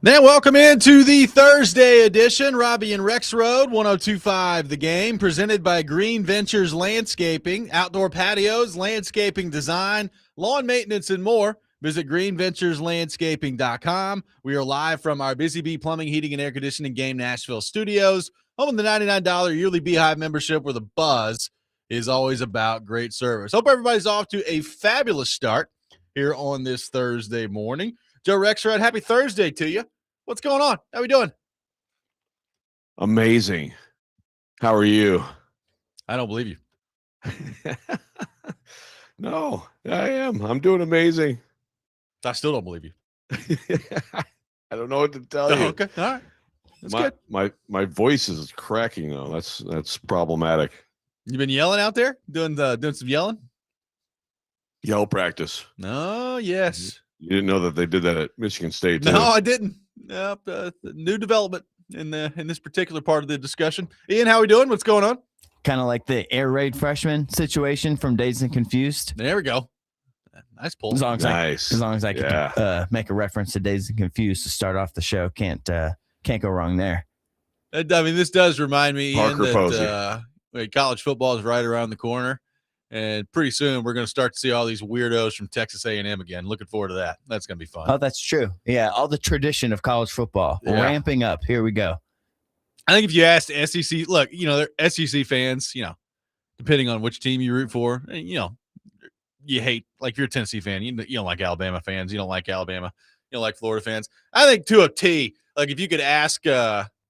Now, welcome into the Thursday edition. Robby and Rexrode, 102.5 The Game, presented by Green Ventures Landscaping, outdoor patios, landscaping design, lawn maintenance, and more. Visit greenventureslandscaping.com. We are live from our Busy Bee Plumbing, Heating, and Air Conditioning Game Nashville studios, home of the $99 yearly Beehive membership where the buzz is always about great service. Hope everybody's off to a fabulous start here on this Thursday morning. Joe Rexrode, happy Thursday to you. What's going on? How we doing? Amazing. How are you? I don't believe you. No, I am. I'm doing amazing. I still don't believe you. I don't know what to tell you. Okay, all right. That's good. My voice is cracking though. That's problematic. You been yelling out there? Doing some yelling? Yell practice. Oh, yes. You didn't know that they did that at Michigan State, too. No, I didn't. New development in this particular part of the discussion. Ian, how we doing? What's going on? Kind of like the air raid freshman situation from Dazed and Confused. There we go. Nice pull. As long as I can make a reference to Dazed and Confused to start off the show, can't go wrong there. I mean, this does remind me, Ian, Parker that college football is right around the corner. And pretty soon we're going to start to see all these weirdos from Texas A&M again. Looking forward to that. That's going to be fun. Oh, that's true. Yeah, all the tradition of college football ramping up. Here we go. I think if you asked SEC, look, they're SEC fans, depending on which team you root for, you hate, like if you're a Tennessee fan, you don't like Alabama fans. You don't like Alabama. You don't like Florida fans. I think to a T, like if you could ask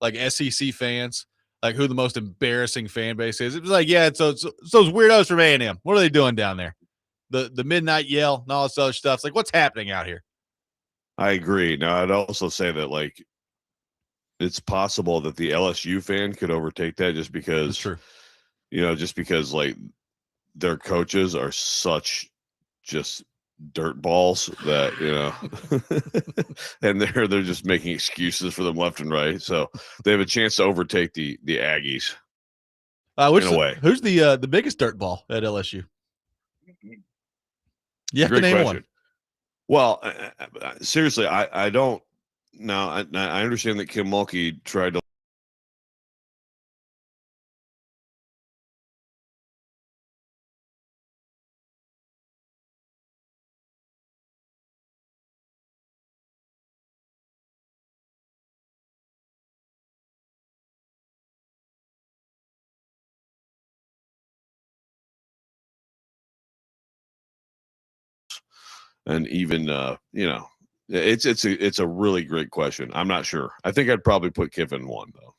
like SEC fans, like who the most embarrassing fan base is. It was like, yeah, it's those weirdos from A&M. What are they doing down there? The midnight yell and all this other stuff. It's like, what's happening out here? I agree. Now, I'd also say that, like, it's possible that the LSU fan could overtake that just because, That's true. Just because, like, their coaches are such just dirt balls that and they're just making excuses for them left and right, so they have a chance to overtake the Aggies in a way. Who's the biggest dirt ball at LSU? You have to name one. Well, seriously, I don't know. I understand that Kim Mulkey tried to and even it's a really great question. I'm not sure. I think I'd probably put Kiffin one though,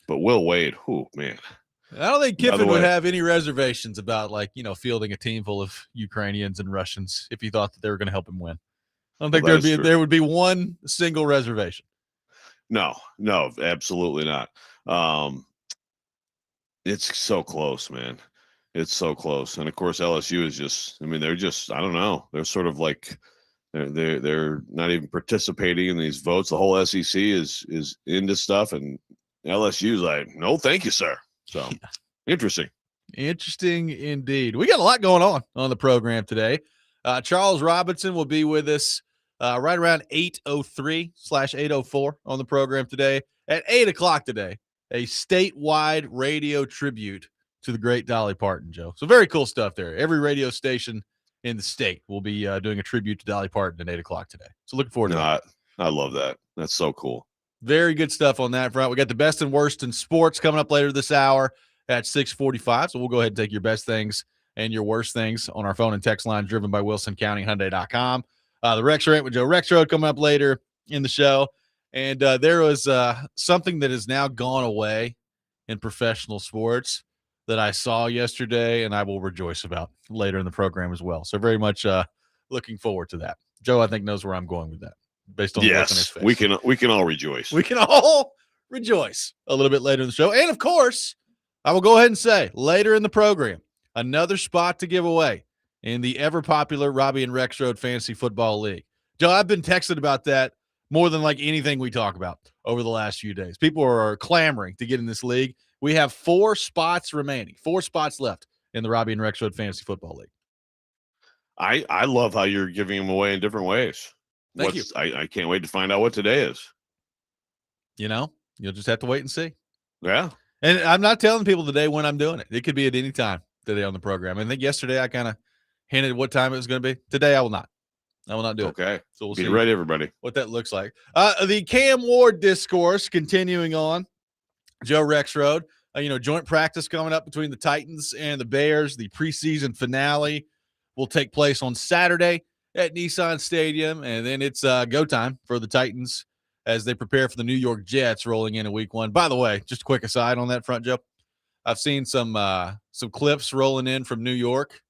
but Will Wade, man. I don't think Kiffin would have any reservations about fielding a team full of Ukrainians and Russians if he thought that they were going to help him win. I don't think there would be one single reservation. No, absolutely not. It's so close, man. It's so close. And of course LSU is just, they're just, I don't know. They're sort of like they're not even participating in these votes. The whole SEC is into stuff, and LSU is like, no, thank you, sir. So interesting. Interesting indeed. We got a lot going on the program today. Charles Robinson will be with us right around 8:03/8:04 on the program today. At 8 o'clock today, a statewide radio tribute to the great Dolly Parton, Joe. So very cool stuff there. Every radio station in the state will be doing a tribute to Dolly Parton at 8 o'clock today. So looking forward to that. I love that. That's so cool. Very good stuff on that front. We got the best and worst in sports coming up later this hour at 6:45. So we'll go ahead and take your best things and your worst things on our phone and text line driven by WilsonCountyHyundai.com. The Rex Rant with Joe Rexrode coming up later in the show. And there was something that has now gone away in professional sports that I saw yesterday, and I will rejoice about later in the program as well. So very much looking forward to that. Joe, I think, knows where I'm going with that. Based on the look on his face. we can all rejoice. We can all rejoice a little bit later in the show. And, of course, I will go ahead and say later in the program, another spot to give away in the ever-popular Robby and Rexrode Fantasy Football League. Joe, I've been texted about that more than like anything we talk about over the last few days. People are clamoring to get in this league. We have 4 spots remaining, 4 spots left in the Robby and Rexrode Fantasy Football League. I love how you're giving them away in different ways. Thank you. I can't wait to find out what today is. You'll just have to wait and see. Yeah. And I'm not telling people today when I'm doing it. It could be at any time today on the program. I think yesterday I kind of hinted what time it was going to be. Today I will not. I will not do it. Okay. So we'll Be see ready, everybody. what that looks like. The Cam Ward discourse continuing on. Joe Rexrode. Joint practice coming up between the Titans and the Bears. The preseason finale will take place on Saturday at Nissan Stadium, and then it's go time for the Titans as they prepare for the New York Jets rolling in week 1. By the way, just a quick aside on that front, Joe. I've seen some clips rolling in from New York.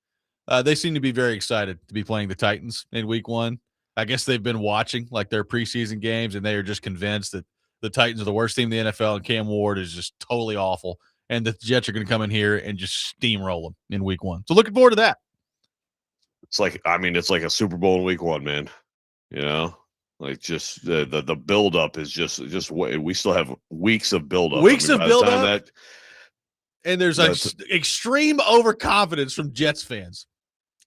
They seem to be very excited to be playing the Titans in week 1. I guess they've been watching their preseason games, and they are just convinced that the Titans are the worst team in the NFL, and Cam Ward is just totally awful. And the Jets are going to come in here and just steamroll them in week 1. So looking forward to that. It's like a Super Bowl in week 1, man. Just the buildup is just we still have weeks of buildup. Of buildup. And there's extreme overconfidence from Jets fans.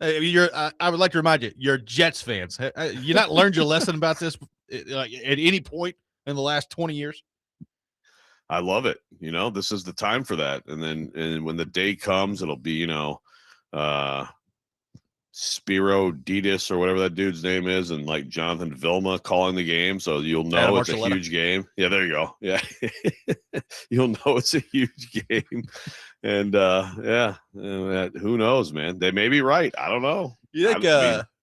I would like to remind you, you're Jets fans. You not learned your lesson about this at any point in the last 20 years? I love it. This is the time for that. And when the day comes, it'll be, Spiro Ditas or whatever that dude's name is, and like Jonathan Vilma calling the game. So you'll know it's a huge game. Yeah, there you go. Yeah. You'll know it's a huge game. And who knows, man? They may be right. I don't know. You think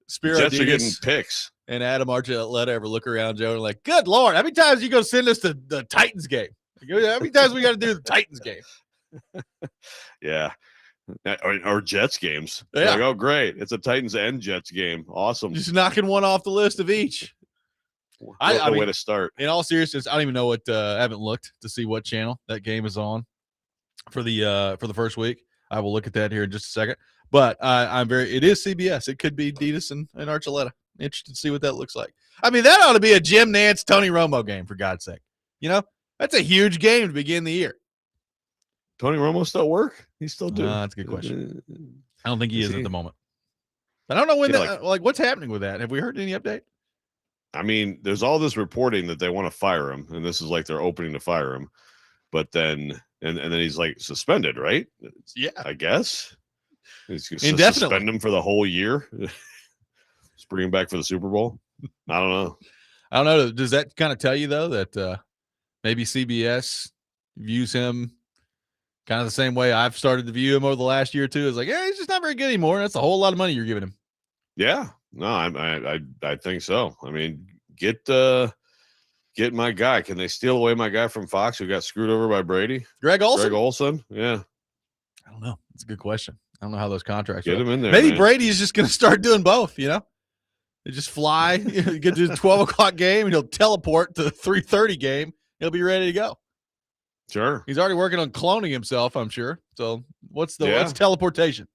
Spiro Jets Ditas are getting picks and Adam Archuleta ever look around Joe and like, good Lord, how many times are you going to send us to the Titans game? How many times we got to do the Titans game? Yeah. Or Jets games. Yeah. Like, oh, great. It's a Titans and Jets game. Awesome. Just knocking one off the list of each. What way to start. In all seriousness, I don't even know what I haven't looked to see what channel that game is on for the first week. I will look at that here in just a second. But it is CBS. It could be Ditas and Archuleta. Interested to see what that looks like. I mean, that ought to be a Jim Nantz, Tony Romo game, for God's sake. That's a huge game to begin the year. Tony Romo still work? He's still doing. That's a good question. I don't think he is at the moment. I don't know when what's happening with that. Have we heard any update? I mean, there's all this reporting that they want to fire him, and this is like their opening to fire him. But then and then he's like suspended, right? Yeah, I guess. He's going to suspend him for the whole year. Just bring him back for the Super Bowl. I don't know. Does that kind of tell you though that maybe CBS views him kind of the same way I've started to view him over the last year or two? It's like, yeah, he's just not very good anymore. That's a whole lot of money you're giving him. Yeah, no, I think so. I mean, get my guy. Can they steal away my guy from Fox who got screwed over by Brady? Greg Olsen? Greg Olsen, yeah. I don't know. It's a good question. I don't know how those contracts get him in there. Maybe man. Brady's just going to start doing both. They just fly. Get to the 12:00 game, and he'll teleport to the 3:30 game. He'll be ready to go. Sure. He's already working on cloning himself, I'm sure. So what's teleportation?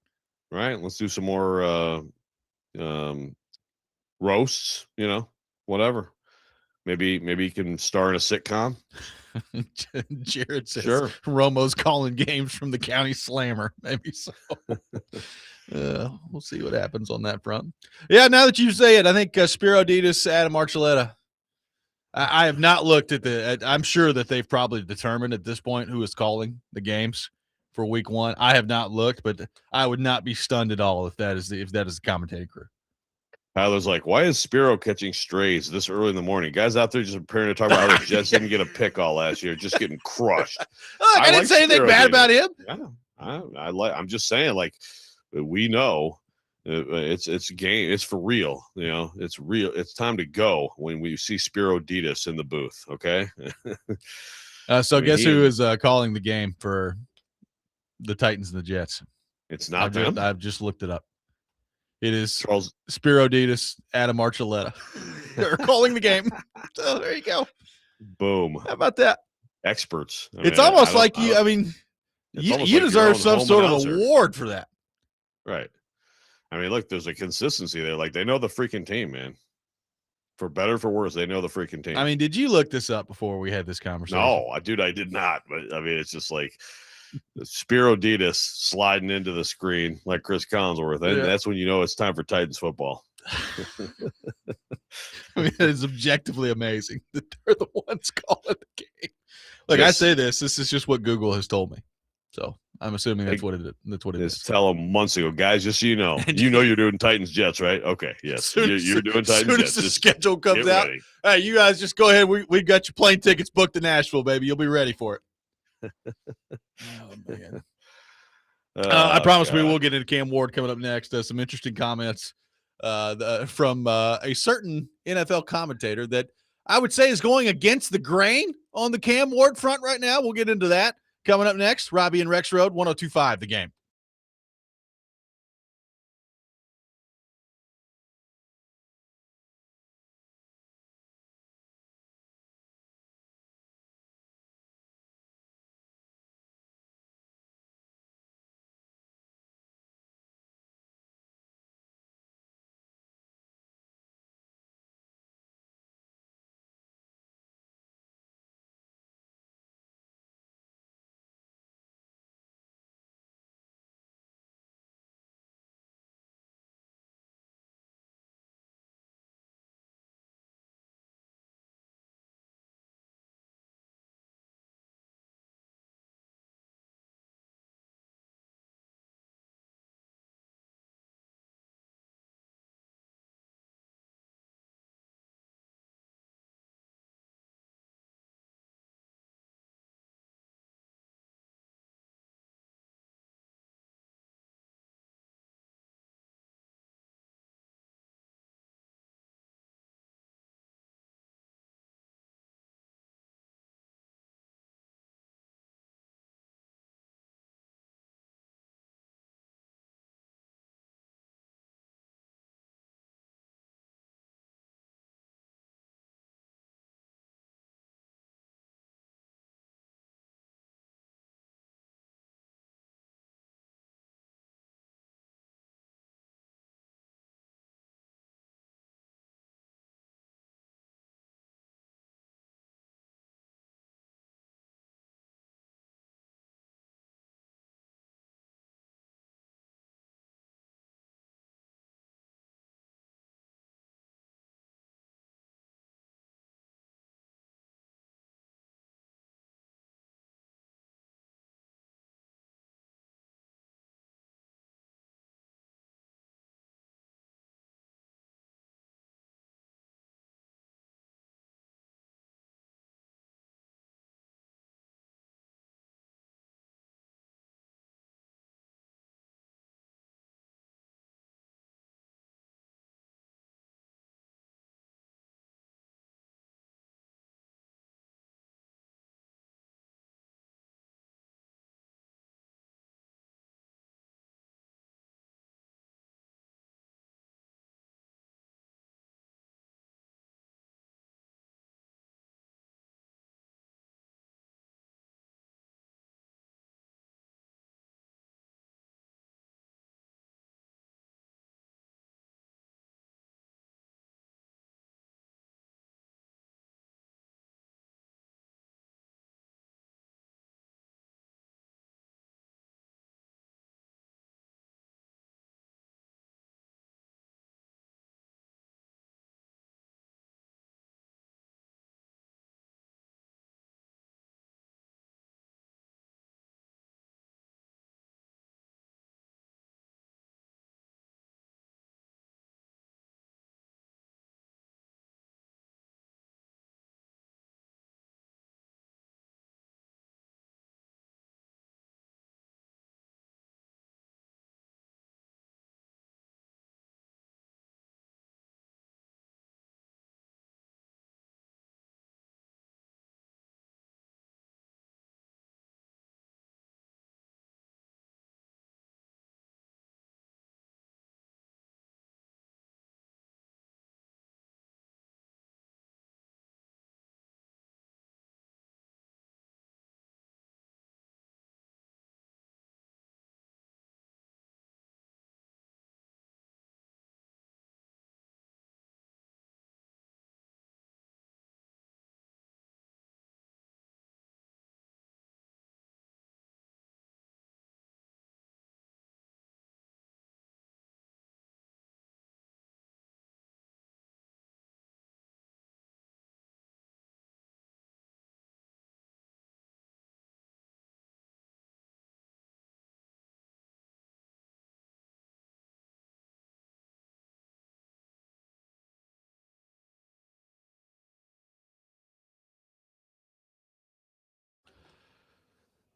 Right. Let's do some more roasts, whatever. Maybe he can star in a sitcom. Jared says sure. Romo's calling games from the county slammer. Maybe so. We'll see what happens on that front. Yeah, now that you say it, I think Spiro Ditas, Adam Archuleta. I have not looked at I'm sure that they've probably determined at this point who is calling the games for week 1. I have not looked, but I would not be stunned at all if that is the commentating crew. Tyler's like, why is Spiro catching strays this early in the morning? Guys out there just preparing to talk about how the Jets didn't get a pick all last year, just getting crushed. Look, I didn't say anything bad about him. I'm just saying, like, we know it's a game. It's for real. It's real. It's time to go when we see Spiro Ditas in the booth. Okay. So guess who is calling the game for the Titans and the Jets? It's not them. I've just looked it up. It is Spiro Ditas, Adam Archuleta. They're calling the game. So there you go. Boom. How about that? Experts. It's almost like you. I mean, you deserve some sort of award for that. Right. I mean, look, there's a consistency there. Like, they know the freaking team, man. For better, for worse, they know the freaking team. I mean, did you look this up before we had this conversation? No, I did not. But I mean, it's just like Spiro Ditas sliding into the screen like Chris Collinsworth. And that's when you know it's time for Titans football. I mean, it's objectively amazing that they're the ones calling the game. Look, I Just- say this is just what Google has told me. So I'm assuming that's what it is. That's what it is. Just tell them months ago, guys, just so you know, you're doing Titans Jets, right? Okay. Yes. You're doing Titans Jets. As soon as the schedule comes out, ready. hey, you guys just go ahead. We got your plane tickets booked to Nashville, baby. You'll be ready for it. Oh, man. I promise we will get into Cam Ward coming up next. Some interesting comments from a certain NFL commentator that I would say is going against the grain on the Cam Ward front right now. We'll get into that coming up next. Robby and Rexrode, 102.5 The Game.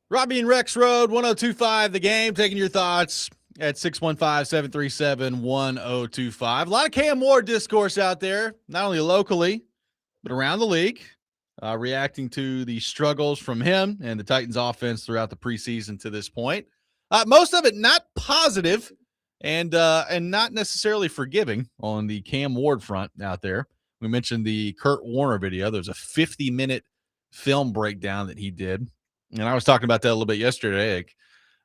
Robby and Rexrode, 1025 The Game, taking your thoughts at 615-737-1025. A lot of Cam Ward discourse out there, not only locally, but around the league, reacting to the struggles from him and the Titans offense throughout the preseason to this point. Most of it not positive and not necessarily forgiving on the Cam Ward front out there. We mentioned the Kurt Warner video. There's a 50-minute film breakdown that he did. And I was talking about that a little bit yesterday.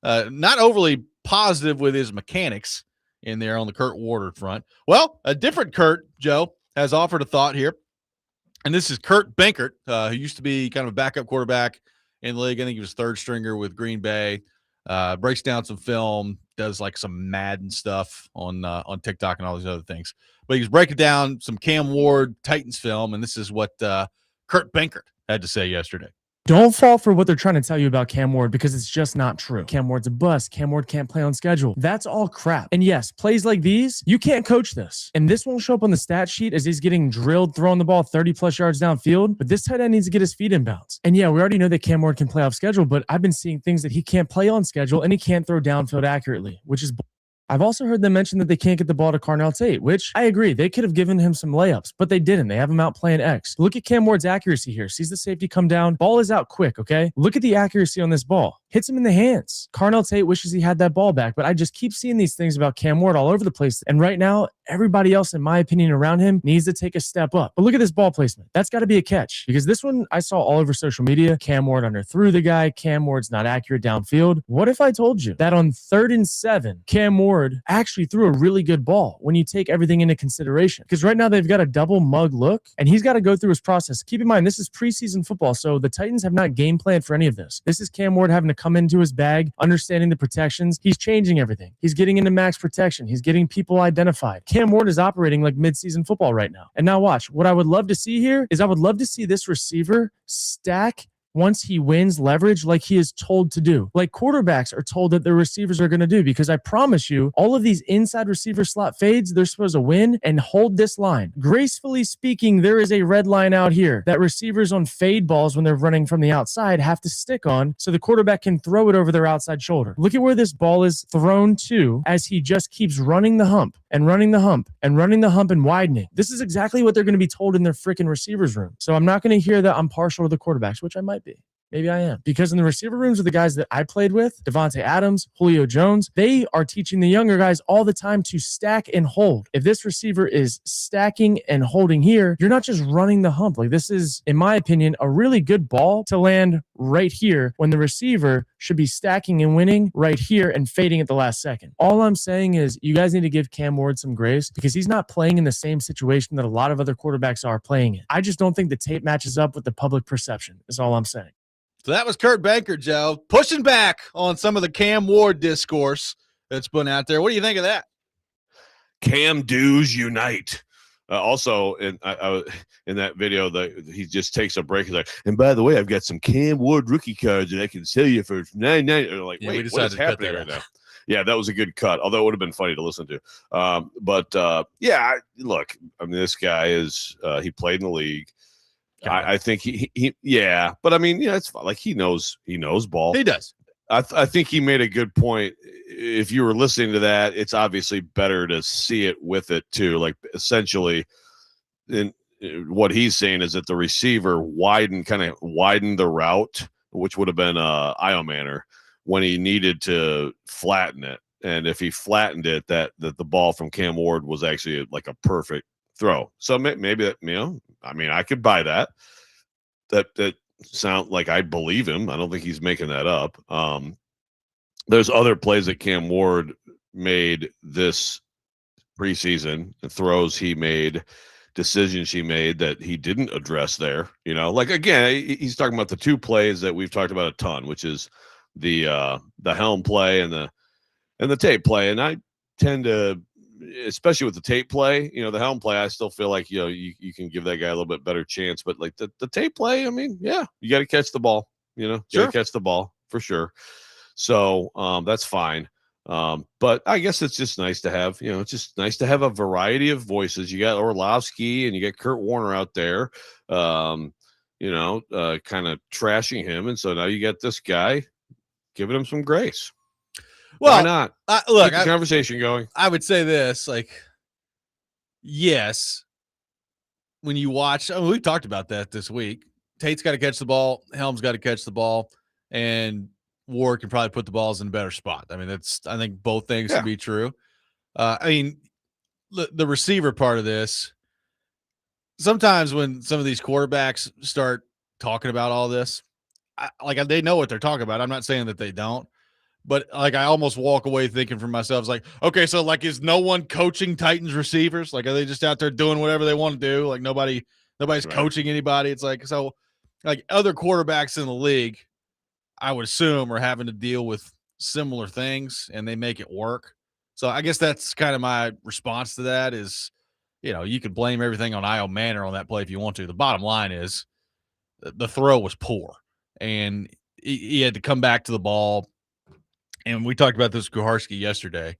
Not overly positive with his mechanics in there on the Kurt Warner front. Well, a different Kurt, Joe, has offered a thought here. And this is Kurt Benkert, who used to be kind of a backup quarterback in the league. I think he was third stringer with Green Bay. Breaks down some film, does like some Madden stuff on TikTok and all these other things. But he was breaking down some Cam Ward Titans film, and this is what Kurt Benkert had to say yesterday. Don't fall for what they're trying to tell you about Cam Ward because it's just not true. Cam Ward's a bust. Cam Ward can't play on schedule. That's all crap. And yes, plays like these, you can't coach this. And this won't show up on the stat sheet as he's getting drilled, throwing the ball 30-plus yards downfield. But this tight end needs to get his feet in bounds. And yeah, we already know that Cam Ward can play off schedule, but I've been seeing things that he can't play on schedule and he can't throw downfield accurately, which is I've also heard them mention that they can't get the ball to Carnell Tate, which I agree. They could have given him some layups, but they didn't. They have him out playing X. Look at Cam Ward's accuracy here. Sees the safety come down. Ball is out quick, okay? Look at the accuracy on this ball. Hits him in the hands. Carnell Tate wishes he had that ball back, but I just keep seeing these things about Cam Ward all over the place. And right now, everybody else, in my opinion, around him needs to take a step up. But look at this ball placement. That's got to be a catch because this one I saw all over social media. Cam Ward underthrew the guy. Cam Ward's not accurate downfield. What if I told you that on 3rd and 7, Cam Ward actually threw a really good ball when you take everything into consideration? Because right now they've got a double mug look and he's got to go through his process. Keep in mind, this is preseason football, so the Titans have not game planned for any of this. This is Cam Ward having to come into his bag, understanding the protections. He's changing everything. He's getting into max protection. He's getting people identified. Cam Ward is operating like midseason football right now. And now watch. What I would love to see here is I would love to see this receiver stack once he wins leverage like he is told to do, like quarterbacks are told that their receivers are going to do, because I promise you, all of these inside receiver slot fades, they're supposed to win and hold this line. Gracefully speaking, there is a red line out here that receivers on fade balls when they're running from the outside have to stick on so the quarterback can throw it over their outside shoulder. Look at where this ball is thrown to as he just keeps running the hump and running the hump and running the hump and widening. This is exactly what they're going to be told in their freaking receivers room. So I'm not going to hear that I'm partial to the quarterbacks, which I might be. Maybe I am. Because in the receiver rooms of the guys that I played with, Devontae Adams, Julio Jones, they are teaching the younger guys all the time to stack and hold. If this receiver is stacking and holding here, you're not just running the hump. Like, this is, in my opinion, a really good ball to land right here when the receiver should be stacking and winning right here and fading at the last second. All I'm saying is you guys need to give Cam Ward some grace because he's not playing in the same situation that a lot of other quarterbacks are playing in. I just don't think the tape matches up with the public perception is all I'm saying. So that was Kurt Benkert, Joe, pushing back on some of the Cam Ward discourse that's been out there. What do you think of that? Cam Dues unite. Also, in that video, he just takes a break. He's like, and by the way, I've got some Cam Ward rookie cards that I can sell you for $9.99. Like, wait, what is happening right now? Yeah, that was a good cut, although it would have been funny to listen to. Yeah, look, I mean, this guy is he played in the league. I think he yeah, but I mean, yeah, it's like he knows ball. He does. I think he made a good point. If you were listening to that, it's obviously better to see it with it too. Like, essentially, in what he's saying is that the receiver widened the route, which would have been Io Manor, when he needed to flatten it. And if he flattened it, that the ball from Cam Ward was actually like a perfect throw. So maybe that, I mean, I could buy that. That sound like I believe him. I don't think he's making that up. There's other plays that Cam Ward made this preseason, the throws he made, decisions he made that he didn't address there. Like, again, he's talking about the two plays that we've talked about a ton, which is the helm play and the tape play. And I tend to, especially with the tape play, the helm play, I still feel like, you can give that guy a little bit better chance. But like the tape play, I mean, yeah, you got to catch the ball, you got to catch the ball for sure. So that's fine. But I guess it's just nice to have, it's just nice to have a variety of voices. You got Orlovsky and you got Kurt Warner out there, kind of trashing him. And so now you got this guy giving him some grace. Well, why not? Look, keep the conversation going. I would say this, like, yes, when you watch, we talked about that this week. Tate's got to catch the ball. Helm's got to catch the ball, and Ward can probably put the balls in a better spot. I mean, I think both things can be true. I mean, the receiver part of this, sometimes when some of these quarterbacks start talking about all this, they know what they're talking about. I'm not saying that they don't. But like, I almost walk away thinking for myself, like, okay, so like, is no one coaching Titans receivers? Like, are they just out there doing whatever they want to do? Like nobody's coaching anybody. It's like, so like other quarterbacks in the league, I would assume are having to deal with similar things and they make it work. So I guess that's kind of my response to that is, you could blame everything on Io Manor on that play if you want to. The bottom line is the throw was poor and he had to come back to the ball. And we talked about this with Kuharski yesterday.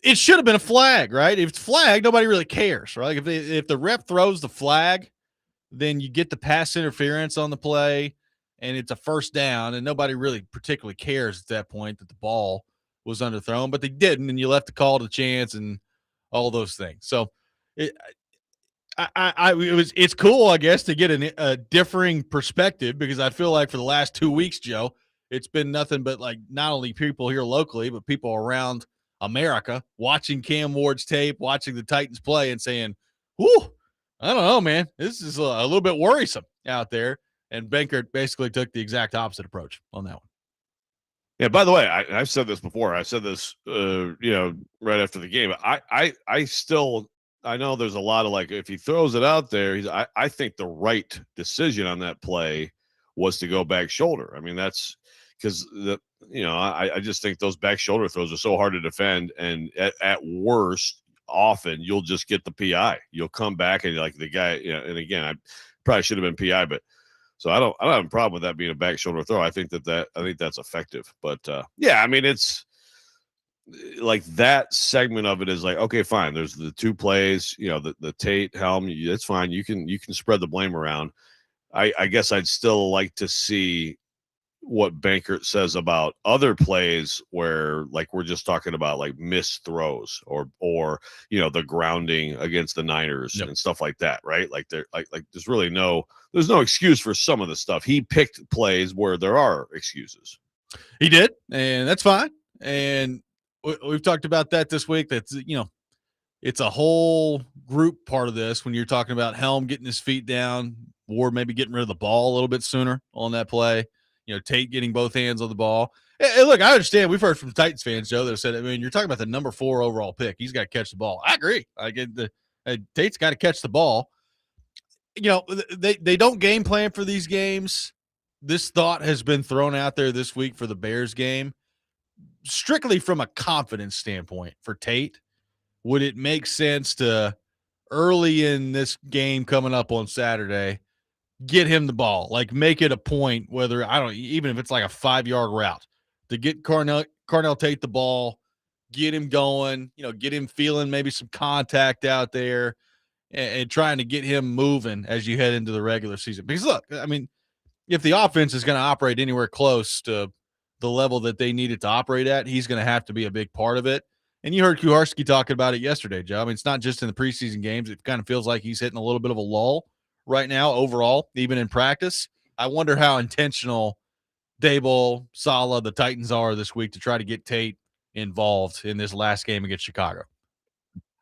It should have been a flag, right? If it's flag, nobody really cares, right? Like if the ref throws the flag, then you get the pass interference on the play, and it's a first down, and nobody really particularly cares at that point that the ball was underthrown, but they didn't, and you left the call to chance and all those things. So it's cool, I guess, to get a differing perspective because I feel like for the last 2 weeks, Joe, it's been nothing but like not only people here locally, but people around America watching Cam Ward's tape, watching the Titans play and saying, whew, I don't know, man. This is a little bit worrisome out there. And Benkert basically took the exact opposite approach on that one. Yeah, by the way, I've said this before. I said this, right after the game. I know there's a lot of like, if he throws it out there, I think the right decision on that play was to go back shoulder. I mean, that's because I just think those back shoulder throws are so hard to defend. And at worst, often you'll just get the PI. You'll come back and like the guy, and again, I probably should have been PI, but so I don't have a problem with that being a back shoulder throw. I think that's effective. But I mean, it's like that segment of it is like, okay, fine. There's the two plays, the Tate Helm. It's fine. You can spread the blame around. I guess I'd still like to see what Benkert says about other plays where like we're just talking about like missed throws or the grounding against the Niners and stuff like that, right? Like there's really no excuse for some of the stuff. He picked plays where there are excuses. He did, and that's fine. And we've talked about that this week. That's it's a whole group part of this when you're talking about Helm getting his feet down, Ward maybe getting rid of the ball a little bit sooner on that play. Tate getting both hands on the ball. Hey, look, I understand. We've heard from Titans fans, Joe, that said, I mean, you're talking about the number 4 overall pick. He's got to catch the ball. I agree. I get Tate's got to catch the ball. They don't game plan for these games. This thought has been thrown out there this week for the Bears game. Strictly from a confidence standpoint for Tate, would it make sense to early in this game coming up on Saturday get him the ball, like make it a point, whether even if it's like a 5-yard route to get Carnell Tate the ball, get him going, get him feeling maybe some contact out there and trying to get him moving as you head into the regular season. Because look, I mean, if the offense is going to operate anywhere close to the level that they need it to operate at, he's going to have to be a big part of it. And you heard Kuharski talking about it yesterday, Joe. I mean, it's not just in the preseason games. It kind of feels like he's hitting a little bit of a lull right now overall, even in practice. I wonder how intentional Daboll, Saleh, the Titans are this week to try to get Tate involved in this last game against Chicago.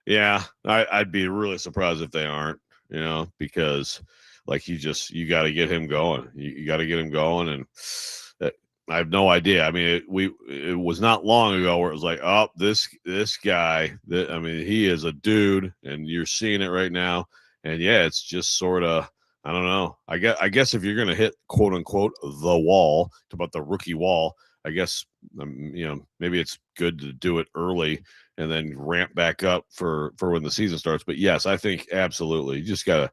Yeah, I'd be really surprised if they aren't, because like you got to get him going. You got to get him going. And I have no idea. I mean, it was not long ago where it was like, oh, this guy, I mean, he is a dude, and you're seeing it right now. And yeah, it's just sort of, I don't know. I guess if you're going to hit quote unquote the wall, about the rookie wall, I guess, maybe it's good to do it early and then ramp back up for when the season starts. But yes, I think absolutely. You just got to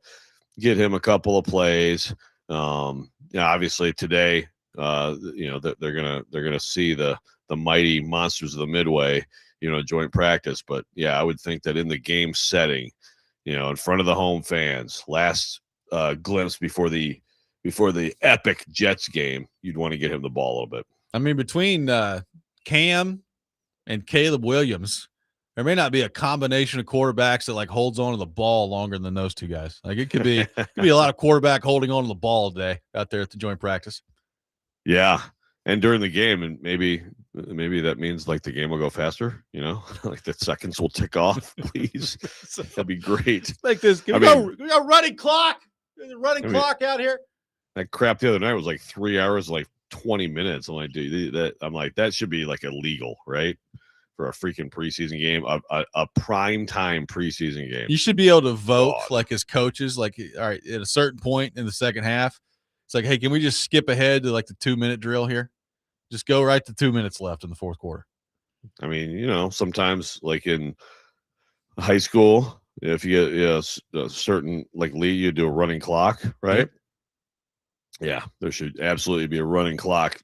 get him a couple of plays. Obviously today, they're gonna see the mighty monsters of the Midway, joint practice. But yeah, I would think that in the game setting, in front of the home fans, last glimpse before the epic Jets game, you'd want to get him the ball a little bit. I mean, between Cam and Caleb Williams, there may not be a combination of quarterbacks that like holds on to the ball longer than those two guys. Like it could be a lot of quarterback holding on to the ball today out there at the joint practice. Yeah. And during the game, and maybe that means like the game will go faster, like the seconds will tick off, please. That'd be great. Like this. We got running clock. There's a running clock out here. That crap the other night was like 3 hours, like 20 minutes. I'm like, dude, that should be like illegal, right? For a freaking preseason game, a prime time preseason game. You should be able to vote like as coaches, like, all right, at a certain point in the second half, it's like, hey, can we just skip ahead to like the 2-minute drill here? Just go right to 2 minutes left in the fourth quarter. I mean, sometimes like in high school, if you get a certain like league, you do a running clock, right? Yep. Yeah, there should absolutely be a running clock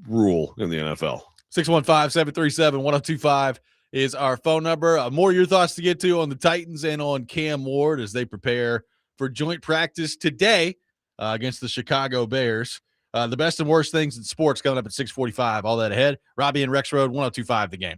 rule in the NFL. 615-737-1025 is our phone number. More of your thoughts to get to on the Titans and on Cam Ward as they prepare for joint practice today against the Chicago Bears. The best and worst things in sports coming up at 6:45. All that ahead. Robby and Rexrode, 1025 The Game.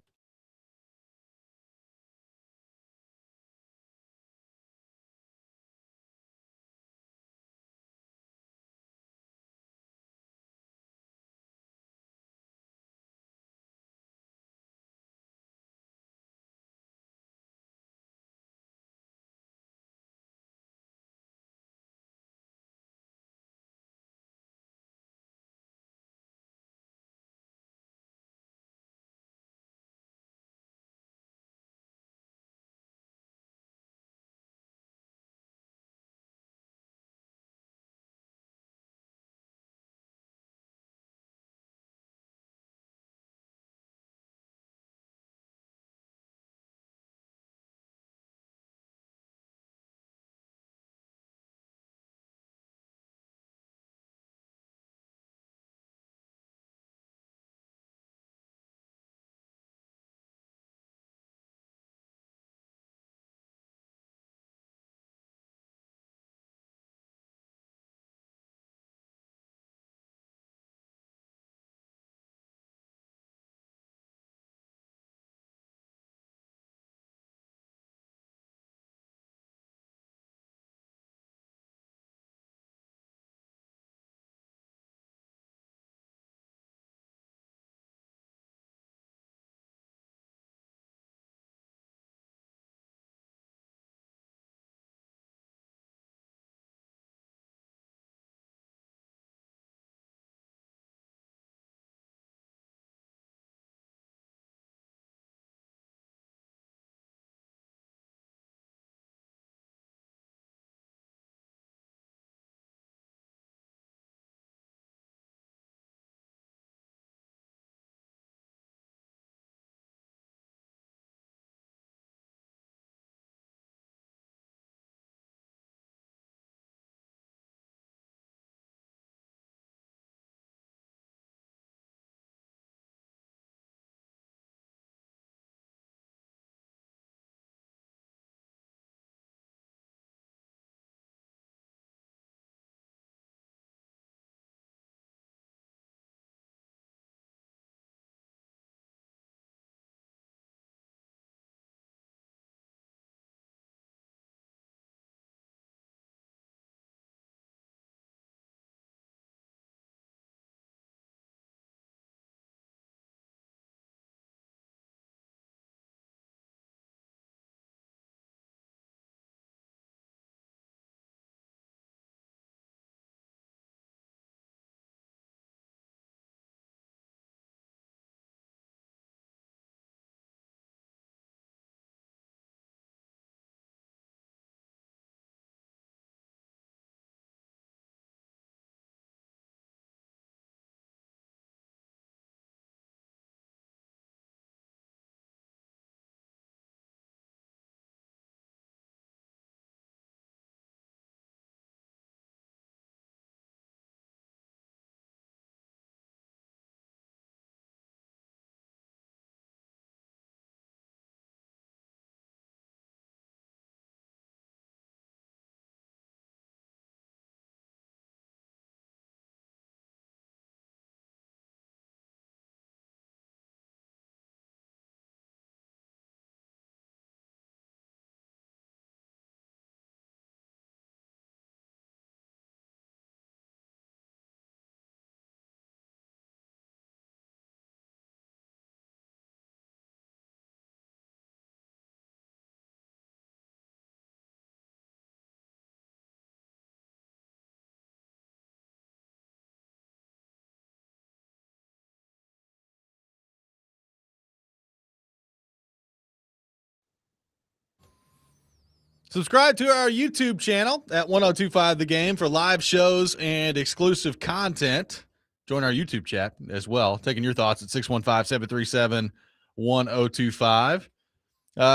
Subscribe to our YouTube channel at 1025 The Game for live shows and exclusive content. Join our YouTube chat as well. Taking your thoughts at 615-737-1025.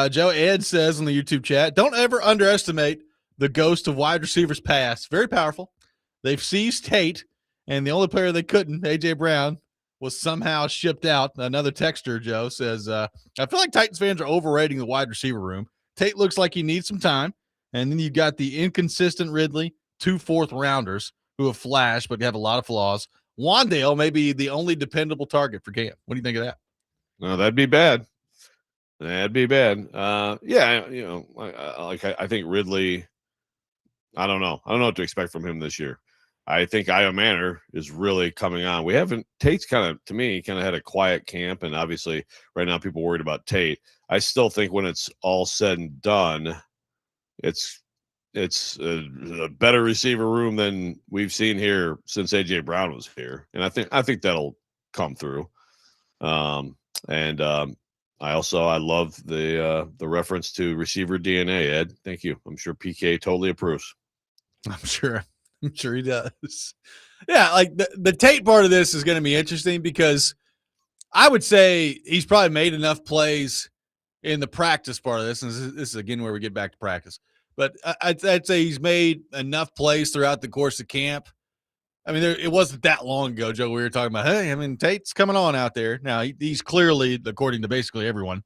Joe Ed says on the YouTube chat, don't ever underestimate the ghost of wide receivers pass. Very powerful. They've seized Tate, and the only player they couldn't, A.J. Brown, was somehow shipped out. Another texter, Joe, says, I feel like Titans fans are overrating the wide receiver room. Tate looks like he needs some time. And then you've got the inconsistent Ridley, 2 fourth-rounders who have flashed but have a lot of flaws. Wandale may be the only dependable target for Cam. What do you think of that? No, that'd be bad. That'd be bad. Yeah, I think Ridley, I don't know. I don't know what to expect from him this year. I think Io Manor is really coming on. Tate's to me, had a quiet camp, and obviously right now people worried about Tate. I still think when it's all said and done, it's a better receiver room than we've seen here since A.J. Brown was here. And I think that'll come through. I love the reference to receiver DNA, Ed. Thank you. I'm sure PK totally approves. I'm sure he does. Yeah, like the Tate part of this is going to be interesting because I would say he's probably made enough plays in the practice part of this. And this is again where we get back to practice. But I'd say he's made enough plays throughout the course of camp. I mean, it wasn't that long ago, Joe, we were talking about, hey, I mean, Tate's coming on out there. Now, he's clearly, according to basically everyone,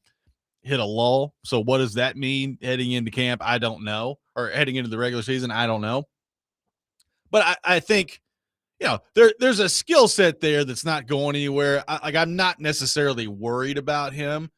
hit a lull. So what does that mean heading into camp? I don't know. Or heading into the regular season, I don't know. But I think, there's a skill set there that's not going anywhere. I'm not necessarily worried about him.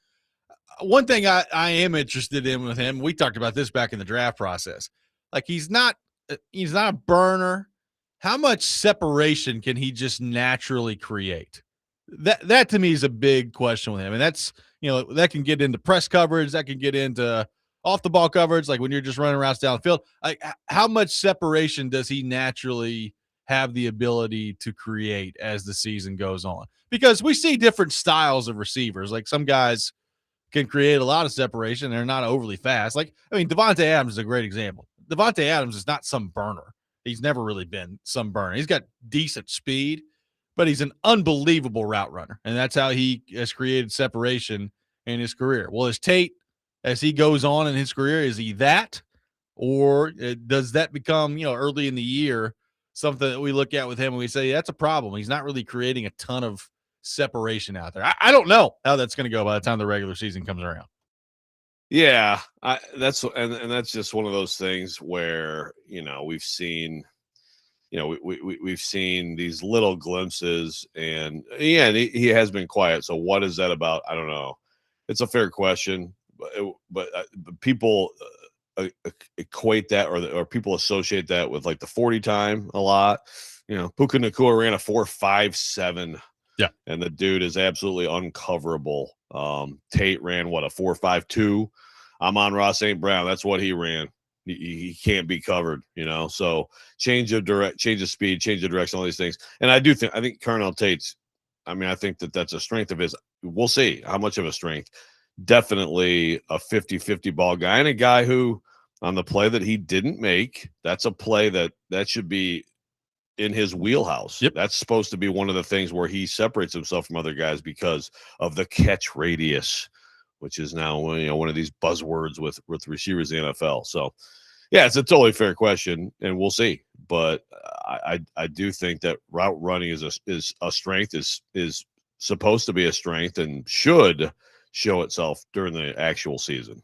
One thing I am interested in with him, we talked about this back in the draft process. Like he's not a burner. How much separation can he just naturally create? That to me is a big question with him. And that's, that can get into press coverage, that can get into off the ball coverage, like when you're just running routes down the field. Like how much separation does he naturally have the ability to create as the season goes on? Because we see different styles of receivers. Like some guys can create a lot of separation. They're not overly fast. Devontae Adams is a great example. Devontae Adams is not some burner. He's never really been some burner. He's got decent speed, but he's an unbelievable route runner. And that's how he has created separation in his career. Well, is Tate, as he goes on in his career, is he that? Or does that become, early in the year, something that we look at with him and we say, that's a problem. He's not really creating a ton of separation out there. I don't know how that's going to go by the time the regular season comes around. Yeah, that's just one of those things where we've seen, we've seen these little glimpses, and he has been quiet. So what is that about? I don't know. It's a fair question, but people equate that or people associate that with like the 40 time a lot. Puka Nacua ran a 4.57. Yeah, and the dude is absolutely uncoverable. Tate ran a 4.52. Amon-Ra St. Brown, that's what he ran. He can't be covered, So change of speed, change of direction, all these things. And I think Carnell Tate's. I think that's a strength of his. We'll see how much of a strength. Definitely a 50-50 ball guy, and a guy who on the play that he didn't make, that's a play that should be in his wheelhouse. Yep. That's supposed to be one of the things where he separates himself from other guys because of the catch radius, which is now one of these buzzwords with receivers in the NFL. So yeah, it's a totally fair question, and we'll see. But I do think that route running is a strength, is supposed to be a strength, and should show itself during the actual season.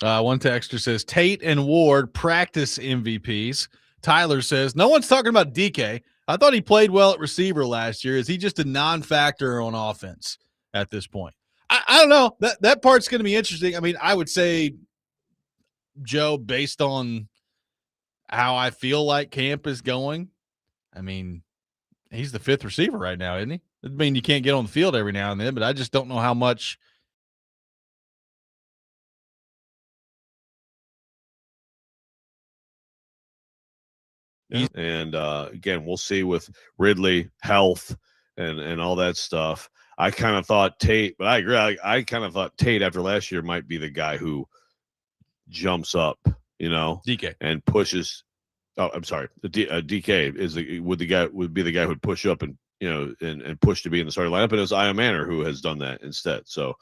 One texter says Tate and Ward practice MVPs. Tyler says, no one's talking about DK. I thought he played well at receiver last year. Is he just a non-factor on offense at this point? I don't know. That part's going to be interesting. I would say, Joe, based on how I feel like camp is going, he's the 5th receiver right now, isn't he? Doesn't mean you can't get on the field every now and then, but I just don't know how much. And again, we'll see with Ridley, health, and all that stuff. I kind of thought Tate, but I agree. I kind of thought Tate after last year might be the guy who jumps up, DK and pushes. Oh, I'm sorry. DK would be the guy who'd push up and and push to be in the starting lineup. And it was Io Manor who has done that instead. So,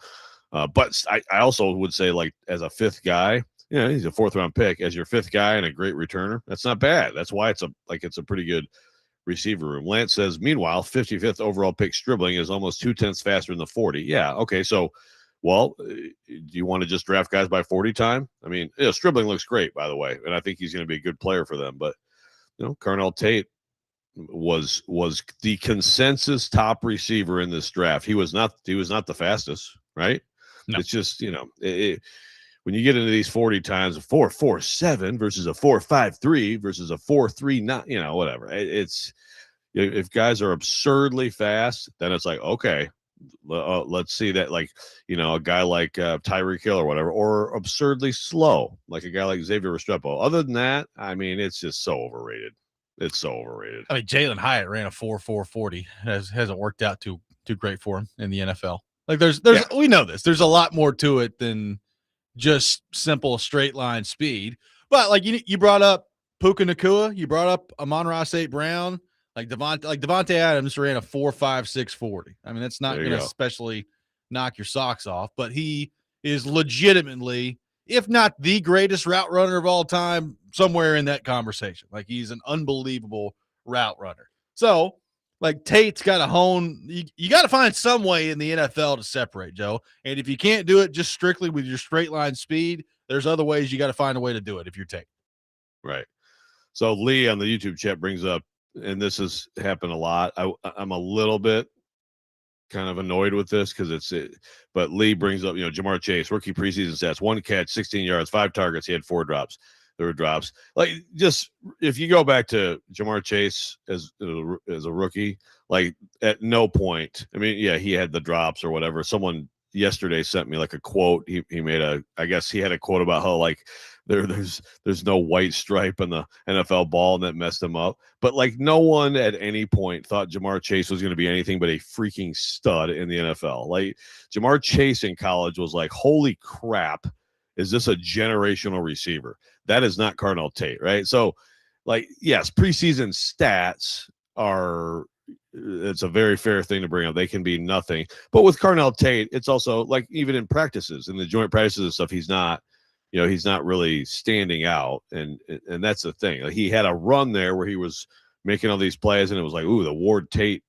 but I also would say, like, as a fifth guy, he's a 4th round pick. As your 5th guy and a great returner, that's not bad. That's why it's a pretty good receiver room. Lance says, meanwhile, 55th overall pick Stribling is almost 0.2 faster than the 40. Yeah. Okay. So, well, do you want to just draft guys by 40 time? I mean, Stribling looks great, by the way, and I think he's going to be a good player for them. But Carnell Tate was the consensus top receiver in this draft. He was not the fastest, right? No. It's just when you get into these 40 times, a 4.47 versus a 4.53 versus a 4.39, whatever. It's if guys are absurdly fast, then it's like, okay, let's see that, like, a guy like Tyreek Hill or whatever, or absurdly slow, like a guy like Xavier Restrepo. Other than that, I mean, it's just so overrated. It's so overrated. I mean, Jalen Hyatt ran a 4.40. Hasn't worked out too great for him in the NFL. Like, there's we know this. There's a lot more to it than just simple straight line speed. But like you brought up Puka Nacua, you brought up Amon-Ra St. Brown, like Devontae Adams ran a 4.56 40. I mean, that's not going to especially knock your socks off, but he is legitimately, if not the greatest route runner of all time, somewhere in that conversation. Like, he's an unbelievable route runner. So, like, Tate's got to hone. You got to find some way in the NFL to separate, Joe. And if you can't do it just strictly with your straight line speed, there's other ways you got to find a way to do it if you're Tate. Right. So Lee on the YouTube chat brings up, and this has happened a lot. I'm a little bit kind of annoyed with this because but Lee brings up, Jamar Chase, rookie preseason stats: 1 catch, 16 yards, 5 targets. He had 4 drops. There were drops. Like, just if you go back to Jamar Chase as a rookie, like, at no point, I mean, yeah, he had the drops or whatever. Someone yesterday sent me like a quote. He made I guess he had a quote about how, like, there's no white stripe in the NFL ball, and that messed him up. But, like, no one at any point thought Jamar Chase was going to be anything but a freaking stud in the NFL. Like, Jamar Chase in college was like, holy crap, is this a generational receiver? That is not Carnell Tate, right? So, like, yes, preseason stats it's a very fair thing to bring up. They can be nothing. But with Carnell Tate, it's also, like, even in practices, in the joint practices and stuff, he's not really standing out. And that's the thing. Like, he had a run there where he was making all these plays, and it was like, ooh, the Ward Tate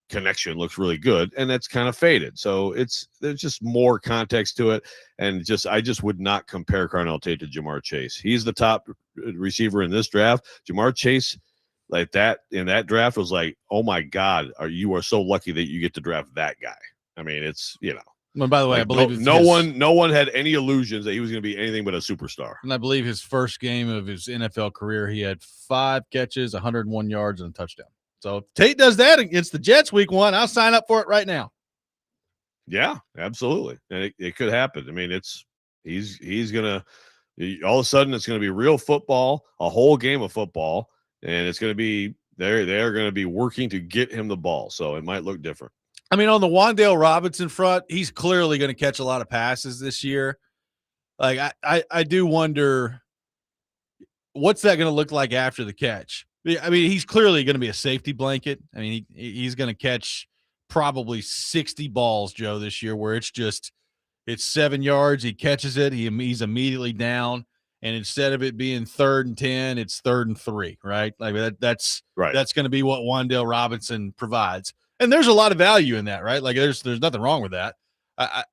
connection looks really good, and that's kind of faded. So there's just more context to it, and I just would not compare Carnell Tate to Jamar Chase. He's the top receiver in this draft. Jamar Chase, like, that in that draft, was like, oh my God, you are so lucky that you get to draft that guy. I mean, it's Well, by the way, like, I believe no one had any illusions that he was going to be anything but a superstar. And I believe his first game of his NFL career, he had 5 catches, 101 yards, and a touchdown. So if Tate does that against the Jets week 1, I'll sign up for it right now. Yeah, absolutely. And it could happen. I mean, he's going to, all of a sudden, it's going to be real football, a whole game of football, and it's going to be, they're going to be working to get him the ball. So it might look different. I mean, on the Wan'Dale Robinson front, he's clearly going to catch a lot of passes this year. Like, I do wonder, what's that going to look like after the catch? I mean, he's clearly going to be a safety blanket. I mean, he's going to catch probably 60 balls, Joe, this year, where it's 7 yards. He catches it. He's immediately down. And instead of it being 3rd and 10, it's 3rd and 3, right? Like, that's right. That's going to be what Wan'Dale Robinson provides. And there's a lot of value in that, right? Like, there's nothing wrong with that.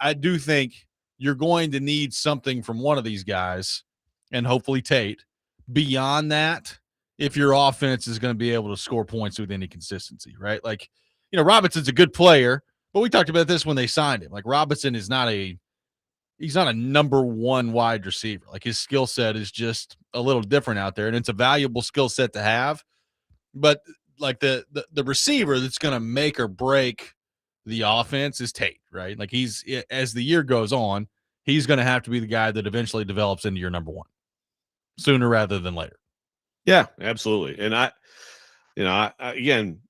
I do think you're going to need something from one of these guys, and hopefully Tate, beyond that, if your offense is going to be able to score points with any consistency, right? Like, Robinson's a good player, but we talked about this when they signed him. Like, Robinson is he's not a number 1 wide receiver. Like, his skill set is just a little different out there, and it's a valuable skill set to have. But, like, the receiver that's going to make or break the offense is Tate, right? Like, as the year goes on, he's going to have to be the guy that eventually develops into your number 1 sooner rather than later. Yeah, absolutely. And I again,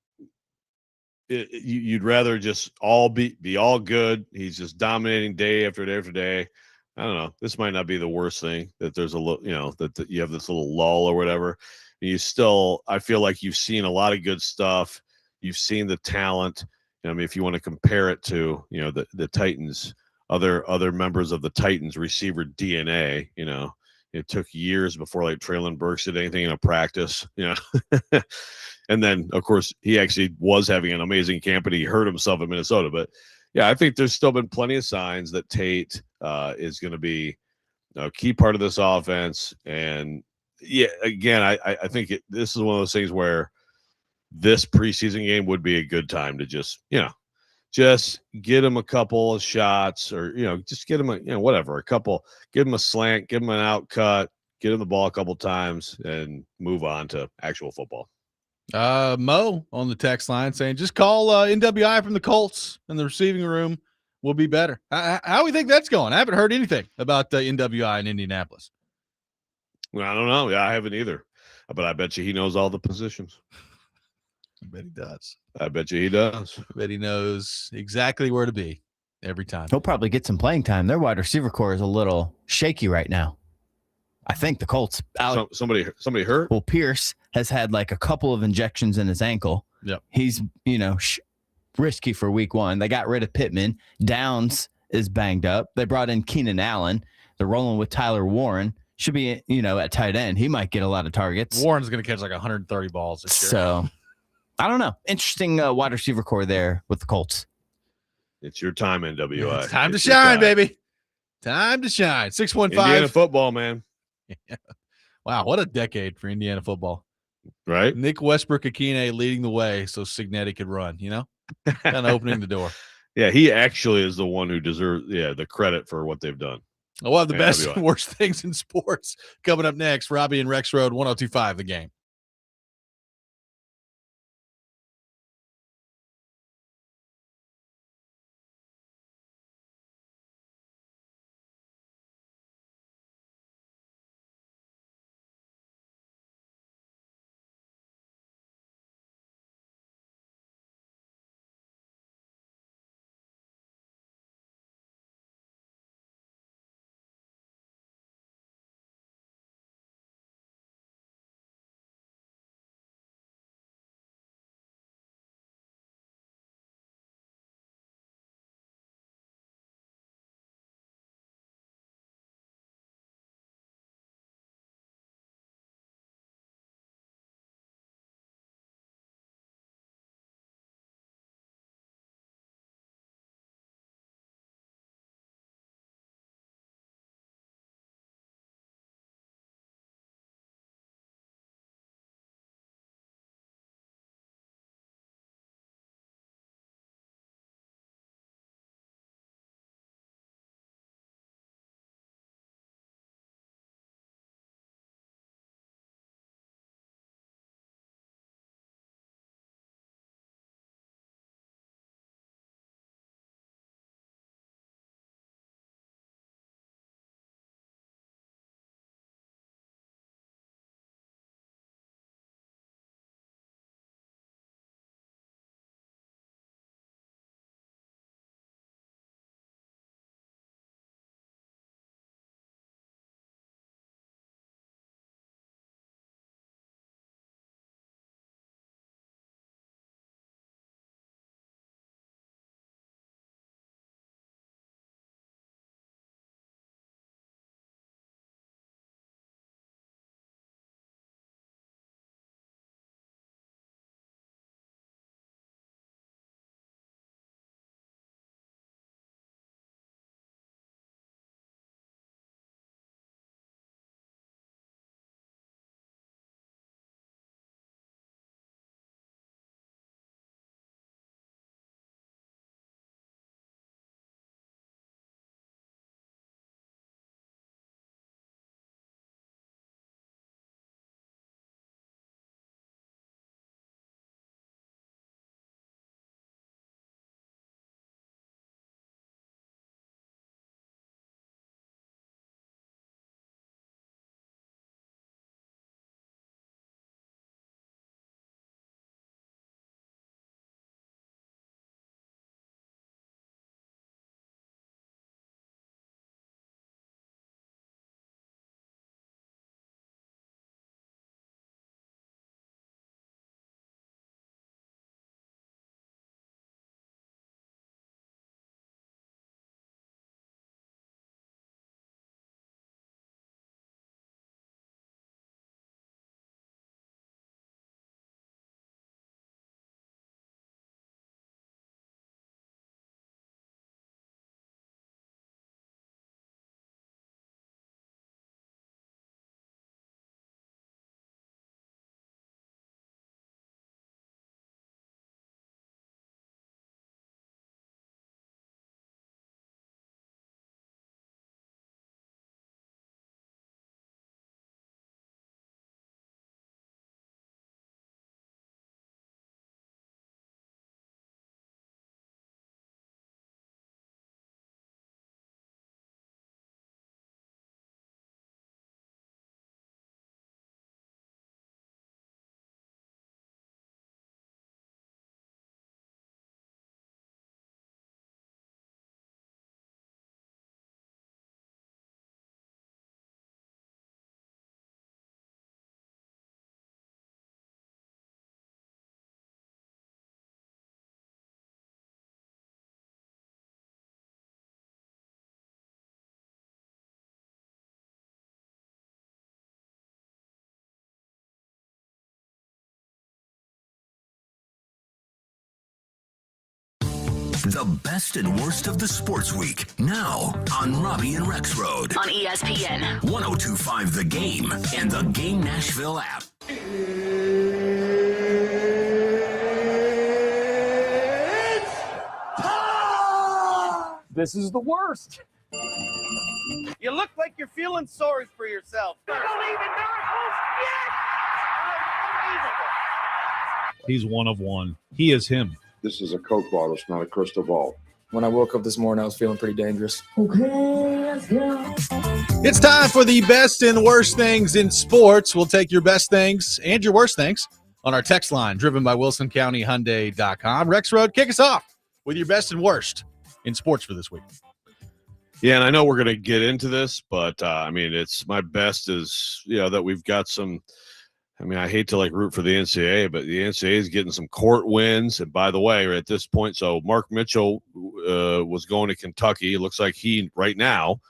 you'd rather just all be all good. He's just dominating day after day after day. I don't know. This might not be the worst thing that there's a little, that you have this little lull or whatever. You still, I feel like you've seen a lot of good stuff. You've seen the talent. I mean, if you want to compare it to, the Titans, other members of the Titans receiver DNA, it took years before like Traylon Burks did anything in a practice, and then of course he actually was having an amazing camp and he hurt himself in Minnesota. But yeah, I think there's still been plenty of signs that Tate is going to be a key part of this offense. And yeah, again, I think this is one of those things where this preseason game would be a good time to just get him a couple of shots, or just get him a couple, give him a slant, give him an out cut, get him the ball a couple times, and move on to actual football. Mo on the text line saying, just call NWI from the Colts in the receiving room. Will be better. How do we think that's going? I haven't heard anything about NWI in Indianapolis. Well, I don't know. Yeah, I haven't either. But I bet you he knows all the positions. I bet he does. I bet you he does. I bet he knows exactly where to be every time. He'll probably get some playing time. Their wide receiver core is a little shaky right now. I think the Colts out. Somebody hurt. Well, Pierce has had like a couple of injections in his ankle. Yep. He's, risky for week 1. They got rid of Pittman. Downs is banged up. They brought in Keenan Allen. They're rolling with Tyler Warren. Should be, at tight end. He might get a lot of targets. Warren's going to catch like 130 balls this year. So, I don't know. Interesting wide receiver core there with the Colts. It's your time, NWI. It's time to shine, baby. Time to shine. 615. Indiana football, man. Yeah. Wow, what a decade for Indiana football. Right? Nick Westbrook-Akine leading the way so Signetti could run, kind of opening the door. Yeah, he actually is the one who deserves the credit for what they've done. We'll have the best and worst things in sports coming up next. Robby and Rexrode, 102.5 The Game. The best and worst of the sports week. Now on Robby and Rexrode. On ESPN. 102.5 The Game and the Game Nashville app. This is the worst. You look like you're feeling sorry for yourself. He's one of one. He is him. This is a Coke bottle. It's not a crystal ball. When I woke up this morning, I was feeling pretty dangerous. Okay, let's go. It's time for the best and worst things in sports. We'll take your best things and your worst things on our text line, driven by WilsonCountyHyundai.com. Rexrode, kick us off with your best and worst in sports for this week. Yeah, and I know we're going to get into this, but I mean, it's my best is, that we've got some. I mean, I hate to root for the NCAA, but the NCAA is getting some court wins. And by the way, at this point, so Mark Mitchell was going to Kentucky. It looks like he right now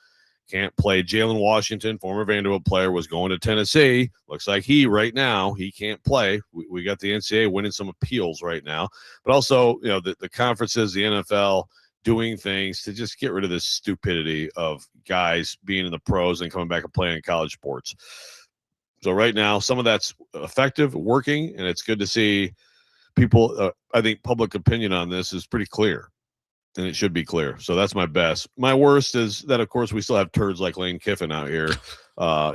can't play. Jalen Washington, former Vanderbilt player, was going to Tennessee. Looks like he can't play. We got the NCAA winning some appeals right now, but also the conferences, the NFL doing things to just get rid of this stupidity of guys being in the pros and coming back and playing in college sports. So right now, some of that's effective, working, and it's good to see people. I think public opinion on this is pretty clear, and it should be clear. So that's my best. My worst is that, of course, we still have turds like Lane Kiffin out here. I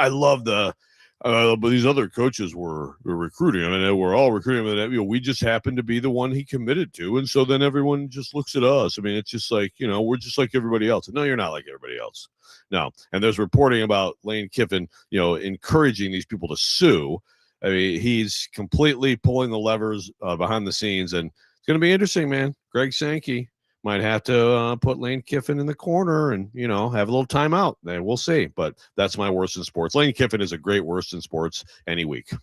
love but these other coaches were recruiting. I mean, they were all recruiting him. We just happened to be the one he committed to, and so then everyone just looks at us. I mean, it's just like, we're just like everybody else. No, you're not like everybody else. No. And there's reporting about Lane Kiffin, encouraging these people to sue. I mean, he's completely pulling the levers behind the scenes, and it's going to be interesting, man. Greg Sankey might have to put Lane Kiffin in the corner and, have a little timeout. And we'll see. But that's my worst in sports. Lane Kiffin is a great worst in sports any week.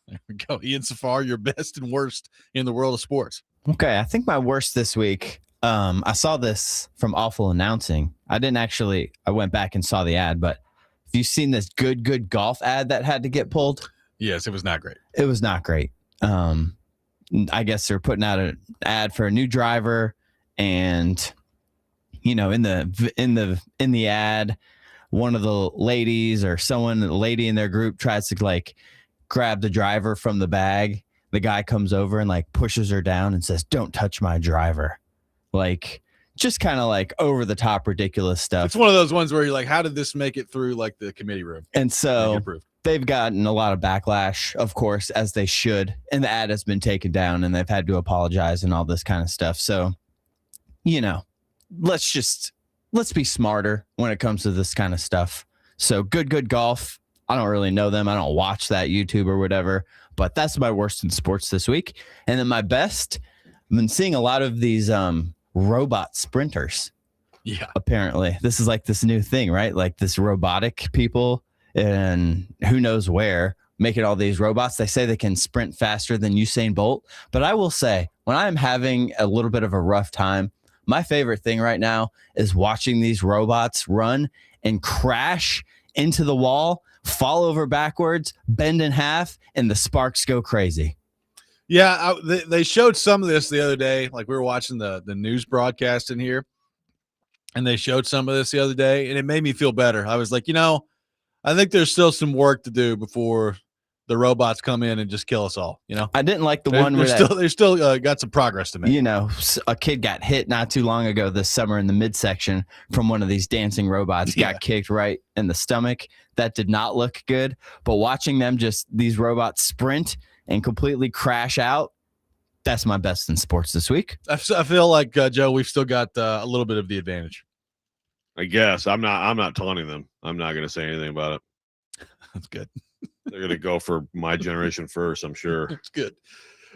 There we go. Ian Safar, your best and worst in the world of sports. Okay, I think my worst this week, I saw this from Awful Announcing. I went back and saw the ad, but have you seen this good golf ad that had to get pulled? Yes, it was not great. It was not great. I guess they're putting out an ad for a new driver, and in the ad, one of the ladies or a lady in their group tries to grab the driver from the bag. The guy comes over and pushes her down and says, "Don't touch my driver." Just kind of over the top ridiculous stuff. It's one of those ones where you're like, how did this make it through the committee room? And so they've gotten a lot of backlash, of course, as they should. And the ad has been taken down and they've had to apologize and all this kind of stuff. So, let's be smarter when it comes to this kind of stuff. So good golf. I don't really know them. I don't watch that YouTube or whatever, but that's my worst in sports this week. And then my best, I've been seeing a lot of these robot sprinters. Yeah. Apparently this is this new thing, right? This robotic people and who knows where making all these robots. They say they can sprint faster than Usain Bolt. But I will say, when I'm having a little bit of a rough time, my favorite thing right now is watching these robots run and crash into the wall, fall over backwards, bend in half, and the sparks go crazy. Yeah, they showed some of this the other day. We were watching the news broadcast in here, and they showed some of this the other day, and it made me feel better. I was like, I think there's still some work to do before the robots come in and just kill us all. I didn't like the one where they're still got some progress to make. A kid got hit not too long ago this summer in the midsection from one of these dancing robots. Got kicked right in the stomach. That did not look good. But watching them these robots sprint and completely crash out, that's my best in sports this week. I feel like Joe, we've still got a little bit of the advantage. I guess I'm not taunting them. I'm not going to say anything about it. That's good. They're going to go for my generation first, I'm sure. It's good.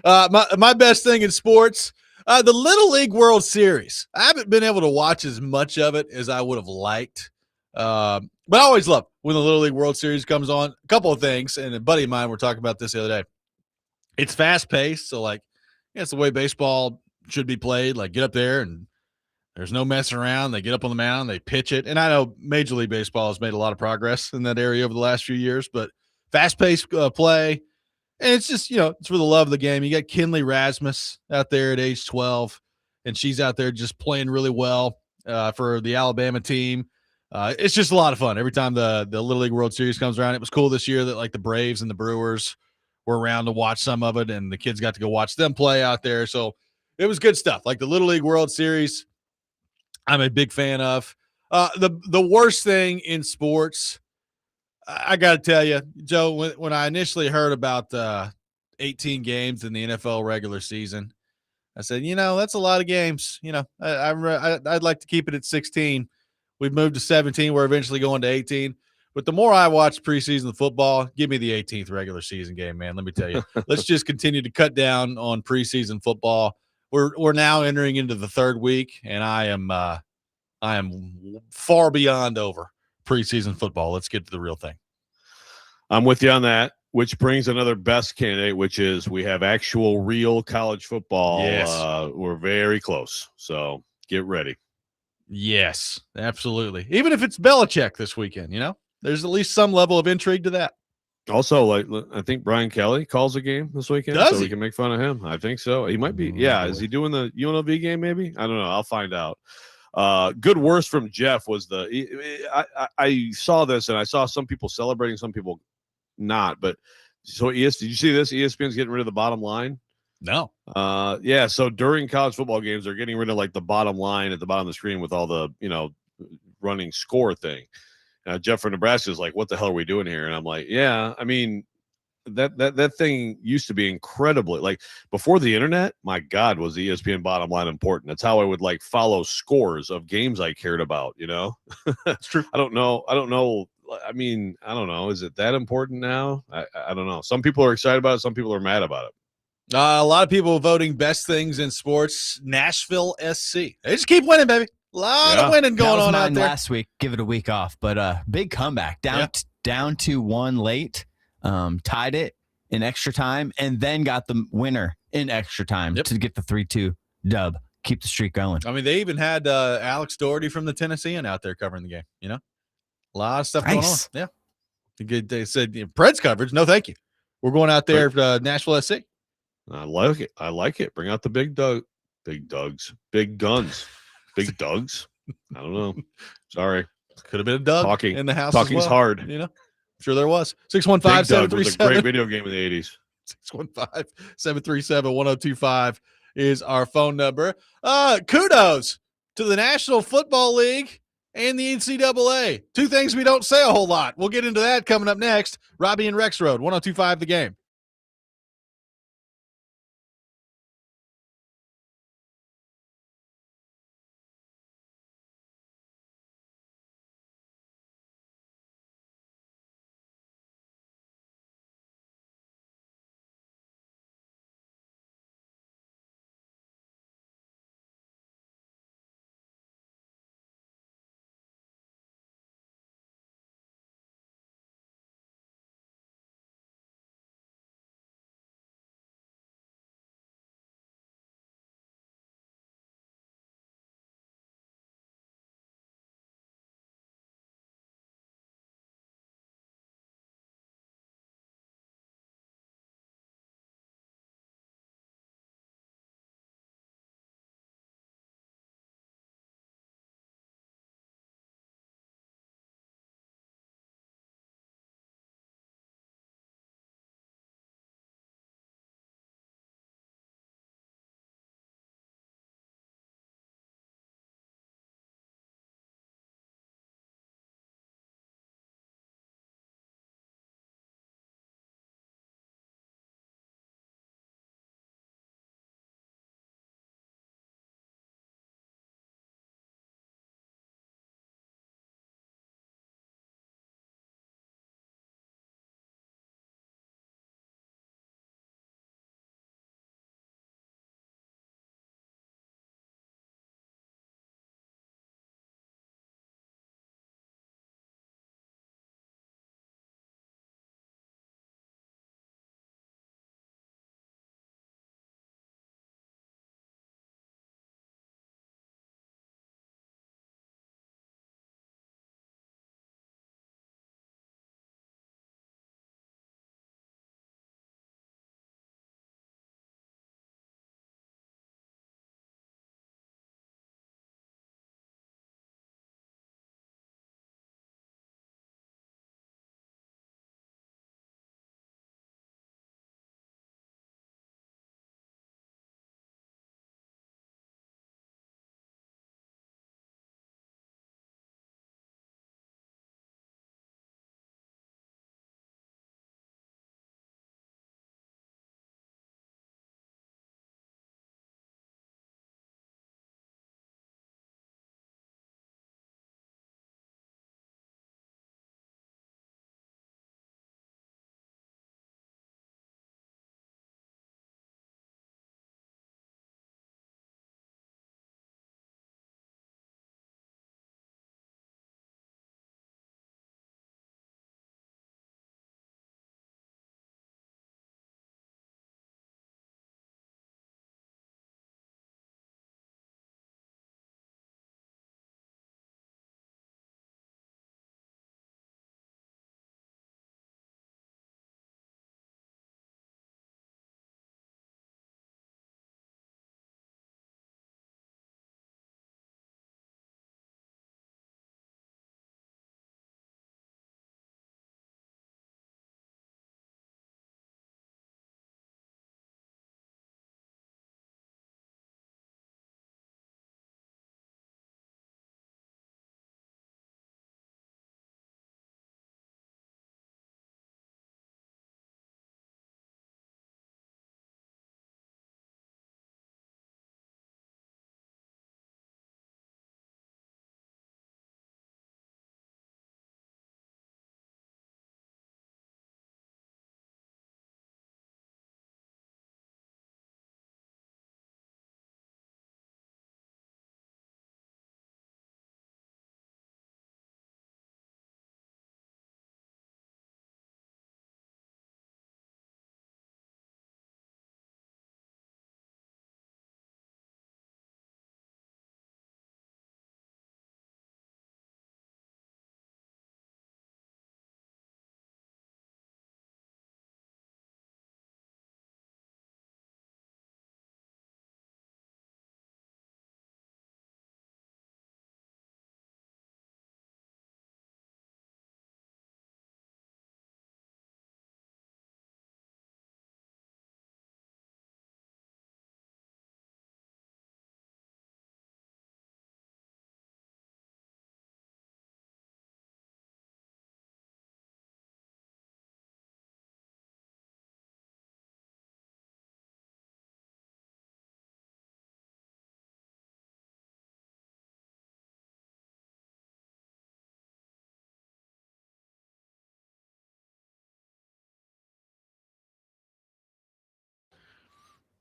My best thing in sports, the Little League World Series. I haven't been able to watch as much of it as I would have liked. But I always love when the Little League World Series comes on. A couple of things, and a buddy of mine were talking about this the other day. It's fast-paced, so it's the way baseball should be played. Get up there, and there's no messing around. They get up on the mound, they pitch it. And I know Major League Baseball has made a lot of progress in that area over the last few years, but fast-paced play. And it's just, it's for the love of the game. You got Kenley Rasmus out there at age 12. and she's out there just playing really well for the Alabama team. It's just a lot of fun every time the Little League World Series comes around. It was cool this year that like the Braves and the Brewers were around to watch some of it, and the kids got to go watch them play out there. So it was good stuff. Like the Little League World Series, I'm a big fan of. The worst thing in sports, I got to tell you, Joe, when I initially heard about 18 games in the NFL regular season, I said, that's a lot of games. I'd like to keep it at 16. We've moved to 17. We're eventually going to 18. But the more I watch preseason football, give me the 18th regular season game, man. Let me tell you, let's just continue to cut down on preseason football. We're now entering into the third week, and I am far beyond over preseason football. Let's get to the real thing. I'm with you on that, which brings another best candidate, which is we have actual real college football. Yes. We're very close. So get ready. Yes, absolutely. Even if it's Belichick this weekend, there's at least some level of intrigue to that. Also, like I think Brian Kelly calls a game this weekend, Does so he? we can make fun of him. I think so. He might be. Yeah, is he doing the UNLV game? Maybe, I don't know. I'll find out. Good worst from Jeff was I saw this and I saw some people celebrating, some people not. But so did you see this? ESPN's getting rid of the bottom line. No. Yeah. So during college football games, they're getting rid of like the bottom line at the bottom of the screen with all the running score thing. Jeff from Nebraska is like, what the hell are we doing here? And I'm like, yeah, I mean, that thing used to be incredibly, like, before the internet, my God, was the ESPN bottom line important. That's how I would like follow scores of games I cared about, It's true. I don't know. I mean, I don't know. Is it that important now? I don't know. Some people are excited about it. Some people are mad about it. A lot of people voting best things in sports. Nashville SC. They just keep winning, baby. A lot of winning going on out there. Last week, give it a week off, but big comeback down to one late, tied it in extra time, and then got the winner in extra time to get the 3-2 dub. Keep the streak going. I mean, they even had Alex Doherty from the Tennessean out there covering the game. A lot of stuff going on. Yeah, they said Preds coverage. No, thank you. We're going out there for Nashville SC. I like it. I like it. Bring out the big guns, big Dougs. I don't know. Sorry. Could have been a Doug talking in the house. Talking's hard. Sure there was. 615-737. Was a great video game in the 80s. 615-737-1025 is our phone number. Kudos to the National Football League and the NCAA. Two things we don't say a whole lot. We'll get into that coming up next. Robby and Rexrode, 1025 The Game.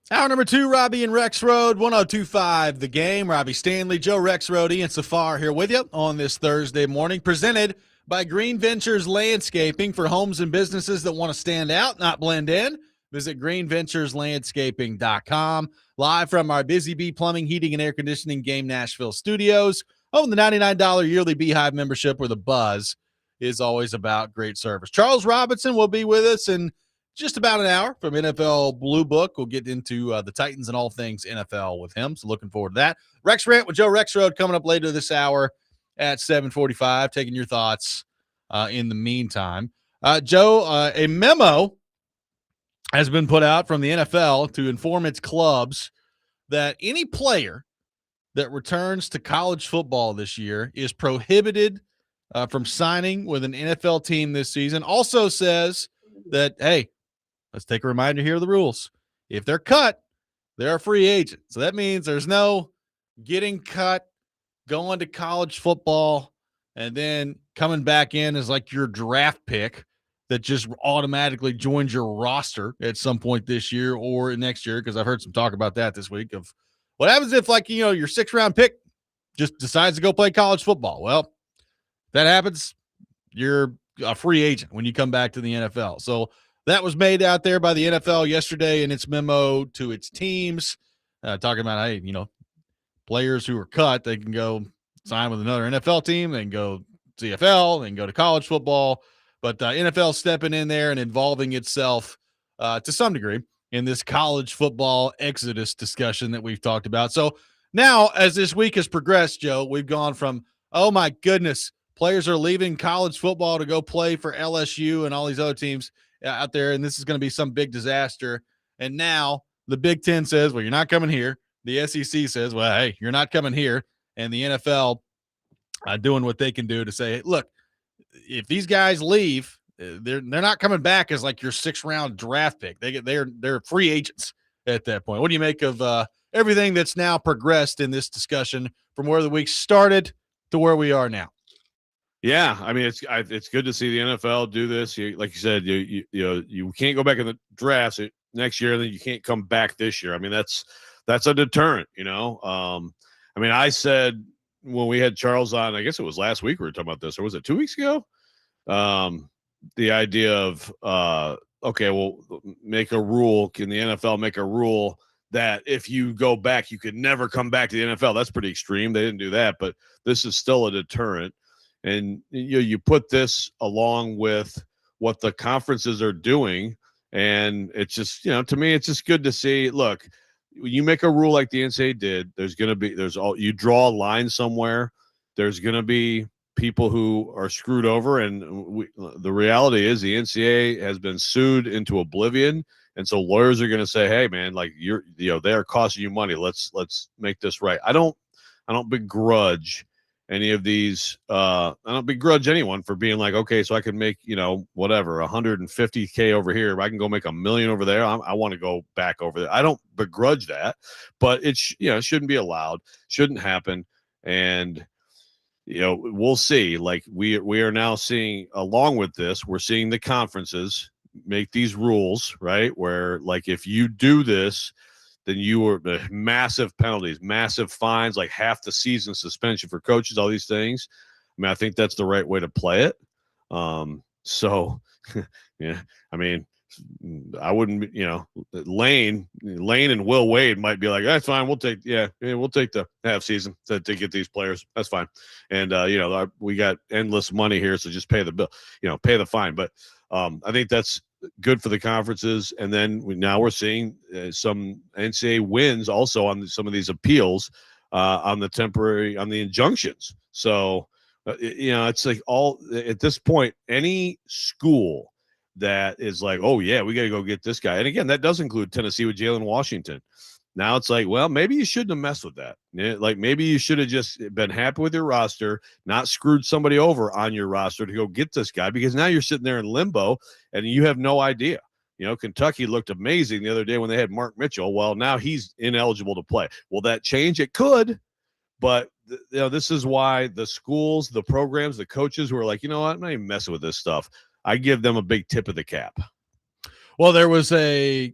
Hour number 2, Robby and Rexrode, 102.5 The Game. Robby Stanley, Joe Rexrode, Ian Safar here with you on this Thursday morning, presented by Green Ventures Landscaping for homes and businesses that want to stand out, not blend in. Visit greenventureslandscaping.com. Live from our Busy Bee Plumbing, Heating, and Air Conditioning Game Nashville studios. Own the $99 yearly Beehive membership where the buzz is always about great service. Charles Robinson will be with us in just about an hour from NFL Blue Book. We'll get into the Titans and all things NFL with him, so looking forward to that. Rex Rant with Joe Rexrode coming up later this hour at 7:45, taking your thoughts in the meantime. Joe, a memo has been put out from the NFL to inform its clubs that any player that returns to college football this year is prohibited from signing with an NFL team this season. Also says that, hey, let's take a reminder here of the rules. If they're cut, they're a free agent. So that means there's no getting cut, going to college football, and then coming back in as like your draft pick that just automatically joins your roster at some point this year or next year, because I've heard some talk about that this week of what happens if, like, you know, your 6th-round pick just decides to go play college football. Well, if that happens, you're a free agent when you come back to the NFL. So that was made out there by the NFL yesterday in its memo to its teams, talking about, hey, you know, players who are cut, they can go sign with another NFL team, they can go CFL, they can go to college football. But NFL stepping in there and involving itself to some degree in this college football exodus discussion that we've talked about. So now, as this week has progressed, Joe, we've gone from, oh my goodness, players are leaving college football to go play for LSU and all these other teams out there, and this is going to be some big disaster. And now the Big Ten says, well, you're not coming here. The SEC says, well, hey, you're not coming here. And the NFL doing what they can do to say, hey, look, if these guys leave, they're not coming back as like your 6th-round draft pick. They're free agents at that point. What do you make of everything that's now progressed in this discussion from where the week started to where we are now? Yeah, I mean, it's good to see the NFL do this. Like you said, you can't go back in the draft next year, and then you can't come back this year. I mean, that's a deterrent, you know. I mean, I said when we had Charles on, I guess it was last week we were talking about this, or was it 2 weeks ago? The idea of okay, well, make a rule. Can the NFL make a rule that if you go back, you could never come back to the NFL? That's pretty extreme. They didn't do that, but this is still a deterrent. And you put this along with what the conferences are doing, and it's just, you know, to me, it's just good to see. Look, when you make a rule like the NCAA did, you draw a line somewhere. There's going to be people who are screwed over, and the reality is the NCAA has been sued into oblivion, and so lawyers are going to say, hey, man, like they're costing you money. Let's make this right. I don't begrudge any of these. I don't begrudge anyone for being like, okay, so I can make, you know, whatever, 150K over here. I can go make $1 million over there. I want to go back over there. I don't begrudge that, but it shouldn't be allowed, shouldn't happen. And, you know, we'll see. Like we are now seeing, along with this, we're seeing the conferences make these rules, right? Where, like, if you do this, then you are massive penalties, massive fines, like half the season suspension for coaches, all these things. I mean, I think that's the right way to play it. So, yeah, I mean, I wouldn't, you know, Lane and Will Wade might be like, that's fine. We'll take the half season to get these players. That's fine. And, you know, we got endless money here. So just pay the bill, you know, pay the fine. But I think that's good for the conferences. And then now we're seeing some NCAA wins also on some of these appeals on the injunctions. So, you know, it's like at this point, any school that is like, oh yeah, we got to go get this guy. And again, that does include Tennessee with Jalen Washington. Now it's like, well, maybe you shouldn't have messed with that. Like maybe you should have just been happy with your roster, not screwed somebody over on your roster to go get this guy, because now you're sitting there in limbo and you have no idea. You know, Kentucky looked amazing the other day when they had Mark Mitchell. Well, now he's ineligible to play. Will that change? It could, but you know, this is why the schools, the programs, the coaches who are like, you know what, I'm not even messing with this stuff. I give them a big tip of the cap. Well, there was a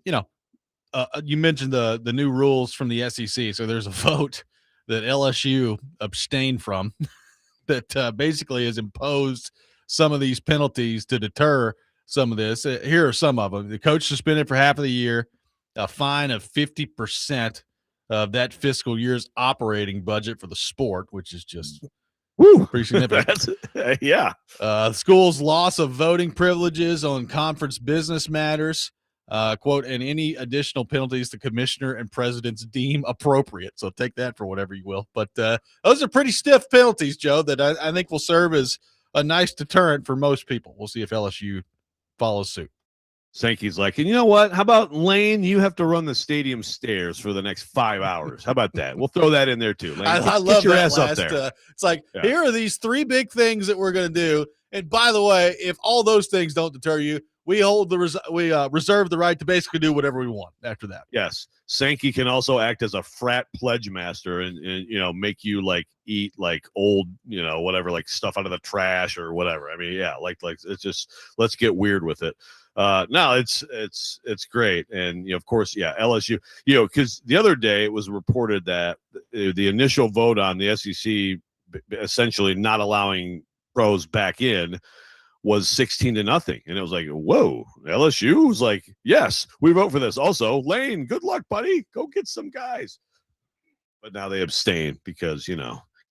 you mentioned the new rules from the SEC. So there's a vote that LSU abstained from that basically has imposed some of these penalties to deter some of this. Here are some of them. The coach suspended for half of the year, a fine of 50% of that fiscal year's operating budget for the sport, which is just pretty significant. Yeah. The school's loss of voting privileges on conference business matters, quote, and any additional penalties the commissioner and presidents deem appropriate. So take that for whatever you will. But those are pretty stiff penalties, Joe, that I think will serve as a nice deterrent for most people. We'll see if LSU follows suit. Sankey's like, and you know what? How about Lane? You have to run the stadium stairs for the next 5 hours. How about that? We'll throw that in there too. Lane, I love your that ass last, up there. It's like, Yeah. Here are these 3 big things that we're going to do. And by the way, if all those things don't deter you, we reserve the right to basically do whatever we want after that. Yes. Sankey can also act as a frat pledge master and make you like eat like old, whatever, like stuff out of the trash or whatever. I mean, yeah, like it's just, let's get weird with it. No, it's great. And, of course, yeah, LSU, because the other day it was reported that the initial vote on the SEC essentially not allowing pros back in was 16-0. And it was like, whoa, LSU was like, yes, we vote for this. Also, Lane, good luck, buddy. Go get some guys. But now they abstain because,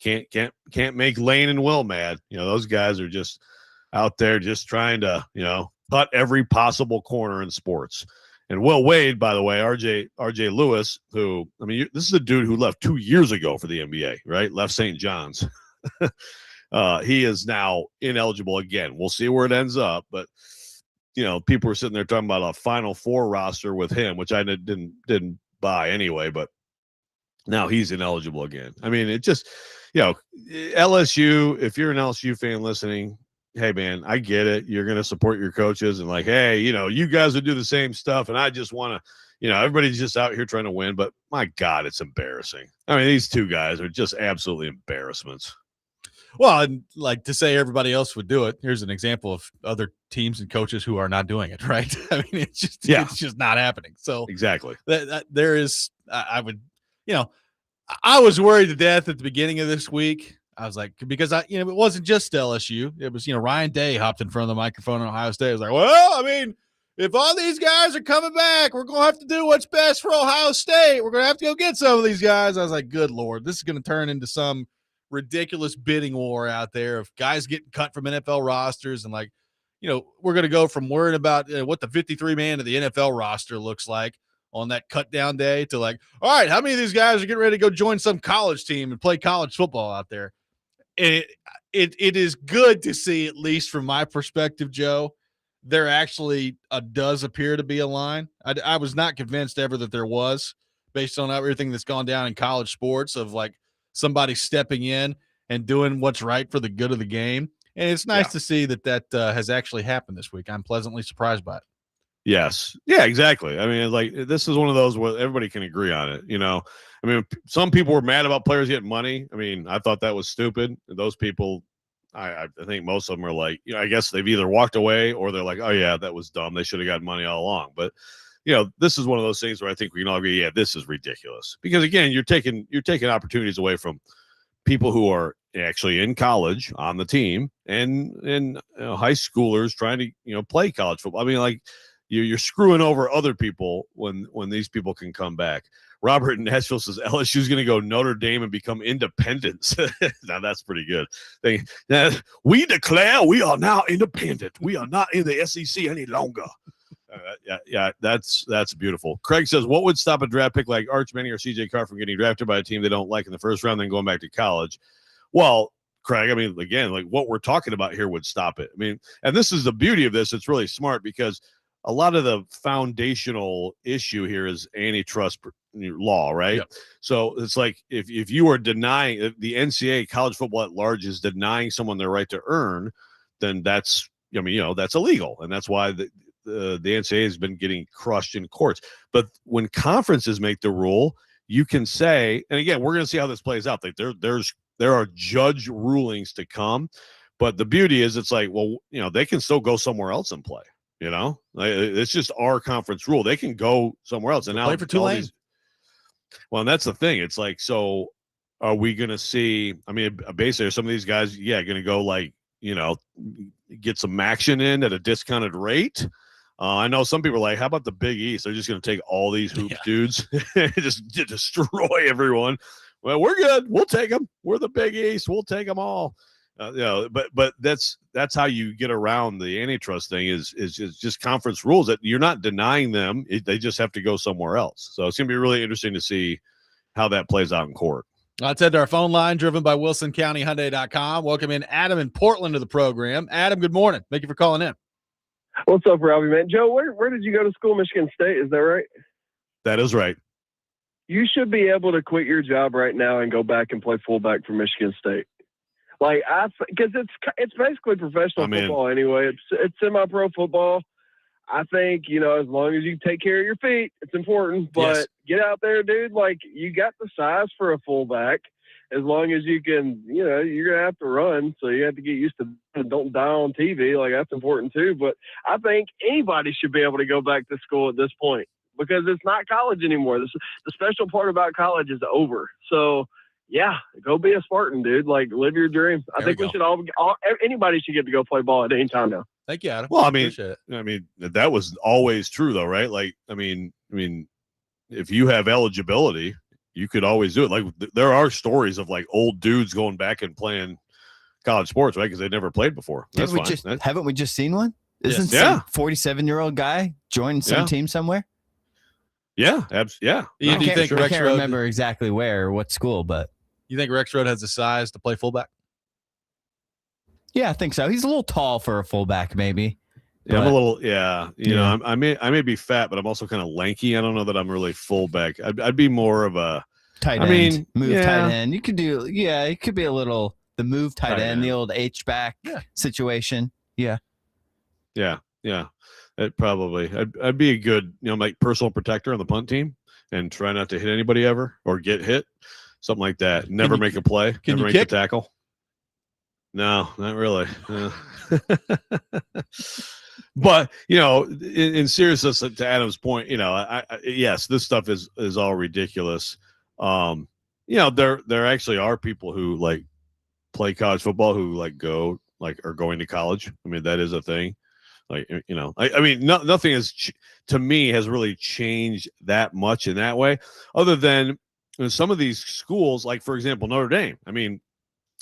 can't make Lane and Will mad. Those guys are just out there just trying to, cut every possible corner in sports. And Will Wade, by the way, RJ Lewis, who, this is a dude who left 2 years ago for the NBA, right? Left St. John's. He is now ineligible again. We'll see where it ends up. But, people were sitting there talking about a Final Four roster with him, which I didn't buy anyway. But now he's ineligible again. It just, LSU, if you're an LSU fan listening, hey, man, I get it. You're going to support your coaches and like, hey, you guys would do the same stuff. And I just want to, everybody's just out here trying to win. But my God, it's embarrassing. These 2 guys are just absolutely embarrassments. Well, and like to say everybody else would do it. Here's an example of other teams and coaches who are not doing it. Right. It's just not happening. So exactly that there is, I would, I was worried to death at the beginning of this week. I was like, because it wasn't just LSU. It was, Ryan Day hopped in front of the microphone in Ohio State. I was like, well, if all these guys are coming back, we're going to have to do what's best for Ohio State. We're going to have to go get some of these guys. I was like, good Lord, this is going to turn into some ridiculous bidding war out there of guys getting cut from NFL rosters. And like, we're going to go from worrying about what the 53-man of the NFL roster looks like on that cut down day to like, all right, how many of these guys are getting ready to go join some college team and play college football out there? It is good to see, at least from my perspective, Joe, there actually does appear to be a line. I was not convinced ever that there was, based on everything that's gone down in college sports, of like somebody stepping in and doing what's right for the good of the game. And it's nice to see that has actually happened this week. I'm pleasantly surprised by it. Yes. Yeah, exactly. Like this is one of those where everybody can agree on it. Some people were mad about players getting money. I thought that was stupid. Those people, I think most of them are like, I guess they've either walked away or they're like, oh yeah, that was dumb. They should have gotten money all along. But, this is one of those things where I think we can all agree, yeah, this is ridiculous. Because again, you're taking opportunities away from people who are actually in college on the team and high schoolers trying to, play college football. Like, you're screwing over other people when these people can come back. Robert in Nashville says LSU's going to go Notre Dame and become independent. Now that's pretty good. We declare we are now independent. We are not in the SEC any longer. Yeah, that's beautiful. Craig says, what would stop a draft pick like Arch Manning or CJ Carr from getting drafted by a team they don't like in the first round, then going back to college? Well, Craig, again, like what we're talking about here would stop it. And this is the beauty of this. It's really smart because a lot of the foundational issue here is antitrust law, right? Yep. So it's like if you are denying the NCAA, college football at large, is denying someone their right to earn, then that's illegal, and that's why the NCAA has been getting crushed in courts. But when conferences make the rule, you can say, and again, we're going to see how this plays out. Like there are judge rulings to come, but the beauty is, it's like, well, they can still go somewhere else and play. You know, like, it's just our conference rule. They can go somewhere else. And now play for Tulane. Well, and that's the thing. It's like, so are we going to see? I mean, basically, some of these guys, going to go like, get some action in at a discounted rate. I know some people are like, how about the Big East? They're just going to take all these hoops dudes and just destroy everyone. Well, we're good. We'll take them. We're the Big East. We'll take them all. But that's how you get around the antitrust thing is just conference rules that you're not denying them. They just have to go somewhere else. So it's going to be really interesting to see how that plays out in court. Let's head to our phone line, driven by WilsonCountyHyundai.com. Welcome in Adam in Portland to the program. Adam, good morning. Thank you for calling in. What's up, Robby, man? Joe, where did you go to school? Michigan State, is that right? That is right. You should be able to quit your job right now and go back and play fullback for Michigan State. Like, because it's basically professional football anyway. It's semi-pro football. I think, as long as you take care of your feet, it's important. But Get out there, dude. Like, you got the size for a fullback. As long as you can, you're going to have to run. So you have to get used to don't die on TV. Like, that's important too. But I think anybody should be able to go back to school at this point because it's not college anymore. The special part about college is over. So, yeah, go be a Spartan, dude. Like, live your dream. I think we should anybody should get to go play ball at any time now. Thank you, Adam. Well, I mean, that was always true, though, right? Like, I mean, if you have eligibility, you could always do it. Like, there are stories of like old dudes going back and playing college sports, right? Because they never played before. That's fine. Haven't we just seen one? Isn't some 47-year-old guy joined some team somewhere? Yeah, Ian, I do you think can't remember exactly where or what school, but you think Rexrode has the size to play fullback? Yeah, I think so. He's a little tall for a fullback, maybe. Yeah, I'm a little. Yeah, I may be fat, but I'm also kind of lanky. I don't know that I'm really fullback. I'd be more of a tight end. Tight end. You could do. Yeah, it could be a little the move tight end, the old H-back situation. Yeah. It probably. I'd be a good, like personal protector on the punt team and try not to hit anybody ever or get hit, something like that. Never make a play. Never make a tackle. No, not really. But in seriousness, to Adam's point, yes, this stuff is all ridiculous. There actually are people who like play college football who like are going to college. I mean, that is a thing. Like, I mean, nothing to me has really changed that much in that way, other than some of these schools, like for example, Notre Dame. I mean,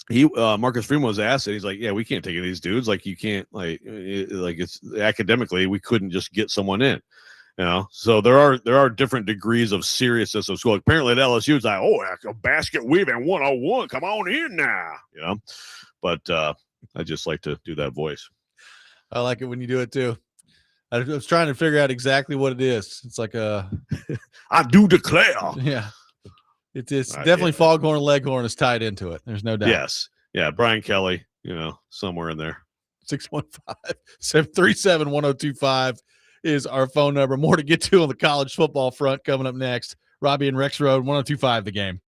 Marcus Freeman was asked, and he's like, "Yeah, we can't take any of these dudes. Like, you can't it's academically, we couldn't just get someone in, So there are different degrees of seriousness of school. Apparently, at LSU, it's like, a basket weaving 101. Come on in now, But I just like to do that voice. I like it when you do it too. I was trying to figure out exactly what it is. It's like I do declare. Yeah. It's definitely Foghorn Leghorn is tied into it. There's no doubt. Yes. Yeah. Brian Kelly, somewhere in there. 615-737-1025 is our phone number. More to get to on the college football front coming up next. Robby and Rexrode, 1025 The Game.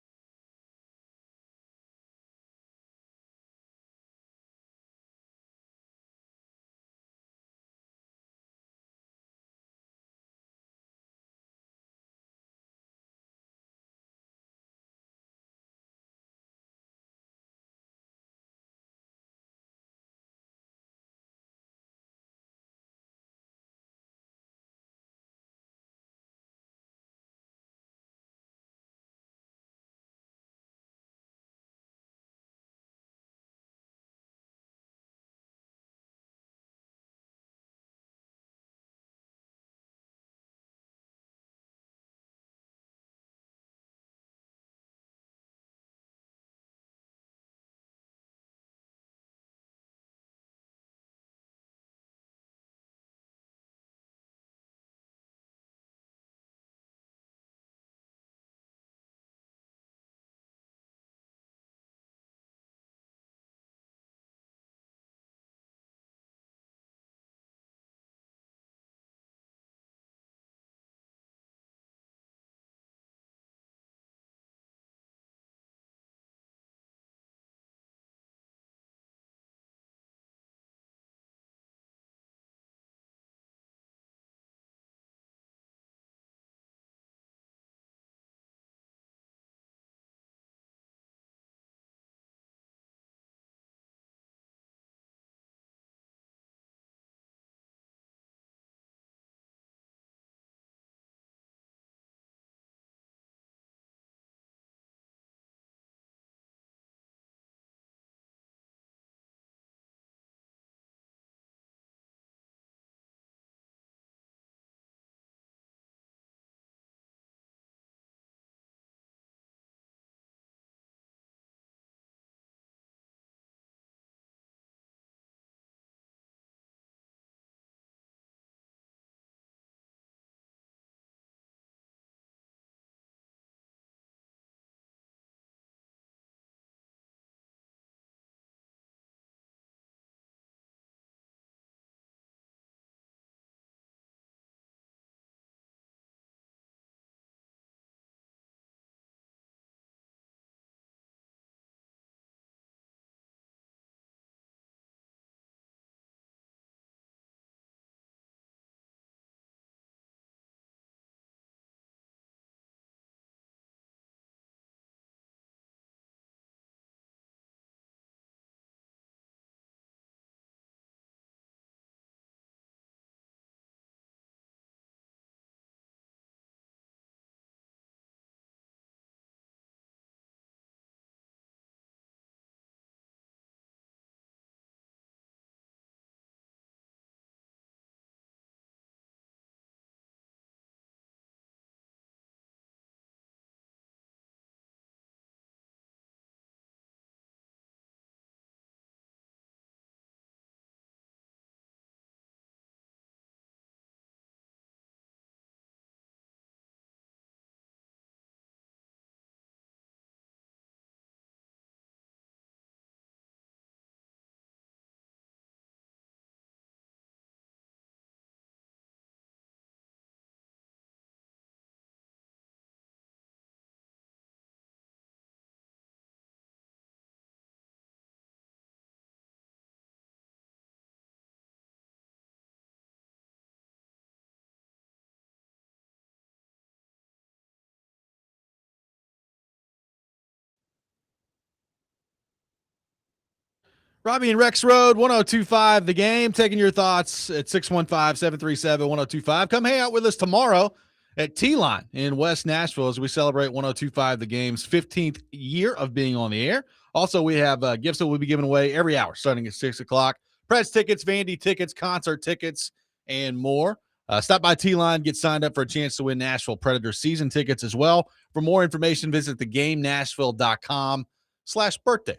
Robby and Rexrode, 1025 The Game, taking your thoughts at 615-737-1025. Come hang out with us tomorrow at T-Line in West Nashville as we celebrate 1025 The Game's 15th year of being on the air. Also, we have gifts that we'll be giving away every hour starting at 6 o'clock. Preds tickets, Vandy tickets, concert tickets, and more. Stop by T-Line, get signed up for a chance to win Nashville Predators season tickets as well. For more information, visit thegamenashville.com/birthday.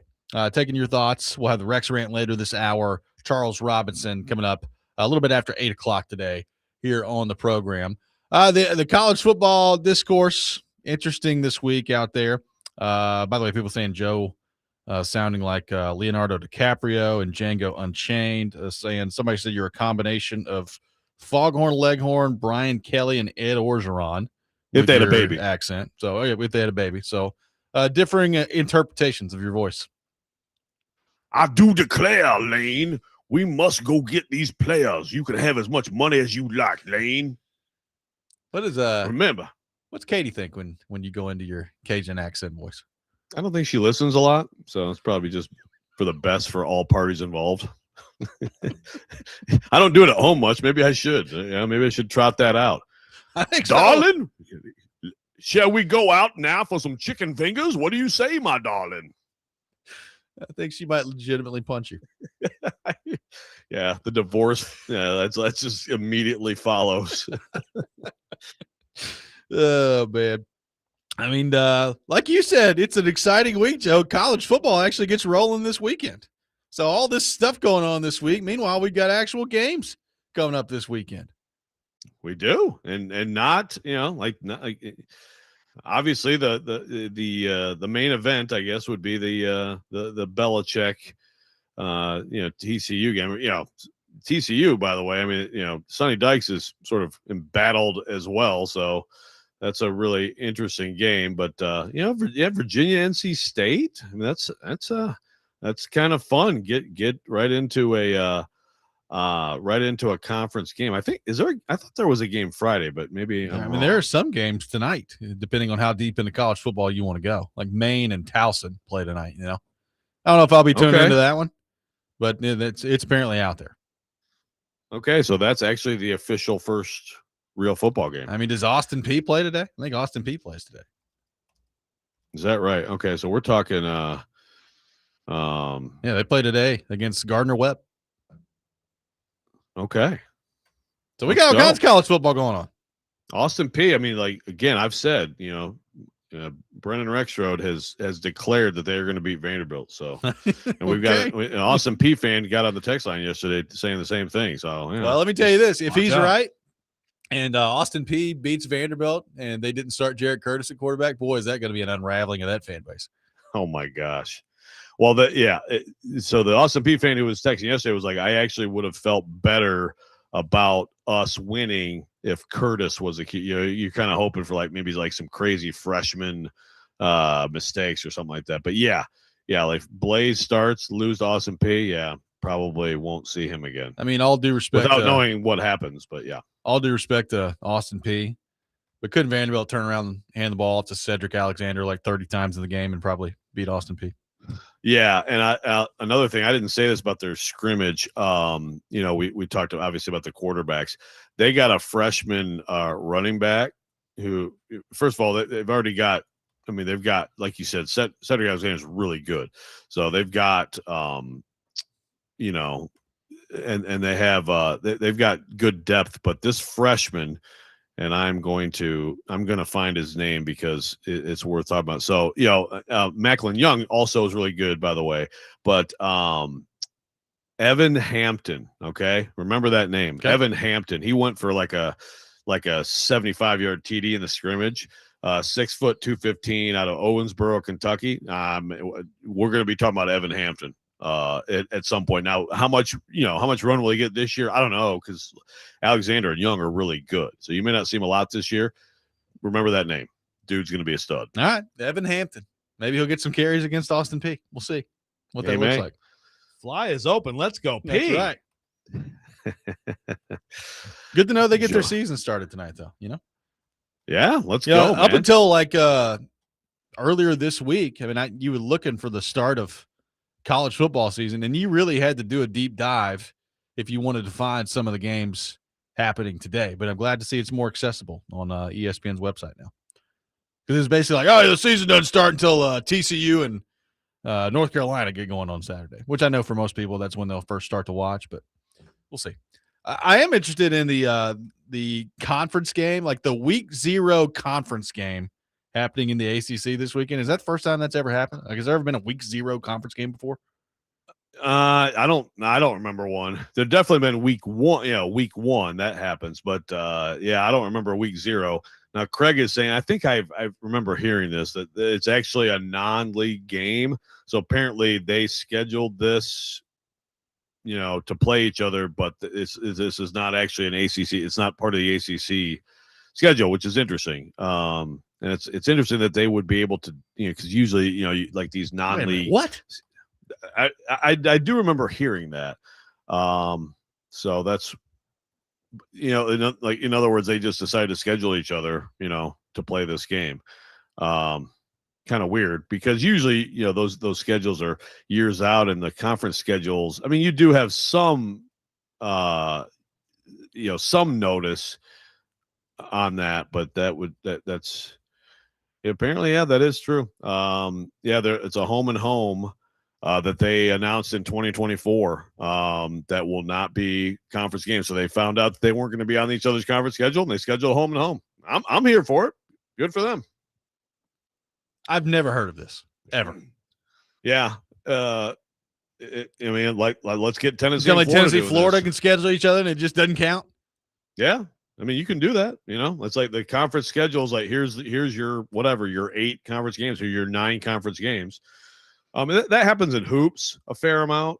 Taking your thoughts. We'll have the Rex rant later this hour. Charles Robinson coming up a little bit after 8 o'clock today here on the program. The college football discourse, interesting this week out there. By the way, people saying Joe sounding like Leonardo DiCaprio and Django Unchained, saying somebody said you're a combination of Foghorn Leghorn, Brian Kelly, and Ed Orgeron. If they had a baby. Accent. So, if they had a baby. So, differing interpretations of your voice. I do declare, Lane, we must go get these players. You can have as much money as you like, Lane. What is remember? What's Katie think when you go into your Cajun accent voice? I don't think she listens a lot, so it's probably just for the best for all parties involved. I don't do it at home much. Maybe I should. Maybe I should trot that out. I think darling, shall we go out now for some chicken fingers? What do you say, my darling? I think she might legitimately punch you. Yeah, the divorce. Yeah, that's just immediately follows. Oh man, I mean, like you said, it's an exciting week, Joe. College football actually gets rolling this weekend. So all this stuff going on this week. Meanwhile, we got actual games coming up this weekend. We do, and not obviously the main event, I guess, would be the Belichick TCU game. TCU, by the way, I mean, Sonny Dykes is sort of embattled as well, so that's a really interesting game. But Virginia, NC State, I mean, that's kind of fun. Get right into a conference game. I thought there was a game Friday, but maybe I mean, there are some games tonight, depending on how deep into college football you want to go. Like Maine and Towson play tonight. I don't know if I'll be tuned into that one, but it's apparently out there. Okay, so that's actually the official first real football game. I mean, does Austin Peay play today? I think Austin Peay plays today. Is that right? Okay, so we're talking. They play today against Gardner-Webb. Okay. So we got all kinds of college football going on. Austin Peay, I mean, like, again, I've said, Brennan Rexrode has declared that they're going to beat Vanderbilt. So, and we've got an Austin Peay fan got on the text line yesterday saying the same thing. So, well, let me tell you this: if he's right, and Austin Peay beats Vanderbilt, and they didn't start Jarrett Curtis at quarterback, boy, is that going to be an unraveling of that fan base. Oh my gosh. Well, so the Austin Peay fan who was texting yesterday was like, I actually would have felt better about us winning if Curtis was a key. You're kind of hoping for maybe some crazy freshman mistakes or something like that. But yeah, like Blaze starts, lose to Austin Peay, probably won't see him again. I mean, all due respect, without knowing what happens, but yeah, all due respect to Austin Peay. But couldn't Vanderbilt turn around and hand the ball to Cedric Alexander 30 times in the game and probably beat Austin Peay? Yeah, and another thing, I didn't say this about their scrimmage. We talked obviously about the quarterbacks. They got a freshman running back who, first of all, they've already got. I mean, they've got, like you said, Cedric Alexander is really good. So they've got, and they have they've got good depth. But this freshman, and I'm going to find his name because it's worth talking about. So, Macklin Young also is really good, by the way. But Evan Hampton, okay? Remember that name. Okay. Evan Hampton. He went for like a 75-yard TD in the scrimmage. 6 foot 215 out of Owensboro, Kentucky. We're going to be talking about Evan Hampton at some point. Now, how much run will he get this year? I don't know, because Alexander and Young are really good. So you may not see him a lot this year. Remember that name. Dude's going to be a stud. All right, Evan Hampton. Maybe he'll get some carries against Austin Peay. We'll see what that looks like. Fly is open. Let's go, Peay. That's right. Good to know they get their season started tonight, though. Yeah, let's go. Up until earlier this week, I mean, you were looking for the start of college football season, and you really had to do a deep dive if you wanted to find some of the games happening today. But I'm glad to see it's more accessible on ESPN's website now. Because it's basically like, oh, the season doesn't start until TCU and North Carolina get going on Saturday, which I know for most people that's when they'll first start to watch, but we'll see. I am interested in the conference game, like the week 0 conference game happening in the ACC this weekend. Is that the first time that's ever happened? Like, has there ever been a week 0 conference game before? I don't remember one. There definitely been week 1, week 1 that happens, but I don't remember week 0. Now Craig is saying, I think I remember hearing this, that it's actually a non-league game. So apparently they scheduled this, to play each other, but this is not actually an ACC. It's not part of the ACC schedule, which is interesting. And it's interesting that they would be able to, because usually, like these non-league. What? I do remember hearing that. So that's, in other words, they just decided to schedule each other, to play this game. Kind of weird because usually, those schedules are years out, and the conference schedules. I mean, you do have some notice on that, but that's apparently, that is true. It's a home and home. That they announced in 2024 that will not be conference games. So they found out that they weren't going to be on each other's conference schedule, and they scheduled home and home. I'm here for it. Good for them. I've never heard of this ever. Yeah. Let's get Tennessee. Like Tennessee, Florida can schedule each other, and it just doesn't count. Yeah. I mean, you can do that. It's like the conference schedules. Like here's your whatever, your 8 conference games or your 9 conference games. That happens in hoops a fair amount.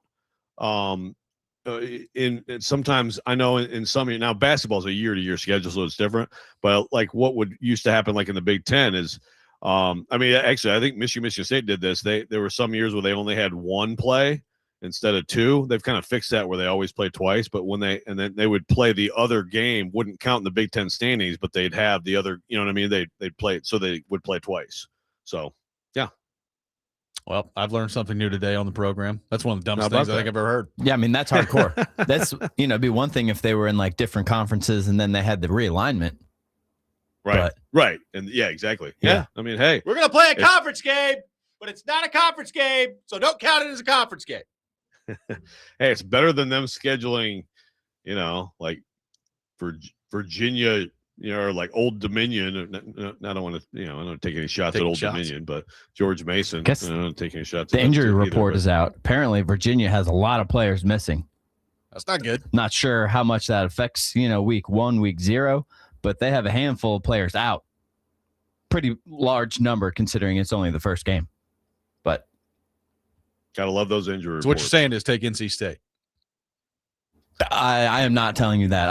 In sometimes I know in some now basketball is a year-to-year schedule, so it's different. But like what would used to happen, like in the Big Ten, is actually I think Michigan State did this. There were some years where they only had 1 play instead of 2. They've kind of fixed that where they always play twice. But then they would play the other game, wouldn't count in the Big Ten standings, but they'd have the other. You know what I mean? They'd play it, so they would play twice. So yeah. Well, I've learned something new today on the program. That's one of the dumbest things I think I've ever heard. Yeah, I mean, that's hardcore. That's, it'd be one thing if they were in like different conferences and then they had the realignment. Right. Right. And yeah, exactly. Yeah. I mean, hey. We're going to play a conference game, but it's not a conference game, so don't count it as a conference game. Hey, it's better than them scheduling, like for Virginia, or like Old Dominion. I don't want to, I don't take any shots at Old Dominion, but George Mason. I don't take any shots. The injury report is out. Apparently, Virginia has a lot of players missing. That's not good. Not sure how much that affects, week 1, week 0, but they have a handful of players out. Pretty large number considering it's only the first game. But gotta love those injury reports. So what you're saying is take NC State. I am not telling you that.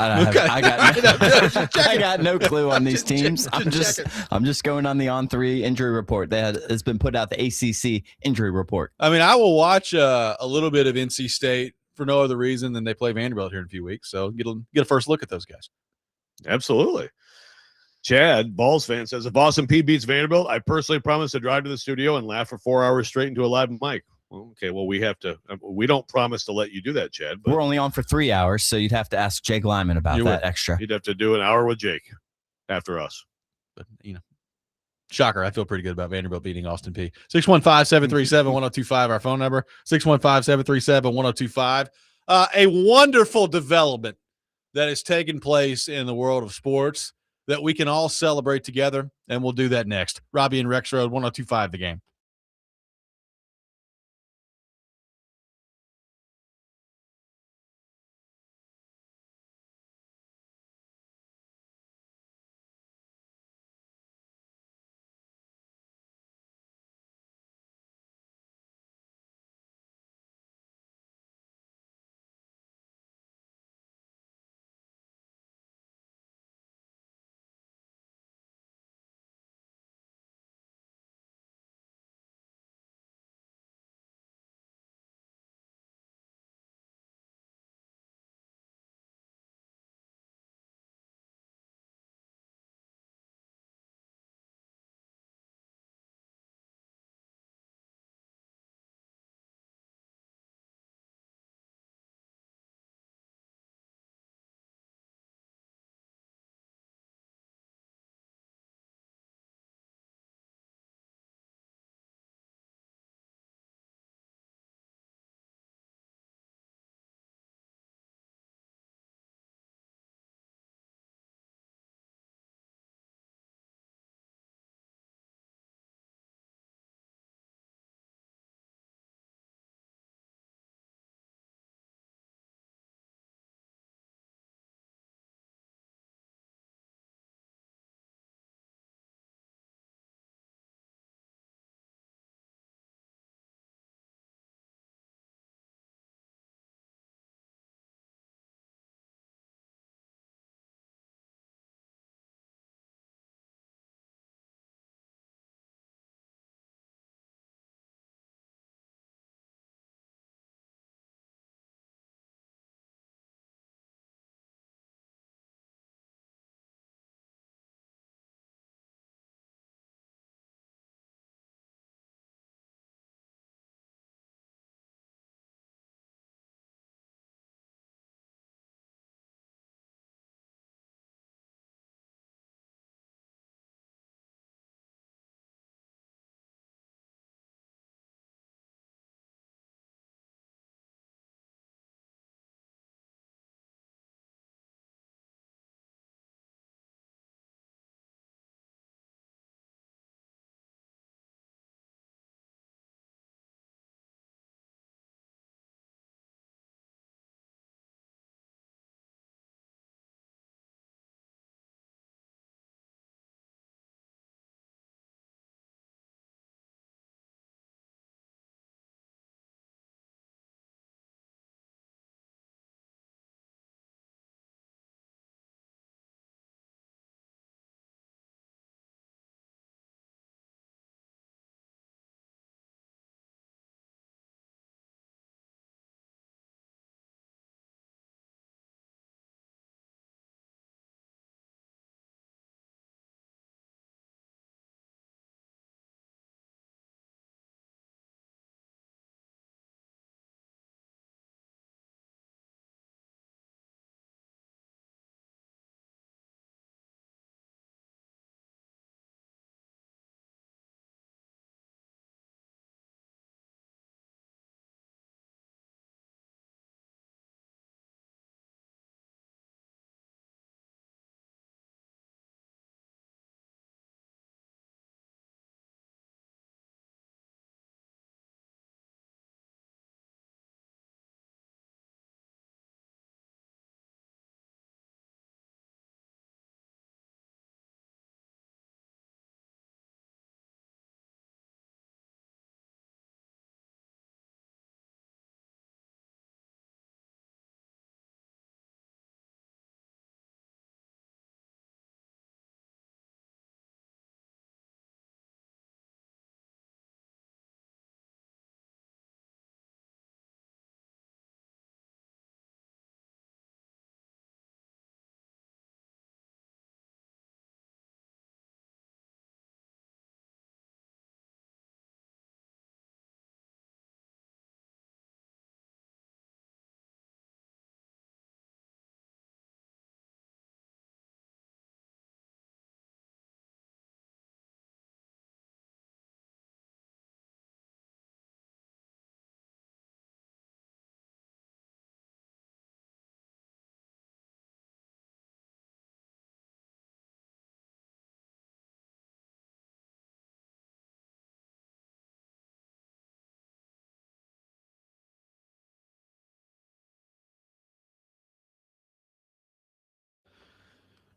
I got no clue on these teams. I'm just going on the On3 injury report. It's been put out, the ACC injury report. I mean, I will watch a little bit of NC State for no other reason than they play Vanderbilt here in a few weeks. So get a first look at those guys. Absolutely. Chad, Balls fan, says, if Boston P beats Vanderbilt, I personally promise to drive to the studio and laugh for 4 hours straight into a live mic. Okay, well, we don't promise to let you do that, Chad. But we're only on for 3 hours, so you'd have to ask Jake Lyman about that extra. You'd have to do an hour with Jake after us. But, shocker, I feel pretty good about Vanderbilt beating Austin P. 615-737-1025, our phone number, 615-737-1025. A wonderful development that has taken place in the world of sports that we can all celebrate together, and we'll do that next. Robby and Rexrode, 1025 The Game.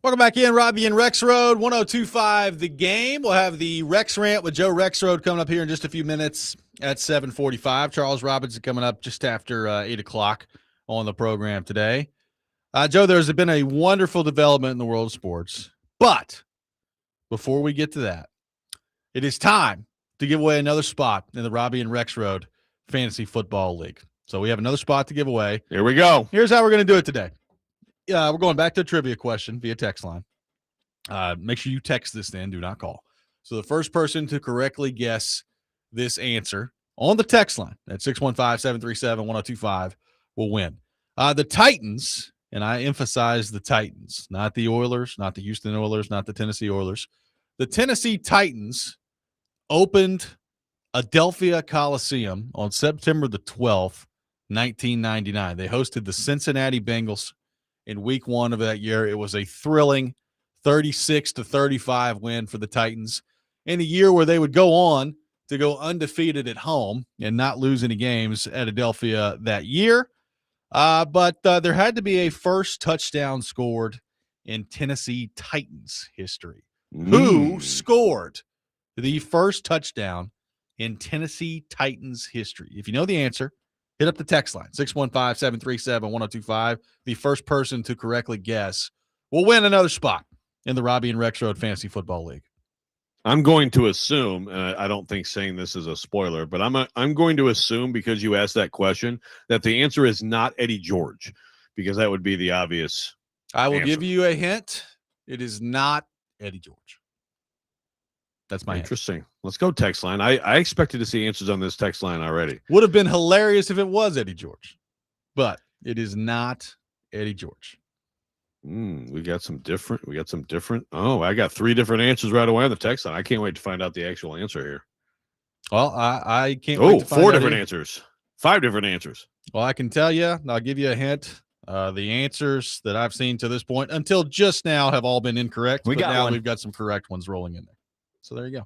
Welcome back in, Robby and Rexrode, 102.5 The Game. We'll have the Rex Rant with Joe Rexrode coming up here in just a few minutes at 7:45. Charles Robinson coming up just after 8 o'clock on the program today. Joe, there's been a wonderful development in the world of sports. But before we get to that, it is time to give away another spot in the Robby and Rexrode Fantasy Football League. So we have another spot to give away. Here we go. Here's how we're going to do it today. We're going back to a trivia question via text line. Make sure you text this then, do not call. So the first person to correctly guess this answer on the text line at 615-737-1025 will win. The Titans, and I emphasize the Titans, not the Oilers, not the Houston Oilers, not the Tennessee Oilers. The Tennessee Titans opened Adelphia Coliseum on September the 12th, 1999. They hosted the Cincinnati Bengals in week 1 of that year. It was a thrilling 36-35 win for the Titans in a year where they would go on to go undefeated at home and not lose any games at Adelphia that year. But there had to be a first touchdown scored in Tennessee Titans history. Who scored the first touchdown in Tennessee Titans history? If you know the answer, hit up the text line, 615-737-1025. The first person to correctly guess will win another spot in the Robby and Rexrode Fantasy Football League. I'm going to assume, and I don't think saying this is a spoiler, but I'm going to assume, because you asked that question, that the answer is not Eddie George, because that would be the obvious I will answer. give you a hint. It is not Eddie George. That's my Interesting. Hint. Let's go text line. I expected to see answers on this text line already. Would have been hilarious if it was Eddie George, but it is not Eddie George. We got some different. Oh, I got 3 different answers right away on the text line. I can't wait to find out the actual answer here. Well, I can't wait to find 4 out different either. answers. 5 different answers. Well, I can tell you, I'll give you a hint. The answers that I've seen to this point until just now have all been incorrect. We've got some correct ones rolling in there. So there you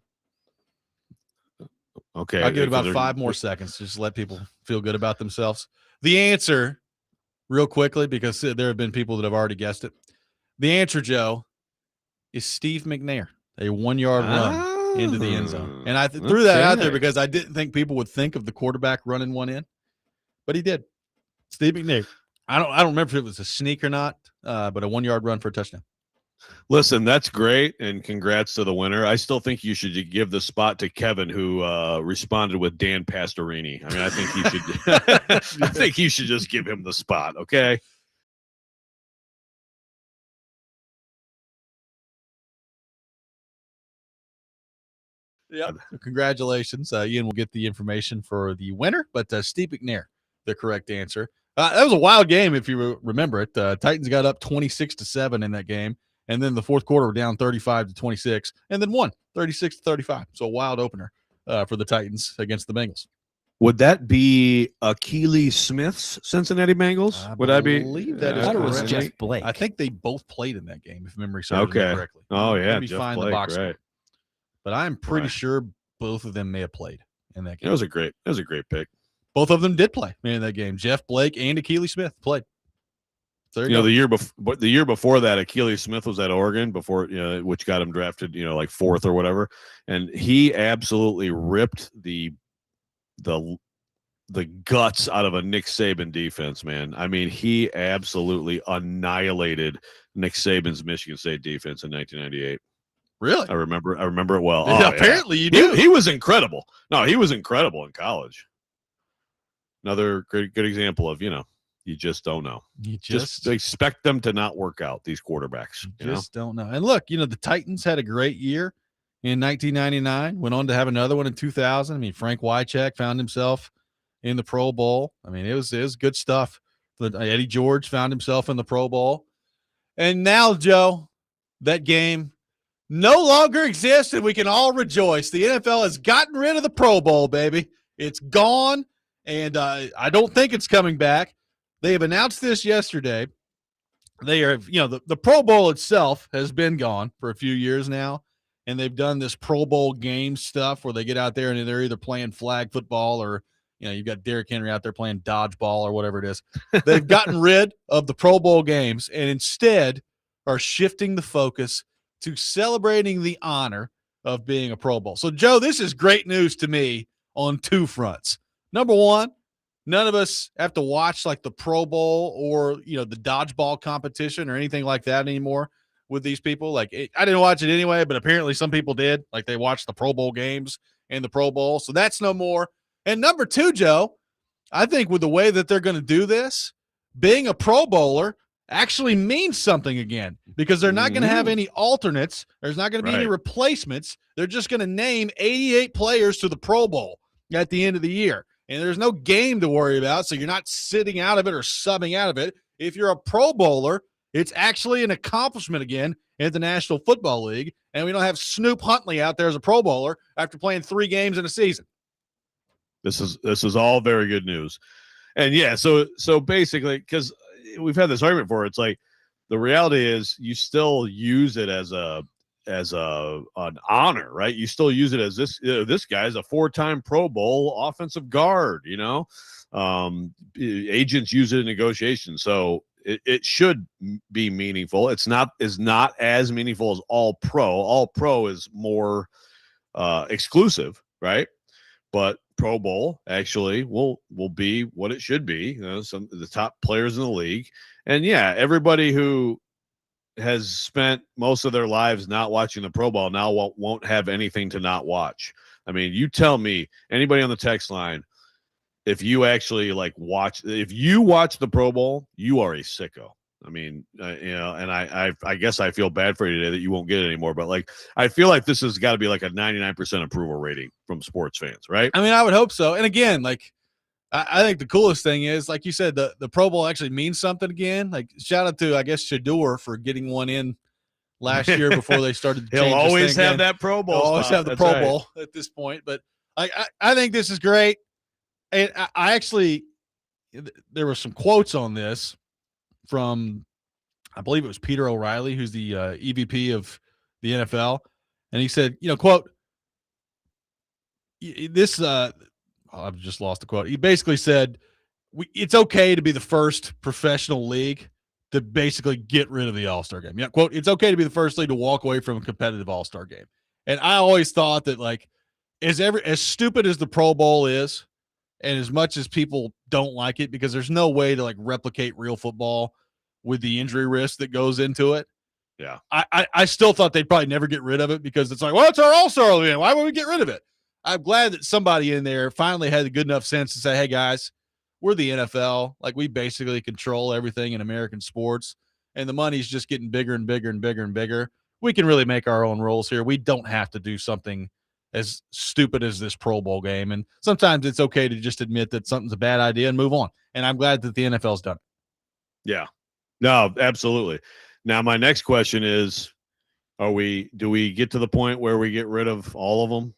go. Okay. I'll give it about 5 more seconds to just let people feel good about themselves. The answer, real quickly, because there have been people that have already guessed it. The answer, Joe, is Steve McNair, a 1-yard run into the end zone. And I threw that out there because I didn't think people would think of the quarterback running one in, but he did. Steve McNair. I don't remember if it was a sneak or not, but a 1-yard run for a touchdown. Listen, that's great, and congrats to the winner. I still think you should give the spot to Kevin, who responded with Dan Pastorini. I mean, I think he should. I think you should just give him the spot. Okay. Yeah. Congratulations. Ian will get the information for the winner, but Steve McNair, the correct answer. That was a wild game, if you remember it. Titans got up 26-7 in that game, and then the fourth quarter were down 35-26, and then won 36-35. So a wild opener for the Titans against the Bengals. Would that be Achilles Smith's Cincinnati Bengals? I believe that is I thought it was correct. Jeff Blake. I think they both played in that game, if memory serves me Okay. correctly. Oh yeah, Let me Jeff find Blake, the box score. right? But I'm pretty Right. sure both of them may have played in that game. It was a great pick. Both of them did play in that game. Jeff Blake and Achilles Smith played. So there you go. The year before that, Achilles Smith was at Oregon before, which got him drafted, like 4th or whatever, and he absolutely ripped the guts out of a Nick Saban defense, man. I mean, he absolutely annihilated Nick Saban's Michigan State defense in 1998. Really? I remember it well. Yeah, apparently you do. He was incredible. No, he was incredible in college. Another good example of, you just don't know. You Just expect them to not work out, these quarterbacks. Don't know. And look, the Titans had a great year in 1999, went on to have another one in 2000. I mean, Frank Wycheck found himself in the Pro Bowl. I mean, it was good stuff. Eddie George found himself in the Pro Bowl. And now, Joe, that game no longer exists, and we can all rejoice. The NFL has gotten rid of the Pro Bowl, baby. It's gone, and I don't think it's coming back. They have announced this yesterday. They are, the Pro Bowl itself has been gone for a few years now, and they've done this Pro Bowl game stuff where they get out there and they're either playing flag football or, you've got Derrick Henry out there playing dodgeball or whatever it is. They've gotten rid of the Pro Bowl games, and instead are shifting the focus to celebrating the honor of being a Pro Bowl. So, Joe, this is great news to me on two fronts. Number one, none of us have to watch like the Pro Bowl or, the dodgeball competition or anything like that anymore with these people. I didn't watch it anyway, but apparently some people did. Like they watched the Pro Bowl games and the Pro Bowl. So that's no more. And number two, Joe, I think with the way that they're going to do this, being a Pro Bowler actually means something again, because they're not going to have any alternates. There's not going to be any replacements. They're just going to name 88 players to the Pro Bowl at the end of the year. And there's no game to worry about, so you're not sitting out of it or subbing out of it. If you're a Pro Bowler, it's actually an accomplishment again in the National Football League, and we don't have Snoop Huntley out there as a Pro Bowler after playing 3 games in a season. This is all very good news. And yeah, so basically, because we've had this argument for it, it's like the reality is you still use it as an honor, right? You still use it as this guy's a 4-time Pro Bowl offensive guard, agents use it in negotiations. So it should be meaningful. It's not as meaningful as all pro. All pro is more exclusive, right? But Pro Bowl actually will be what it should be. Some of the top players in the league. And yeah, everybody who has spent most of their lives not watching the Pro Bowl now won't have anything to not watch. I mean, you tell me, anybody on the text line, if you actually watch the Pro Bowl, you are a sicko. I mean, and I guess I feel bad for you today that you won't get it anymore. But I feel like this has got to be like a 99% approval rating from sports fans, right? I mean, I would hope so. And again, I think the coolest thing is, like you said, the Pro Bowl actually means something again. Shout out to, I guess, Shador for getting one in last year before they started. He'll always have that Pro Bowl. He'll always have the Pro Bowl at this point. But I think this is great. And I actually, there were some quotes on this from, I believe it was Peter O'Reilly, who's the EVP of the NFL. And he said, quote, this, I've just lost the quote. He basically said, it's okay to be the first professional league to basically get rid of the All-Star game. Yeah, quote, it's okay to be the first league to walk away from a competitive All-Star game. And I always thought that as stupid as the Pro Bowl is, and as much as people don't like it, because there's no way to replicate real football with the injury risk that goes into it. Yeah. I still thought they'd probably never get rid of it, because it's it's our All-Star game. Why would we get rid of it? I'm glad that somebody in there finally had the good enough sense to say, hey guys, we're the NFL. We basically control everything in American sports, and the money's just getting bigger and bigger and bigger and bigger. We can really make our own rules here. We don't have to do something as stupid as this Pro Bowl game. And sometimes it's okay to just admit that something's a bad idea and move on. And I'm glad that the NFL's done it. Yeah, no, absolutely. Now, my next question is, do we get to the point where we get rid of all of them?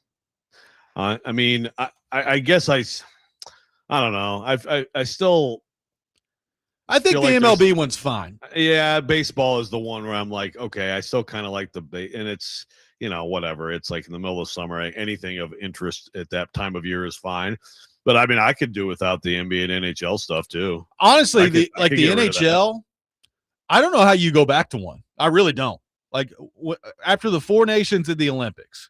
I mean, I guess I don't know. I still, I think the MLB one's fine. Yeah, baseball is the one where I'm like, okay, I still kind of like and it's, whatever. It's in the middle of summer. Anything of interest at that time of year is fine. But I mean, I could do without the NBA and NHL stuff too. Honestly, the NHL, I don't know how you go back to one. I really don't. After the 4 nations of the Olympics,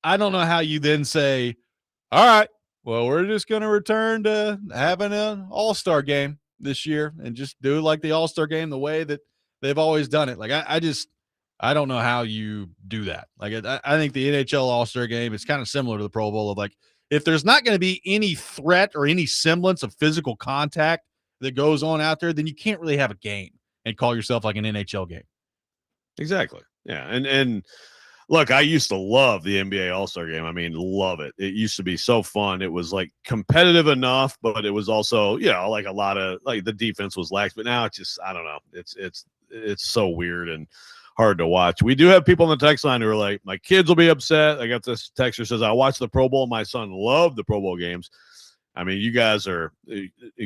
I don't know how you then say, all right, well, we're just going to return to having an all-star game this year and just do the all-star game the way that they've always done it. I don't know how you do that. I think the NHL all-star game is kind of similar to the Pro Bowl of if there's not going to be any threat or any semblance of physical contact that goes on out there, then you can't really have a game and call yourself an NHL game. Exactly. Yeah. And look, I used to love the NBA All-Star game. I mean, love it. It used to be so fun. It was competitive enough, but it was also, a lot of the defense was lax, but now it's just, I don't know. It's so weird and hard to watch. We do have people on the text line who are my kids will be upset. I got this texter says, I watched the Pro Bowl. My son loved the Pro Bowl games. I mean, you guys are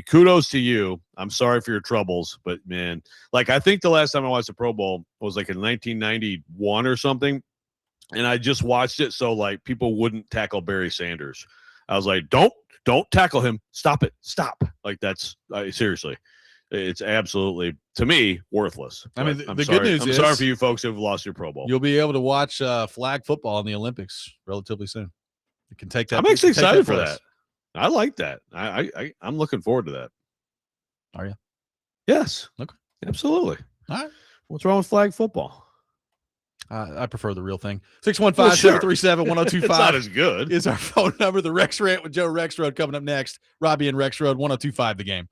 kudos to you. I'm sorry for your troubles, but man, I think the last time I watched the Pro Bowl was in 1991 or something. And I just watched it so people wouldn't tackle Barry Sanders. I was like, don't tackle him. Stop it. Stop. That's seriously. it's absolutely, to me, worthless. I mean, But the sorry, good news I'm is sorry for you folks who've lost your Pro Bowl. you'll be able to watch flag football in the Olympics relatively soon. You can take that. I'm actually excited for place. that. I like that. I'm looking forward to that. Are you? Yes. Okay. Absolutely. All right. What's wrong with flag football? I prefer the real thing. 615-737-1025. It's not as good. Is our phone number. The Rex Rant with Joe Rexrode coming up next. Robby and Rexrode, 1025 The Game.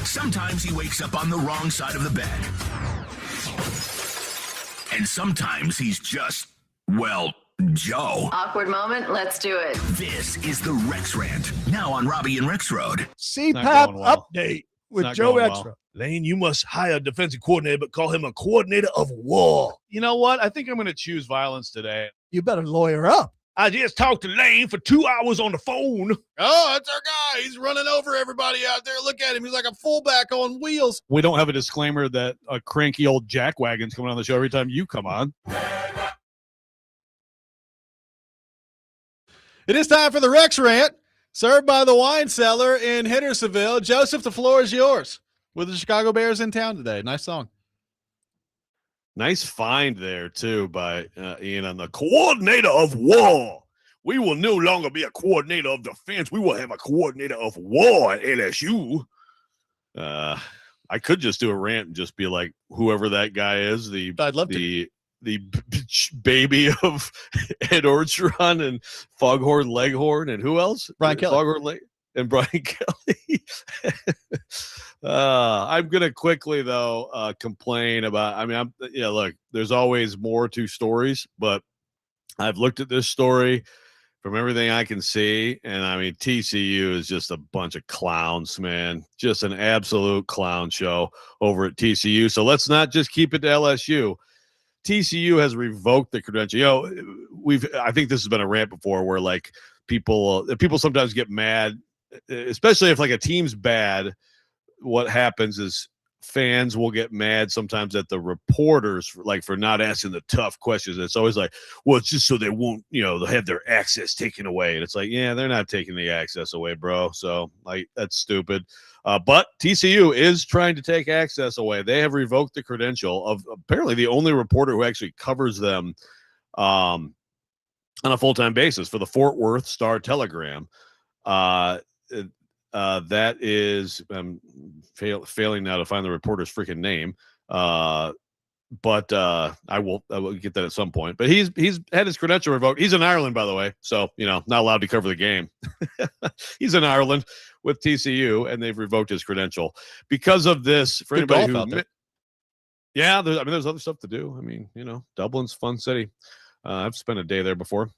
Sometimes he wakes up on the wrong side of the bed. And sometimes he's just, well, Joe. Awkward moment. Let's do it. This is the Rex Rant, now on Robby and Rexrode. CPAP Update with Joe Rexrode. Lane, you must hire a defensive coordinator, but call him a coordinator of war. You know what? I think I'm going to choose violence today. You better lawyer up. I just talked to Lane for 2 hours on the phone. Oh, that's our guy. He's running over everybody out there. Look at him. He's like a fullback on wheels. We don't have a disclaimer that a cranky old jackwagon's coming on the show every time you come on. It is time for the Rex Rant, served by the Wine Cellar in Hendersonville. Joseph, the floor is yours. With the Chicago Bears in town today. Nice song. Nice find there, too, by Ian on the coordinator of war. We will no longer be a coordinator of defense. We will have a coordinator of war at LSU. I could just do a rant and just be like, whoever that guy is, I'd love to. The baby of Ed Orgeron and Foghorn Leghorn and who else? Brian Kelly. Foghorn and Brian Kelly. I'm gonna quickly though complain about. Look, there's always more to stories, but I've looked at this story from everything I can see, and I mean TCU is just a bunch of clowns, man. Just an absolute clown show over at TCU. So let's not just keep it to LSU. TCU has revoked the credential. I think this has been a rant before where like people sometimes get mad, especially if like a team's bad. What happens is fans will get mad sometimes at the reporters for not asking the tough questions. It's always like, well, it's just so they won't, they'll have their access taken away. And it's like, yeah, they're not taking the access away, bro. So like, that's stupid. But TCU is trying to take access away. They have revoked the credential of apparently the only reporter who actually covers them on a full-time basis for the Fort Worth Star-Telegram. That is, I'm failing now to find the reporter's freaking name. But I will get that at some point. But he's had his credential revoked. He's in Ireland, by the way. So, not allowed to cover the game. He's in Ireland with TCU, and they've revoked his credential because of this. For Good anybody golf who, out there. yeah, there's other stuff to do. I mean, Dublin's a fun city. I've spent a day there before.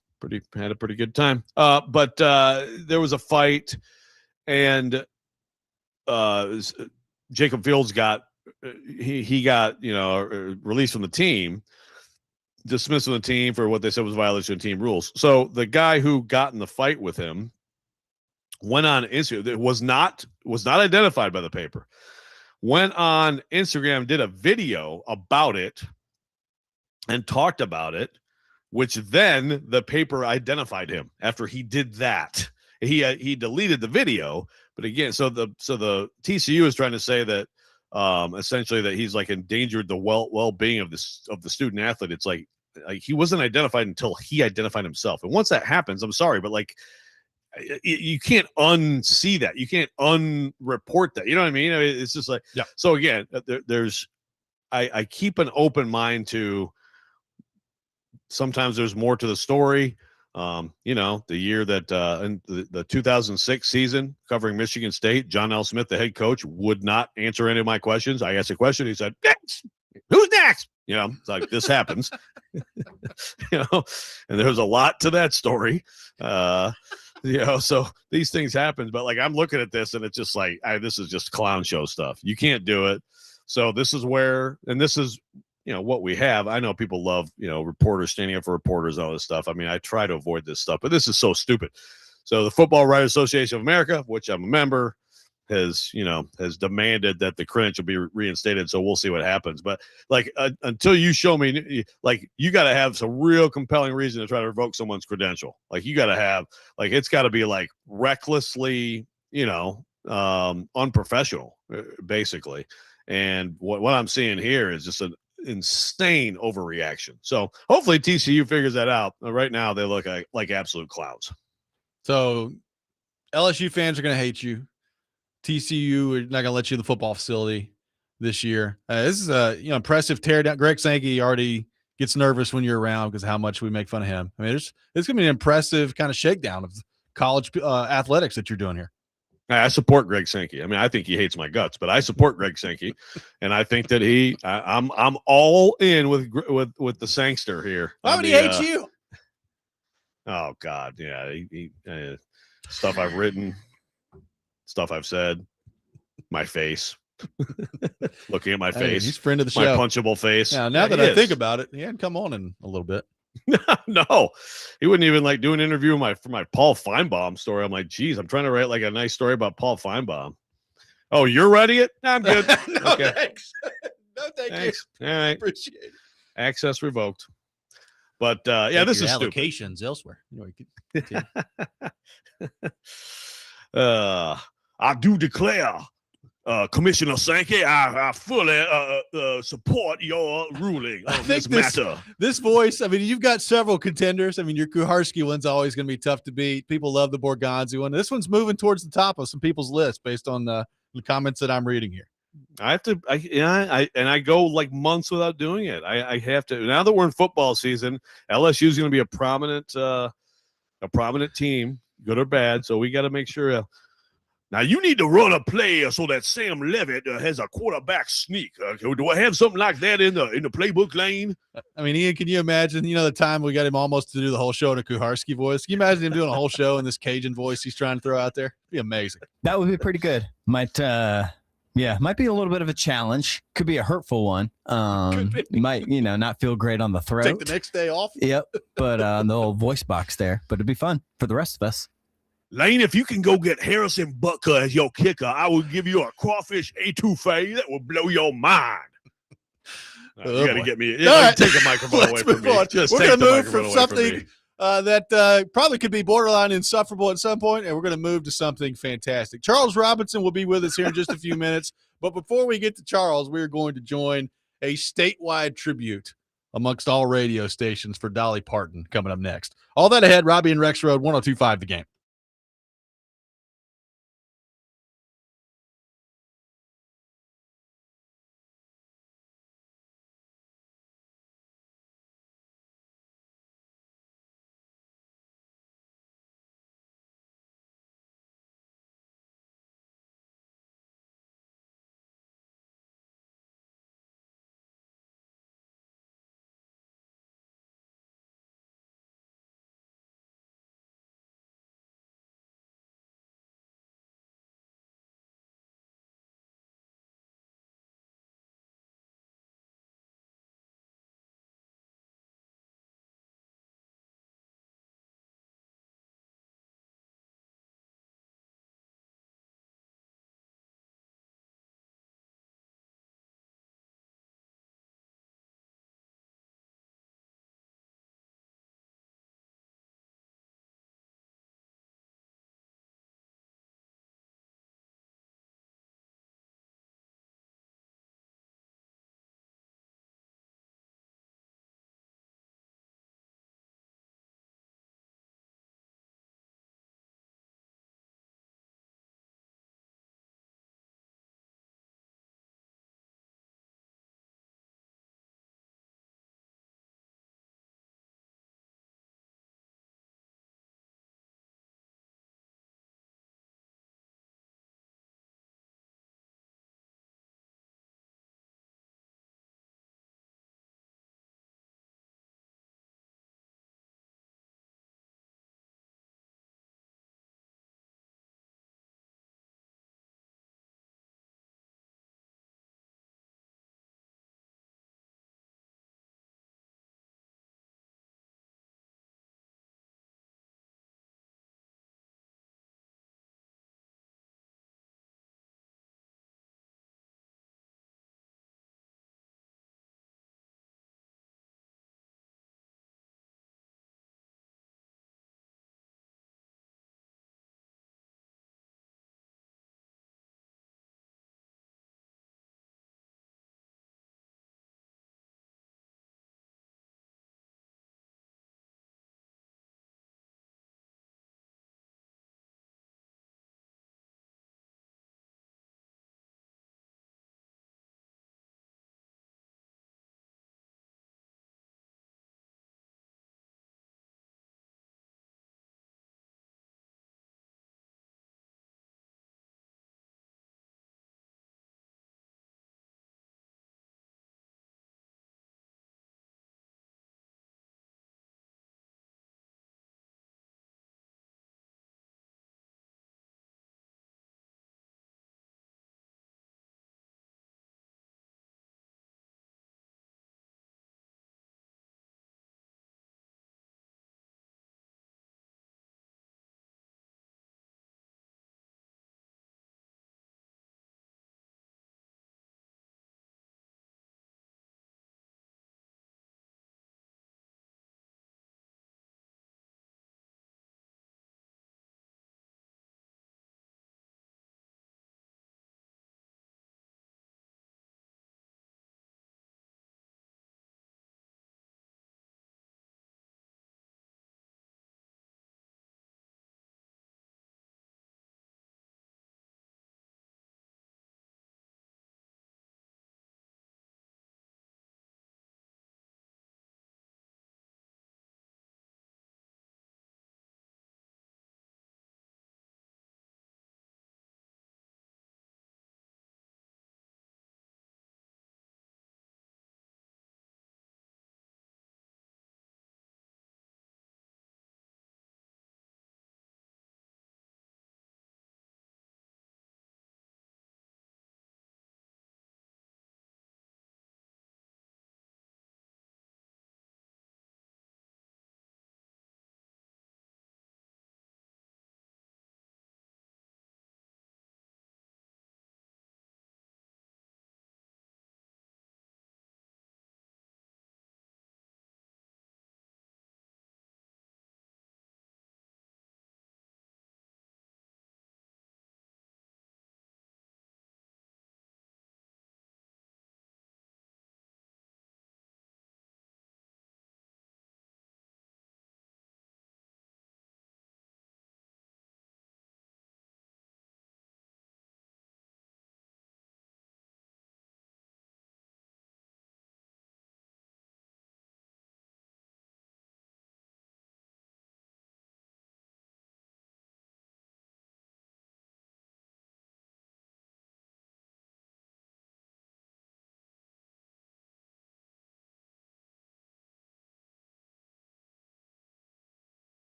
Had a pretty good time. But there was a fight, and Jacob Fields got released from the team, dismissed from the team for what they said was violation of team rules. So the guy who got in the fight with him went on Instagram. It was not identified by the paper. Went on Instagram, did a video about it, and talked about it, which then the paper identified him after he did that. He deleted the video, but again, so the TCU is trying to say that essentially that he's like endangered the well-being of the student athlete. It's like he wasn't identified until he identified himself. And once that happens, I'm sorry, but like you can't unsee that. You can't unreport that. You know what I mean? It's just like, yeah. So again, I keep an open mind to sometimes there's more to the story. The year that in the 2006 season covering Michigan State, John L. Smith, the head coach, would not answer any of my questions. I asked a question. He said, next. Who's next? It's like this happens, and there's a lot to that story. So these things happen, but like I'm looking at this and it's just like, this is just clown show stuff. You can't do it. So this is where, and this is, what we have. I know people love, reporters standing up for reporters and all this stuff. I mean, I try to avoid this stuff, but this is so stupid. So the Football Writers Association of America, which I'm a member, has demanded that the credential be reinstated. So we'll see what happens. But like, until you show me, like, you got to have some real compelling reason to try to revoke someone's credential. Like you got to have, like, it's got to be like recklessly, unprofessional, basically. And what I'm seeing here is just an insane overreaction. So hopefully TCU figures that out. Right now they look like absolute clowns. So LSU fans are going to hate you. TCU are not going to let you in the football facility this year. This is a impressive tear down. Greg Sankey already gets nervous when you're around because of how much we make fun of him. I mean, it's going to be an impressive kind of shakedown of college athletics that you're doing here. I support Greg Sankey. I mean, I think he hates my guts, but I support Greg Sankey, and I think that I'm all in with the Sankster here. Why would he hate you? Oh God, yeah. Stuff I've written, stuff I've said, my face, looking at my face. He's friend of the my show. punchable face. Now that I think about it, he hadn't come on in a little bit. No, he wouldn't even like do an interview for my Paul Feinbaum story. I'm like, geez, I'm trying to write like a nice story about Paul Feinbaum. Oh, you're writing it? No, I'm good. No, okay. thanks. No, thanks. All right. Appreciate it. Access revoked. But yeah, this is allocations elsewhere. I do declare, Commissioner Sankey, I fully support your ruling on this matter. This voice, I mean, you've got several contenders. I mean, your Kuharski one's always going to be tough to beat. People love the Borgonzi one. This one's moving towards the top of some people's list based on the comments that I'm reading here. I go like months without doing it. I have to. Now that we're in football season, LSU is going to be a prominent team, good or bad. So we got to make sure. Now you need to run a play so that Sam Levitt has a quarterback sneak. Do I have something like that in the playbook lane? I mean, Ian, can you imagine? The time we got him almost to do the whole show in a Kuharski voice. Can you imagine him doing a whole show in this Cajun voice he's trying to throw out there? It'd be amazing. That would be pretty good. Might be a little bit of a challenge. Could be a hurtful one. You might, not feel great on the throat. Take the next day off. Yep. But the old voice box there. But it'd be fun for the rest of us. Lane, if you can go get Harrison Butker as your kicker, I will give you a crawfish etouffee that will blow your mind. You got to get me. Take the microphone away from me. We're going to move from something that probably could be borderline insufferable at some point, and we're going to move to something fantastic. Charles Robinson will be with us here in just a few minutes. But before we get to Charles, we're going to join a statewide tribute amongst all radio stations for Dolly Parton coming up next. All that ahead, Robby and Rexrode, 102.5 The Game.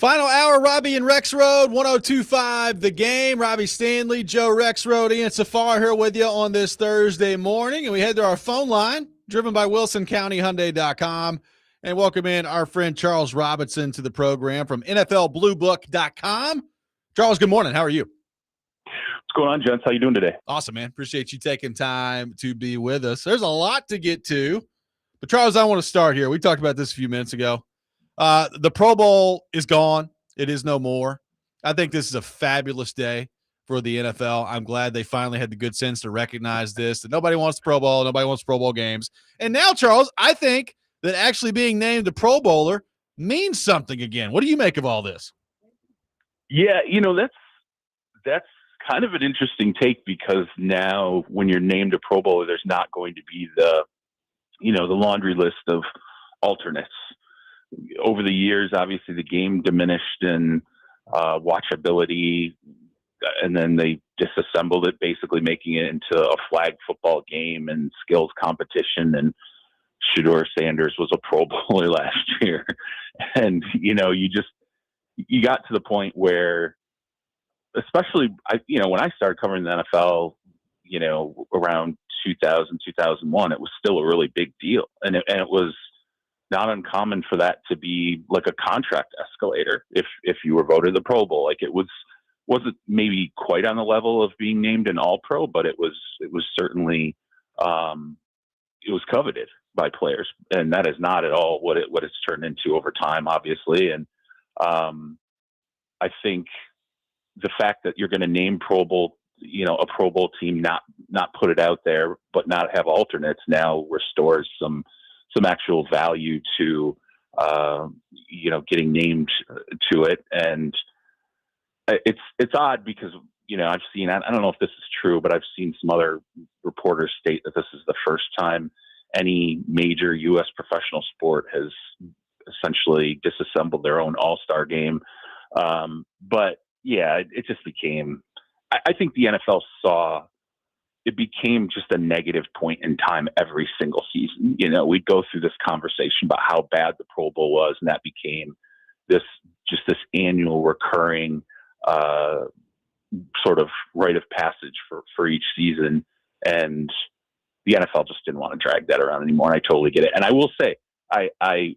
Final hour, Robby and Rexrode, 102.5 The Game. Robby Stanley, Joe Rexrode, Ian Safar here with you on this Thursday morning. And we head to our phone line, driven by WilsonCountyHyundai.com, and welcome in our friend Charles Robinson to the program from NFLBlueBook.com. Charles, good morning. How are you? What's going on, gents? How you doing today? Awesome, man. Appreciate you taking time to be with us. There's a lot to get to. But, Charles, I want to start here. We talked about this a few minutes ago. The Pro Bowl is gone. It is no more. I think this is a fabulous day for the NFL. I'm glad they finally had the good sense to recognize this, that nobody wants the Pro Bowl. Nobody wants Pro Bowl games. And now, Charles, I think that actually being named a Pro Bowler means something again. What do you make of all this? Yeah, that's kind of an interesting take, because now when you're named a Pro Bowler, there's not going to be the laundry list of alternates. Over the years, obviously the game diminished in watchability, and then they disassembled it, basically making it into a flag football game and skills competition. And Shedeur Sanders was a Pro Bowler last year. And, you got to the point where, especially, when I started covering the NFL, around 2000, 2001, it was still a really big deal. And it was not uncommon for that to be like a contract escalator if you were voted the Pro Bowl. Like, it wasn't maybe quite on the level of being named an All-Pro, but it was certainly it was coveted by players, and that is not at all what it's turned into over time, obviously. And I think the fact that you're going to name Pro Bowl, a Pro Bowl team, not put it out there, but not have alternates, now restores some actual value to, getting named to it. And it's odd because, I've seen, I don't know if this is true, but I've seen some other reporters state that this is the first time any major U.S. professional sport has essentially disassembled their own all-star game. But yeah, it just became, I think the NFL saw, it became just a negative point in time every single season. We'd go through this conversation about how bad the Pro Bowl was, and that became this annual recurring sort of rite of passage for each season. And the NFL just didn't want to drag that around anymore. And I totally get it. And I will say, I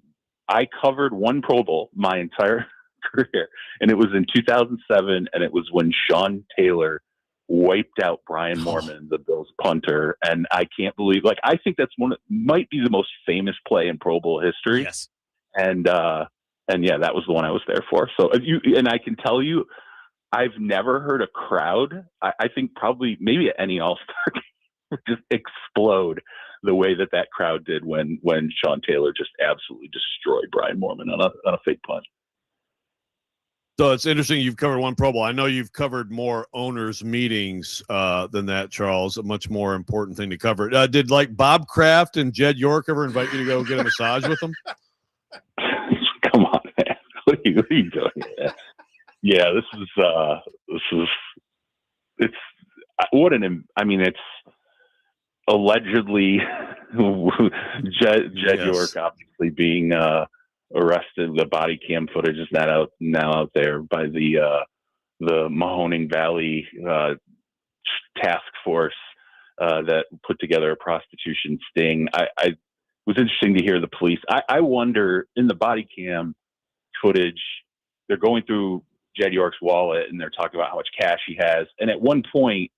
covered one Pro Bowl my entire career, and it was in 2007, and it was when Sean Taylor wiped out Brian Moorman, the Bills punter. And I can't believe, I think that's might be the most famous play in Pro Bowl history. Yes. And yeah, that was the one I was there for. So and I can tell you, I've never heard a crowd, I think probably maybe at any All-Star game, just explode the way that crowd did when Sean Taylor just absolutely destroyed Brian Moorman on a fake punt. So it's interesting you've covered one Pro Bowl. I know you've covered more owners' meetings than that, Charles. A much more important thing to cover. Did Bob Kraft and Jed York ever invite you to go get a massage with them? Come on, man. What are you doing? Yeah, it's allegedly Jed York obviously being arrested. The body cam footage is now out there by the Mahoning Valley task force that put together a prostitution sting. I was interesting to hear the police. I wonder, in the body cam footage, they're going through Jed York's wallet and they're talking about how much cash he has. And at one point,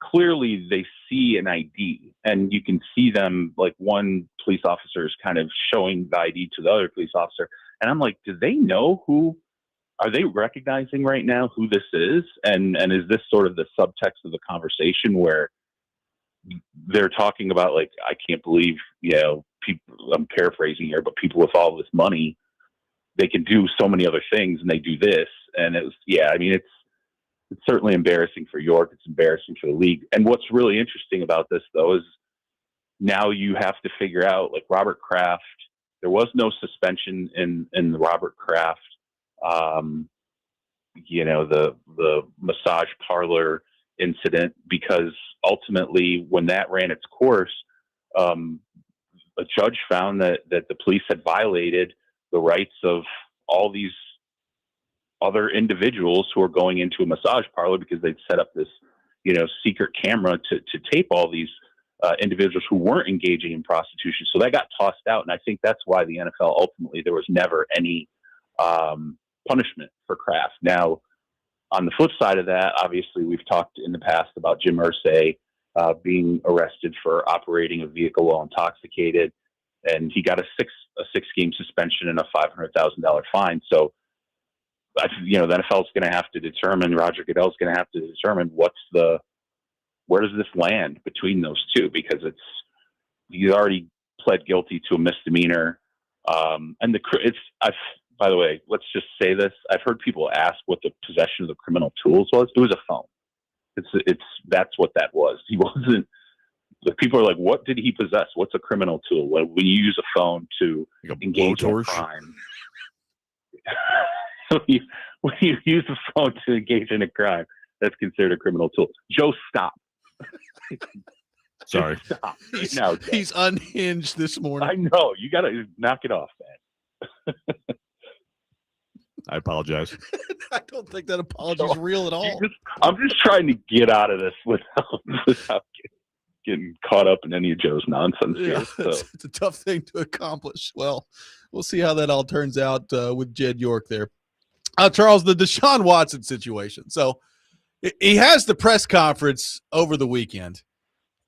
clearly they see an ID, and you can see them, like, one police officer is kind of showing the ID to the other police officer. And I'm like, do they know are they recognizing right now who this is? And is this sort of the subtext of the conversation where they're talking about, like, I can't believe, people, I'm paraphrasing here, but people with all this money, they can do so many other things and they do this. And it's certainly embarrassing for York. It's embarrassing for the league. And what's really interesting about this, though, is now you have to figure out, like, Robert Kraft, there was no suspension in the Robert Kraft, the massage parlor incident, because ultimately when that ran its course, a judge found that the police had violated the rights of all these other individuals who are going into a massage parlor because they'd set up this, secret camera to tape all these individuals who weren't engaging in prostitution. So that got tossed out. And I think that's why the NFL ultimately, there was never any punishment for Kraft. Now, on the flip side of that, obviously we've talked in the past about Jim Irsay being arrested for operating a vehicle while intoxicated, and he got a six-game suspension and a $500,000 fine. So, the NFL is going to have to determine, Roger Goodell is going to have to determine where does this land between those two, because he's already pled guilty to a misdemeanor. By the way, let's just say this. I've heard people ask what the possession of the criminal tools was. It was a phone. That's what that was. He wasn't. People are like, what did he possess? What's a criminal tool? When you use a phone to engage in a crime. When you use a phone to engage in a crime, that's considered a criminal tool. Joe, stop. Sorry. Stop. He's unhinged this morning. I know. You got to knock it off, man. I apologize. I don't think that apology is real at all. I'm just trying to get out of this without getting caught up in any of Joe's nonsense here. So. It's a tough thing to accomplish. Well, we'll see how that all turns out with Jed York there. Charles, the Deshaun Watson situation. So he has the press conference over the weekend,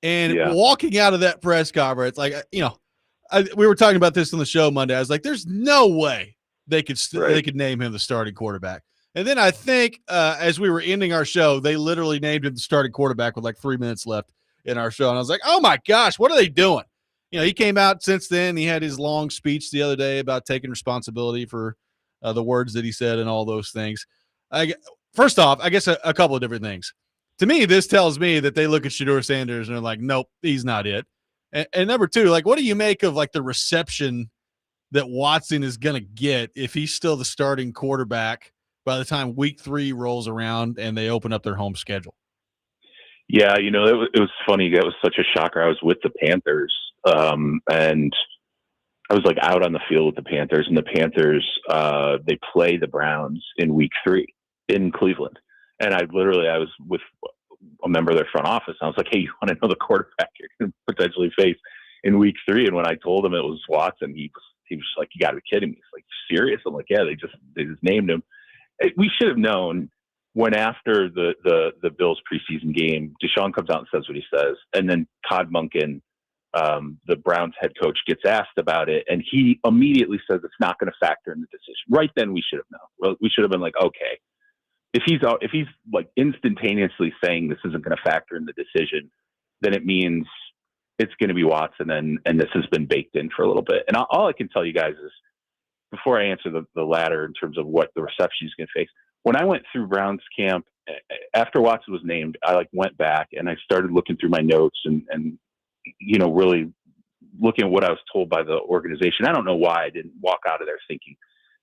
and walking out of that press conference, we were talking about this on the show Monday. I was like, there's no way they could name him the starting quarterback. And then I think as we were ending our show, they literally named him the starting quarterback with like 3 minutes left in our show. And I was like, oh my gosh, what are they doing? He came out since then. He had his long speech the other day about taking responsibility for the words that he said and all those things. First off, I guess a couple of different things. To me, this tells me that they look at Shedeur Sanders and they're like, nope, he's not it. And number two, what do you make of the reception that Watson is going to get if he's still the starting quarterback by the time week 3 rolls around and they open up their home schedule? Yeah, it was funny. That was such a shocker. I was with the Panthers, and I was out on the field with the Panthers, and the Panthers, they play the Browns in week 3 in Cleveland. And I was with a member of their front office. And I was like, hey, you want to know the quarterback you're going to potentially face in week 3? And when I told him it was Watson, he was like, you got to be kidding me. He's like, serious? I'm like, yeah, they just named him. We should have known when after the Bills preseason game, Deshaun comes out and says what he says. And then Todd Monken, the Browns head coach, gets asked about it. And he immediately says it's not going to factor in the decision. Right then we should have known. Well, we should have been like, okay, if he's instantaneously saying this isn't going to factor in the decision, then it means it's going to be Watson, and this has been baked in for a little bit. And all I can tell you guys is, before I answer the latter in terms of what the reception he's going to face, when I went through Browns camp, after Watson was named, I went back and I started looking through my notes and really looking at what I was told by the organization. I don't know why I didn't walk out of there thinking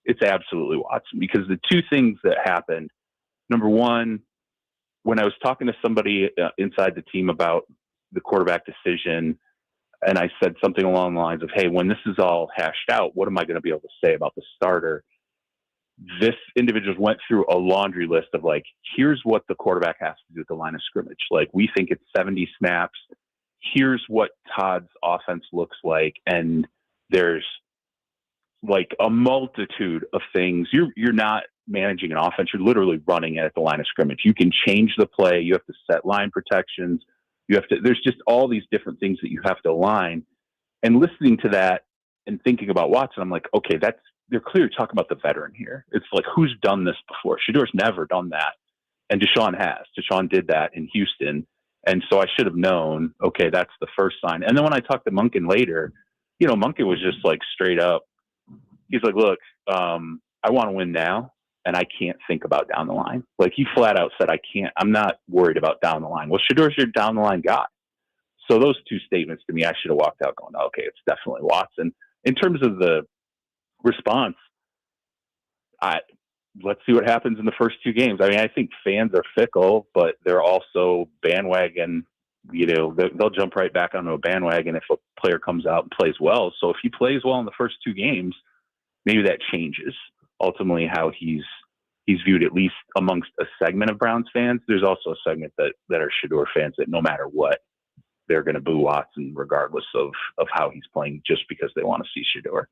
it's absolutely Watson, because the two things that happened, number one, when I was talking to somebody inside the team about the quarterback decision, and I said something along the lines of, hey, when this is all hashed out, what am I going to be able to say about the starter? This individual went through a laundry list of here's what the quarterback has to do at the line of scrimmage. We think it's 70 snaps. Here's what Todd's offense looks like. And there's a multitude of things. You're not managing an offense. You're literally running it at the line of scrimmage. You can change the play. You have to set line protections. There's just all these different things that you have to align. And listening to that and thinking about Watson, I'm like, okay, they're clearly talking about the veteran here. It's who's done this before? Shadeur's never done that. And Deshaun has. Deshaun did that in Houston. And so I should have known, okay, that's the first sign. And then when I talked to Monken later, Monken was just straight up. He's like, look, I want to win now, and I can't think about down the line. He flat out said, I'm not worried about down the line. Well, Shadeur's your down the line guy. So those two statements to me, I should have walked out going, okay, it's definitely Watson. In terms of the response, let's see what happens in the first 2 games. I mean, I think fans are fickle, but they're also bandwagon. They'll jump right back onto a bandwagon if a player comes out and plays well. So if he plays well in the first 2 games, maybe that changes ultimately how he's he's viewed, at least amongst a segment of Browns fans. There's also a segment that are Shedeur fans that no matter what, they're going to boo Watson regardless of how he's playing, just because they want to see Shedeur.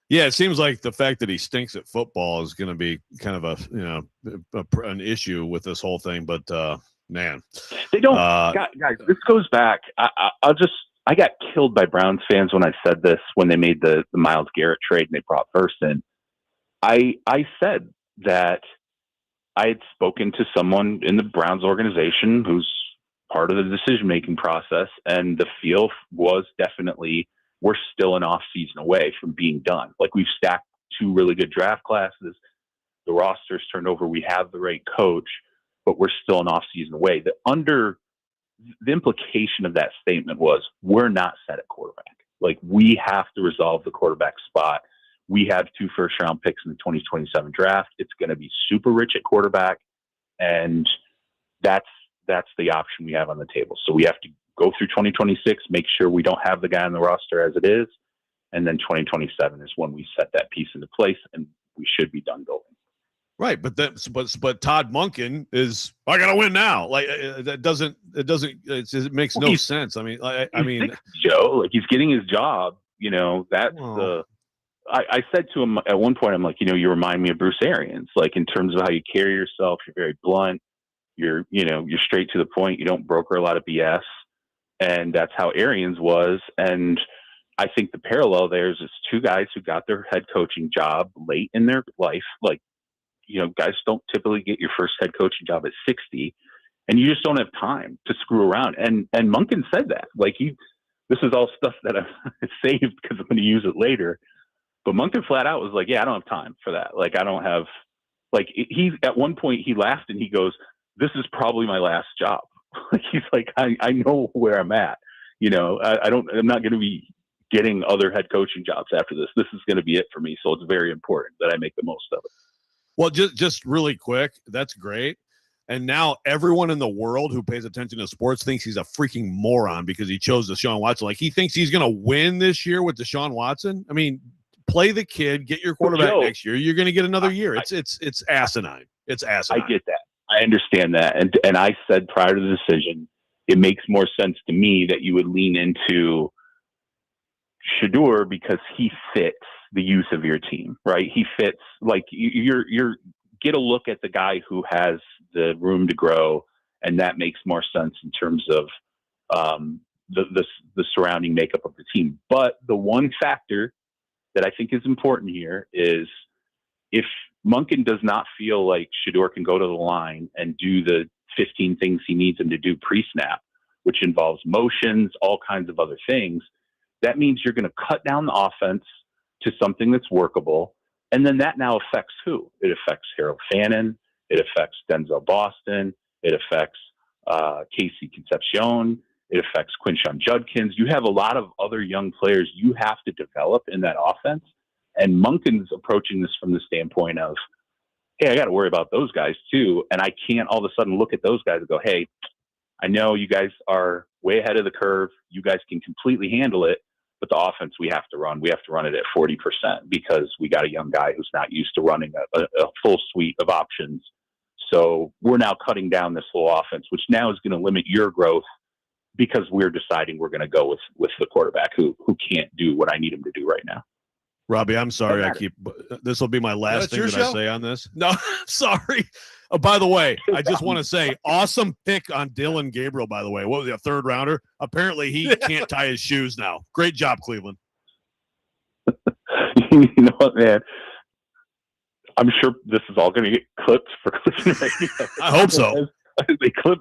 Yeah, it seems like the fact that he stinks at football is going to be kind of an issue with this whole thing. But man, they don't. Guys, this goes back. I got killed by Browns fans when I said this when they made the Myles Garrett trade and they brought Verse in. I said that I had spoken to someone in the Browns organization who's part of the decision-making process, and the feel was definitely we're still an off-season away from being done. Like, we've stacked 2 really good draft classes. The roster's turned over. We have the right coach, but we're still an off-season away. The implication of that statement was we're not set at quarterback. Like, we have to resolve the quarterback spot. We have 2 first-round picks in the 2027 draft. It's going to be super rich at quarterback, and that's the option we have on the table. So we have to go through 2026, make sure we don't have the guy on the roster as it is, and then 2027 is when we set that piece into place, and we should be done building. Right, but Todd Monken is I gotta win now. Like it makes no sense. I mean, Joe, like, he's getting his job. You know, that's I said to him at one point, I'm like, you remind me of Bruce Arians, like, in terms of how you carry yourself. You're very blunt. You're straight to the point. You don't broker a lot of BS. And that's how Arians was. And I think the parallel there is it's 2 guys who got their head coaching job late in their life. Like, guys don't typically get your first head coaching job at 60, and you just don't have time to screw around. And Monken said that. Like, this is all stuff that I've saved because I'm going to use it later. But Monken flat out was like, yeah, I don't have time for that. Like, I don't have, like, he, at one point he laughed and he goes, this is probably my last job. He's like, I know where I'm at. I'm not going to be getting other head coaching jobs after this. This is going to be it for me. So it's very important that I make the most of it. Well, just really quick, that's great. And now everyone in the world who pays attention to sports thinks he's a freaking moron because he chose Deshaun Watson. Like, he thinks he's going to win this year with Deshaun Watson. I mean, play the kid, get your quarterback next year. You're going to get another year. It's asinine. It's asinine. I get that. I understand that. And I said prior to the decision, it makes more sense to me that you would lean into Shedeur because he fits the use of your team, right? He fits, like, you're get a look at the guy who has the room to grow, and that makes more sense in terms of the surrounding makeup of the team. But the one factor that I think is important here is if Monken does not feel like Shedeur can go to the line and do the 15 things he needs him to do pre-snap, which involves motions, all kinds of other things, that means you're going to cut down the offense to something that's workable. And then that now affects who? It affects Harold Fannin. It affects Denzel Boston. It affects Casey Concepcion. It affects Quinshon Judkins. You have a lot of other young players you have to develop in that offense. And Monken's approaching this from the standpoint of, hey, I got to worry about those guys too. And I can't all of a sudden look at those guys and go, hey, I know you guys are way ahead of the curve. You guys can completely handle it. But the offense we have to run it at 40% because we got a young guy who's not used to running a full suite of options. So we're now cutting down this whole offense, which now is going to limit your growth because we're deciding we're going to go with the quarterback who can't do what I need him to do right now. Robbie, I'm sorry. This will be my last thing that I say on this. No, sorry. Oh, by the way, I just want to say, awesome pick on Dylan Gabriel, by the way. What was he, a 3rd rounder? Apparently he can't tie his shoes now. Great job, Cleveland. You know what, man? I'm sure this is all going to get clipped for Cleveland Radio. I hope so. They clip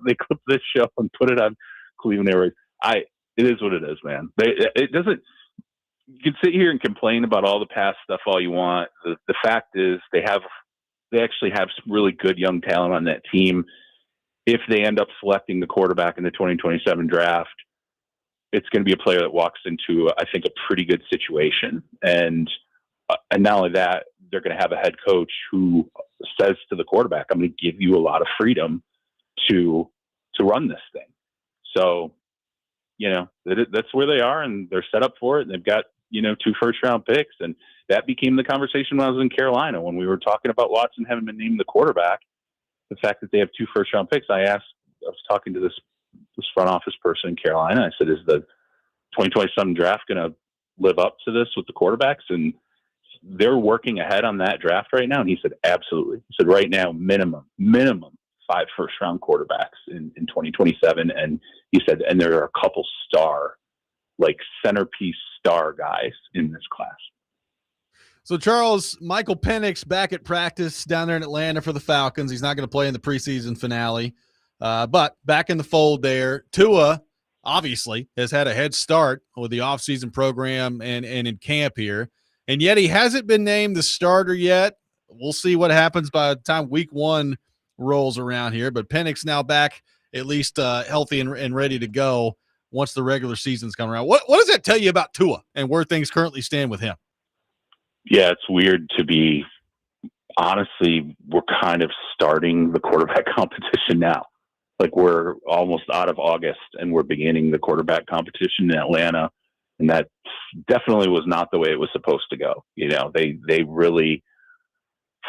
this show and put it on Cleveland Airways. It is what it is, man. It doesn't. You can sit here and complain about all the past stuff all you want. The fact is they actually have some really good young talent on that team. If they end up selecting the quarterback in the 2027 draft, it's going to be a player that walks into, I think, a pretty good situation. And not only that, they're going to have a head coach who says to the quarterback, I'm going to give you a lot of freedom to run this thing. So, that's where they are, and they're set up for it. And they've got 2 first-round picks. And that became the conversation when I was in Carolina, when we were talking about Watson having been named the quarterback. The fact that they have 2 first-round picks, I was talking to this front office person in Carolina. I said, is the 2027 draft going to live up to this with the quarterbacks? And they're working ahead on that draft right now. And he said, absolutely. He said, right now, minimum 5 first-round quarterbacks in 2027. And he said, and there are a couple centerpiece star guys in this class. So, Charles, Michael Penix back at practice down there in Atlanta for the Falcons. He's not going to play in the preseason finale, but back in the fold there. Tua, obviously, has had a head start with the offseason program and in camp here, and yet he hasn't been named the starter yet. We'll see what happens by the time week 1 rolls around here, but Penix now back at least healthy and ready to go once the regular season's come around. What does that tell you about Tua and where things currently stand with him? Yeah, it's weird to be – honestly, we're kind of starting the quarterback competition now. Like, we're almost out of August, and we're beginning the quarterback competition in Atlanta, and that definitely was not the way it was supposed to go. They really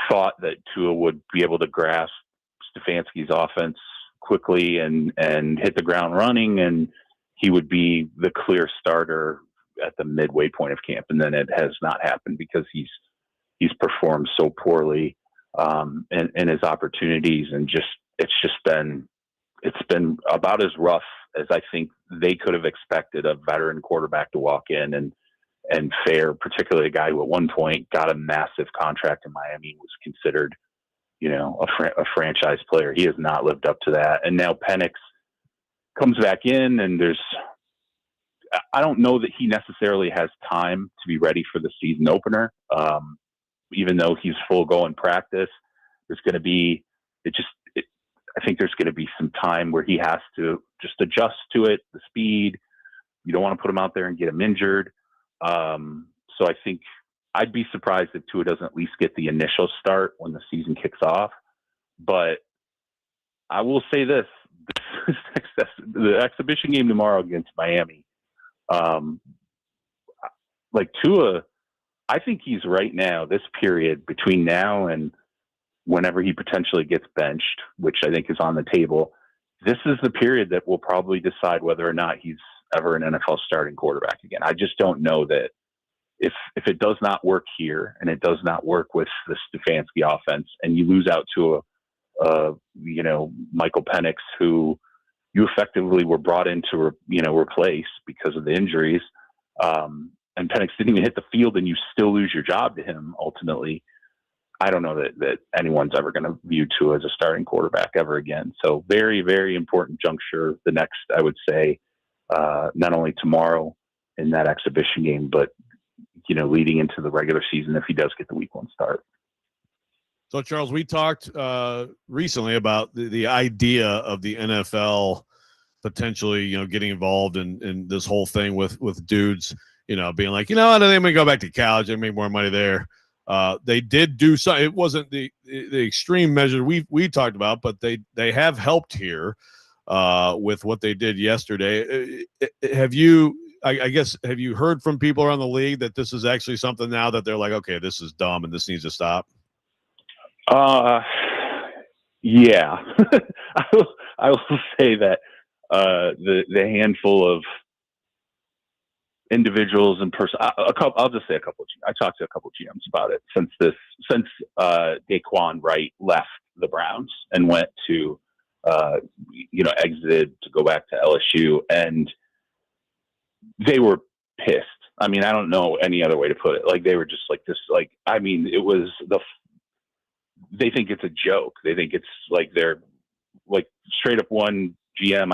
thought that Tua would be able to grasp Stefanski's offense quickly and hit the ground running, and he would be the clear starter at the midway point of camp. And then it has not happened because he's performed so poorly in his opportunities, and it's been about as rough as I think they could have expected a veteran quarterback to walk in and fare, particularly a guy who at one point got a massive contract in Miami, was considered a franchise player. He has not lived up to that. And now Penix comes back in, and I don't know that he necessarily has time to be ready for the season opener. Even though he's full go in practice, there's going to be, I think there's going to be some time where he has to just adjust to it, the speed. You don't want to put him out there and get him injured. So I think I'd be surprised if Tua doesn't at least get the initial start when the season kicks off. But I will say this, the exhibition game tomorrow against Miami, Tua, I think he's right now, this period between now and whenever he potentially gets benched, which I think is on the table, this is the period that will probably decide whether or not he's ever an NFL starting quarterback again. I just don't know that if it does not work here and it does not work with the Stefanski offense, and you lose out to Michael Penix, who you effectively were brought in to replace because of the injuries, and Penix didn't even hit the field, and you still lose your job to him ultimately. I don't know that anyone's ever going to view Tua as a starting quarterback ever again. So very, very important juncture. The next, I would say, not only tomorrow in that exhibition game, but leading into the regular season if he does get the week 1 start. So, Charles, we talked recently about the idea of the NFL potentially, getting involved in this whole thing with dudes, being like, I don't think I'm going to go back to college. They make more money there. They did do so. It wasn't the extreme measure we talked about, but they have helped here with what they did yesterday. Have you heard from people around the league that this is actually something now that they're like, okay, this is dumb and this needs to stop? Yeah, I will say that the handful of individuals and I'll just say a couple. I talked to a couple of GMs about it since Daquan Wright left the Browns and went to exited to go back to LSU, and they were pissed. I mean, I don't know any other way to put it. Like, they were just like this. Like, I mean, it was they think it's a joke. They think it's like they're like straight up one GM.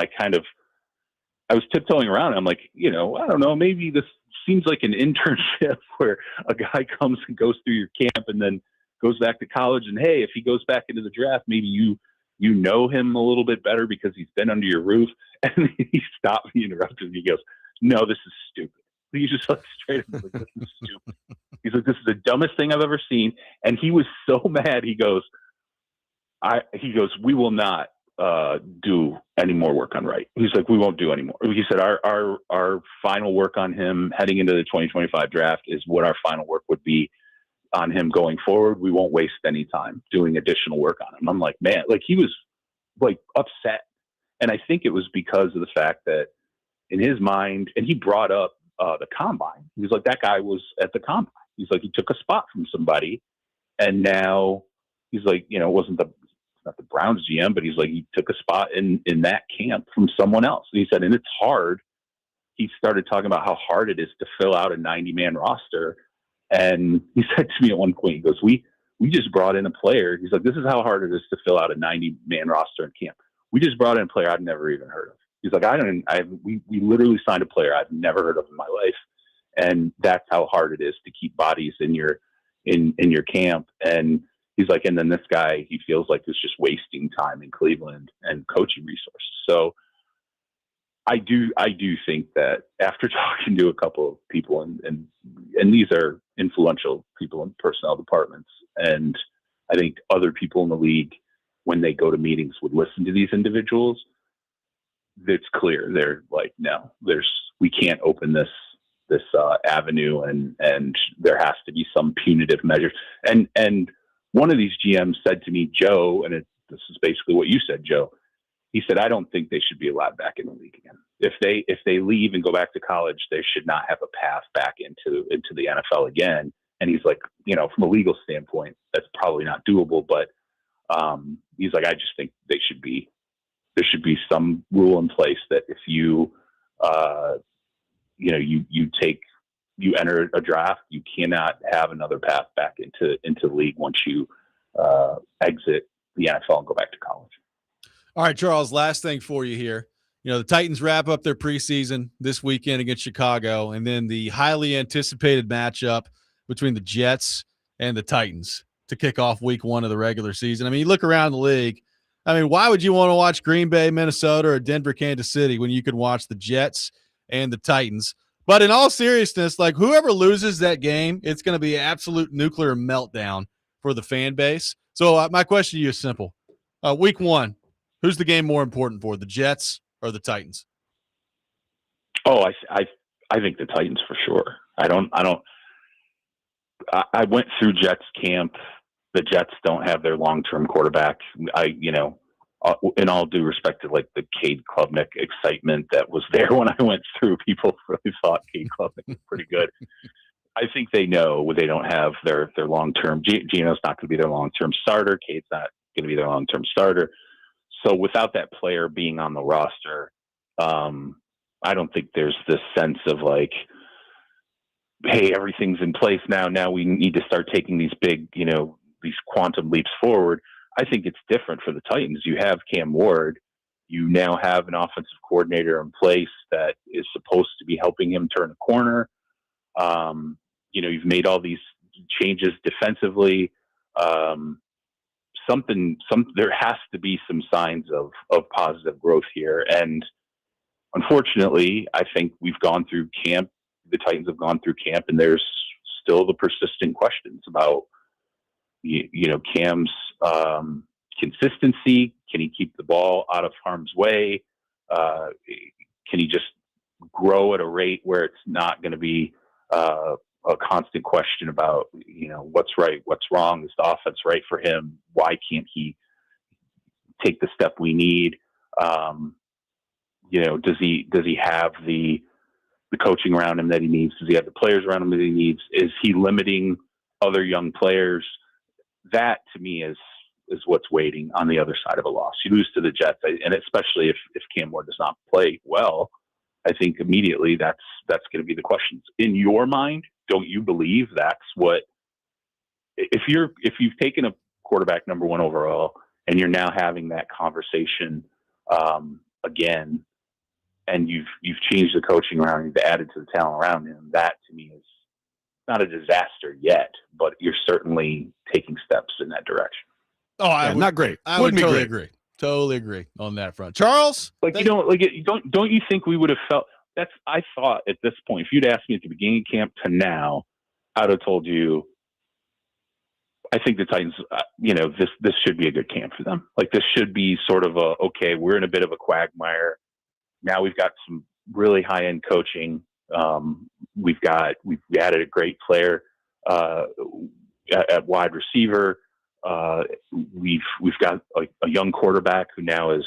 I was tiptoeing around. I'm like, I don't know, maybe this seems like an internship where a guy comes and goes through your camp and then goes back to college. And hey, if he goes back into the draft, maybe you know him a little bit better because he's been under your roof. And he stopped me, interrupted me. He goes, no, this is stupid. He just like straight up like, this is stupid. He's like, this is the dumbest thing I've ever seen. And he was so mad. He goes, we will not do any more work on Wright. He's like, we won't do any more. He said our final work on him heading into the 2025 draft is what our final work would be on him going forward. We won't waste any time doing additional work on him. I'm like, man, like he was like upset. And I think it was because of the fact that in his mind, and he brought up the combine. He was like, that guy was at the combine. He's like, he took a spot from somebody. And now he's like, you know, it wasn't not the Browns GM, but he's like, he took a spot in that camp from someone else. And he said, and it's hard. He started talking about how hard it is to fill out a 90-man roster. And he said to me at one point, he goes, we just brought in a player. He's like, this is how hard it is to fill out a 90-man roster in camp. We just brought in a player I've never even heard of. He's like, we literally signed a player I've never heard of in my life. And that's how hard it is to keep bodies in your camp. And he's like, and then this guy, he feels like is just wasting time in Cleveland and coaching resources. So I do think that after talking to a couple of people, and these are influential people in personnel departments, and I think other people in the league, when they go to meetings, would listen to these individuals. It's clear they're like, no, we can't open this avenue, and there has to be some punitive measure. And one of these GMs said to me, Joe, and this is basically what you said, Joe. He said, I don't think they should be allowed back in the league again. If they leave and go back to college, they should not have a path back into the NFL again. And he's like, you know, from a legal standpoint, that's probably not doable. But he's like, I just think there should be some rule in place that if you you enter a draft, you cannot have another path back into the league once you exit the NFL and go back to college. All right, Charles, last thing for you here. You know, the Titans wrap up their preseason this weekend against Chicago, and then the highly anticipated matchup between the Jets and the Titans to kick off week 1 of the regular season. I mean, you look around the league. I mean, why would you want to watch Green Bay, Minnesota, or Denver, Kansas City when you could watch the Jets and the Titans? But in all seriousness, like whoever loses that game, it's going to be an absolute nuclear meltdown for the fan base. So my question to you is simple. Week 1, who's the game more important for, the Jets or the Titans? Oh, I think the Titans for sure. I went through Jets camp. The Jets don't have their long-term quarterback. In all due respect to like the Cade Klubnik excitement that was there when I went through, people really thought Cade Klubnik was pretty good. I think they know they don't have their long-term. Gino's not going to be their long-term starter. Cade's not going to be their long-term starter. So without that player being on the roster, I don't think there's this sense of like, hey, everything's in place now. Now we need to start taking these big, these quantum leaps forward. I think it's different for the Titans. You have Cam Ward. You now have an offensive coordinator in place that is supposed to be helping him turn a corner. You've made all these changes defensively. There has to be some signs of positive growth here. And unfortunately, I think we've gone through camp. The Titans have gone through camp, and there's still the persistent questions about, Cam's consistency. Can he keep the ball out of harm's way? Can he just grow at a rate where it's not going to be a constant question about, what's right, what's wrong? Is the offense right for him? Why can't he take the step we need? Does he have the coaching around him that he needs? Does he have the players around him that he needs? Is he limiting other young players? That to me is what's waiting on the other side of a loss. You lose to the Jets, and especially if Cam Ward does not play well, I think immediately that's going to be the questions in your mind. Don't you believe that's what? If you've taken a quarterback number 1 overall and you're now having that conversation again, and you've changed the coaching around, you've added to the talent around him, that to me is not a disaster yet, but you're certainly taking steps in that direction. Oh, not great. I would totally agree. Totally agree on that front. Charles, don't you think we would have felt that's? I thought at this point, if you'd asked me at the beginning of camp to now, I'd have told you I think the Titans, this should be a good camp for them. Like, this should be sort of okay, we're in a bit of a quagmire. Now we've got some really high end coaching. We've added a great player at wide receiver. We've got a young quarterback who now is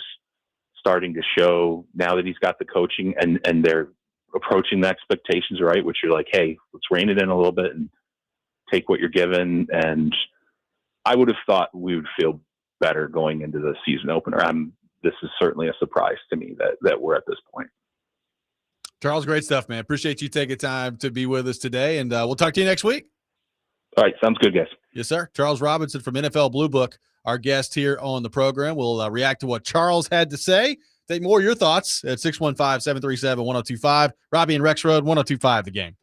starting to show, now that he's got the coaching, and they're approaching the expectations, right? Which you're like, hey, let's rein it in a little bit and take what you're given. And I would have thought we would feel better going into the season opener. This is certainly a surprise to me that we're at this point. Charles, great stuff, man. Appreciate you taking time to be with us today, and we'll talk to you next week. All right, sounds good, guys. Yes, sir. Charles Robinson from NFL Blue Book, our guest here on the program. We'll react to what Charles had to say. Take more of your thoughts at 615-737-1025. Robby and Rexrode, 1025 The Game.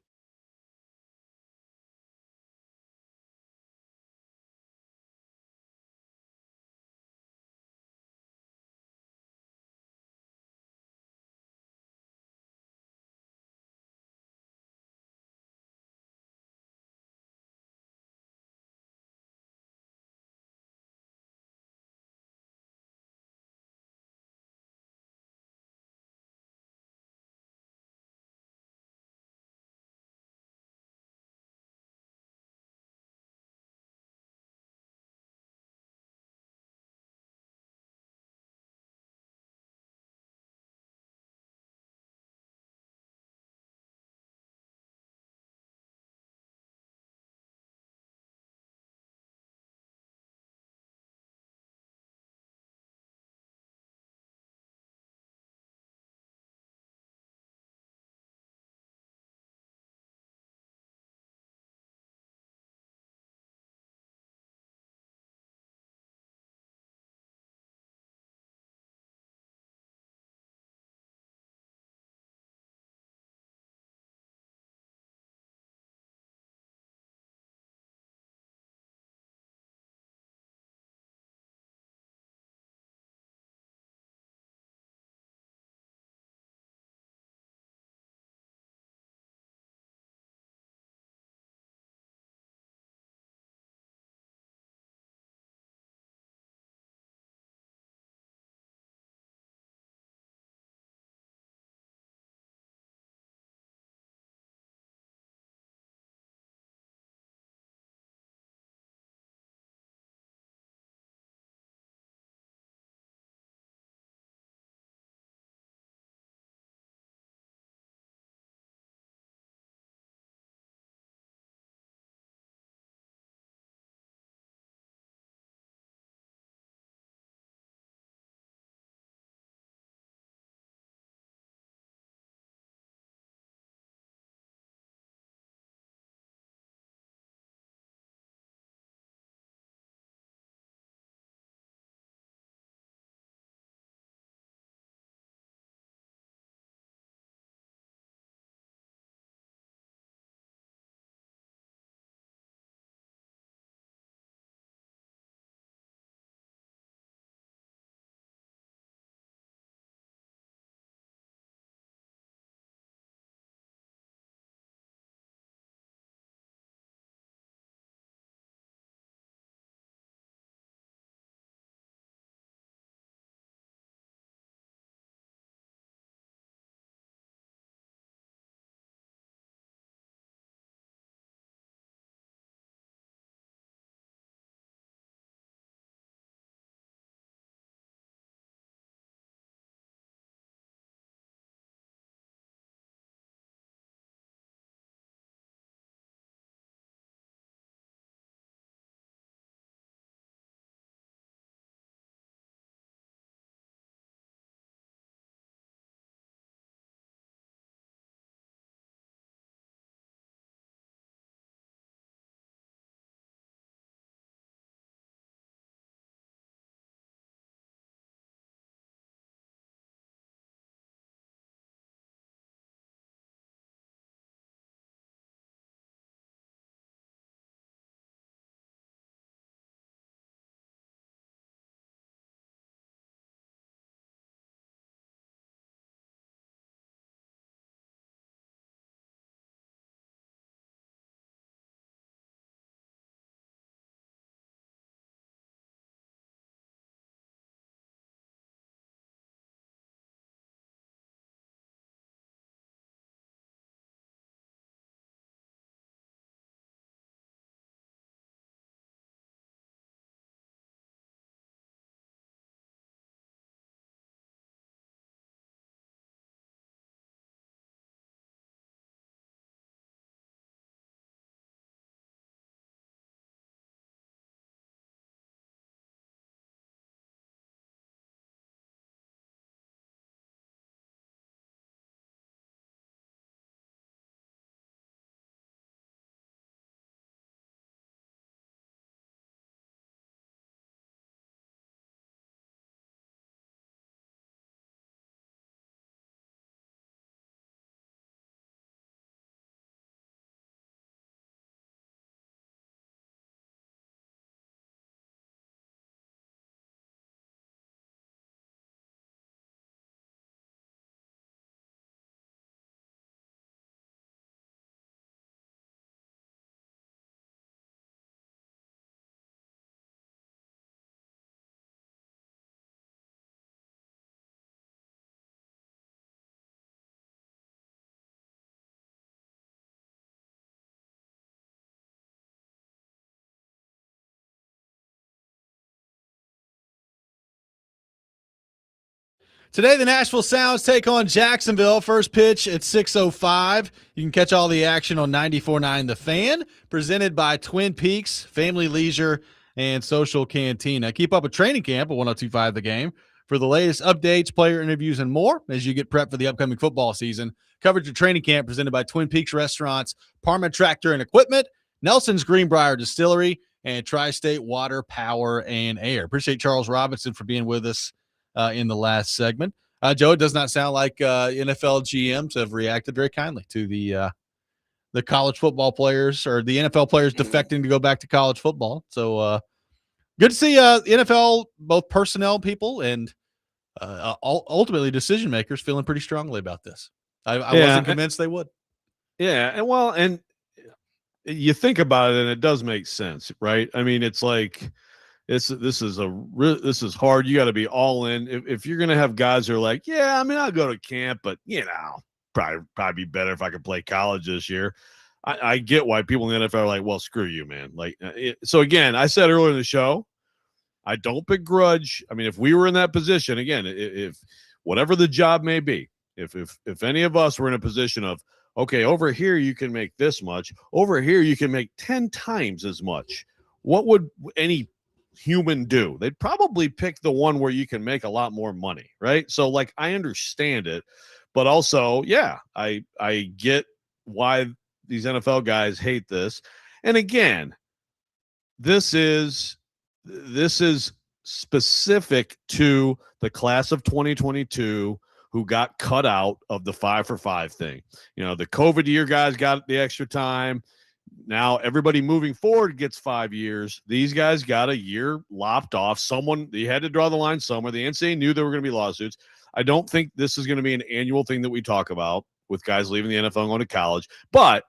Today, the Nashville Sounds take on Jacksonville. First pitch at 6:05. You can catch all the action on 94.9 The Fan, presented by Twin Peaks, Family Leisure, and Social Cantina. Keep up with training camp at 102.5 The Game for the latest updates, player interviews, and more as you get prepped for the upcoming football season. Coverage of training camp presented by Twin Peaks Restaurants, Parma Tractor and Equipment, Nelson's Greenbrier Distillery, and Tri-State Water, Power, and Air. Appreciate Charles Robinson for being with us in the last segment. Joe, it does not sound like NFL GMs have reacted very kindly to the college football players or the NFL players defecting to go back to college football. So good to see NFL, both personnel people and ultimately decision makers feeling pretty strongly about this. I wasn't convinced they would. Yeah, and you think about it, and it does make sense, right? I mean, it's like this is hard. You got to be all in. If you're gonna have guys who are like, yeah, I mean, I'll go to camp, but probably be better if I could play college this year. I get why people in the NFL are like, well, screw you, man. Like, so again, I said earlier in the show, I don't begrudge. I mean, if we were in that position, again, if whatever the job may be, if any of us were in a position of, okay, over here you can make this much, over here you can make 10 times as much, what would any human do? They'd probably pick the one where you can make a lot more money, right? So, like, I understand it, but also, yeah, I get why these NFL guys hate this. And again, this is specific to the class of 2022 who got cut out of the 5-for-5 thing. You know, the COVID year guys got the extra time. Now everybody moving forward gets 5 years. These guys got a year lopped off. They had to draw the line somewhere. The NCAA knew there were going to be lawsuits. I don't think this is going to be an annual thing that we talk about with guys leaving the NFL and going to college. But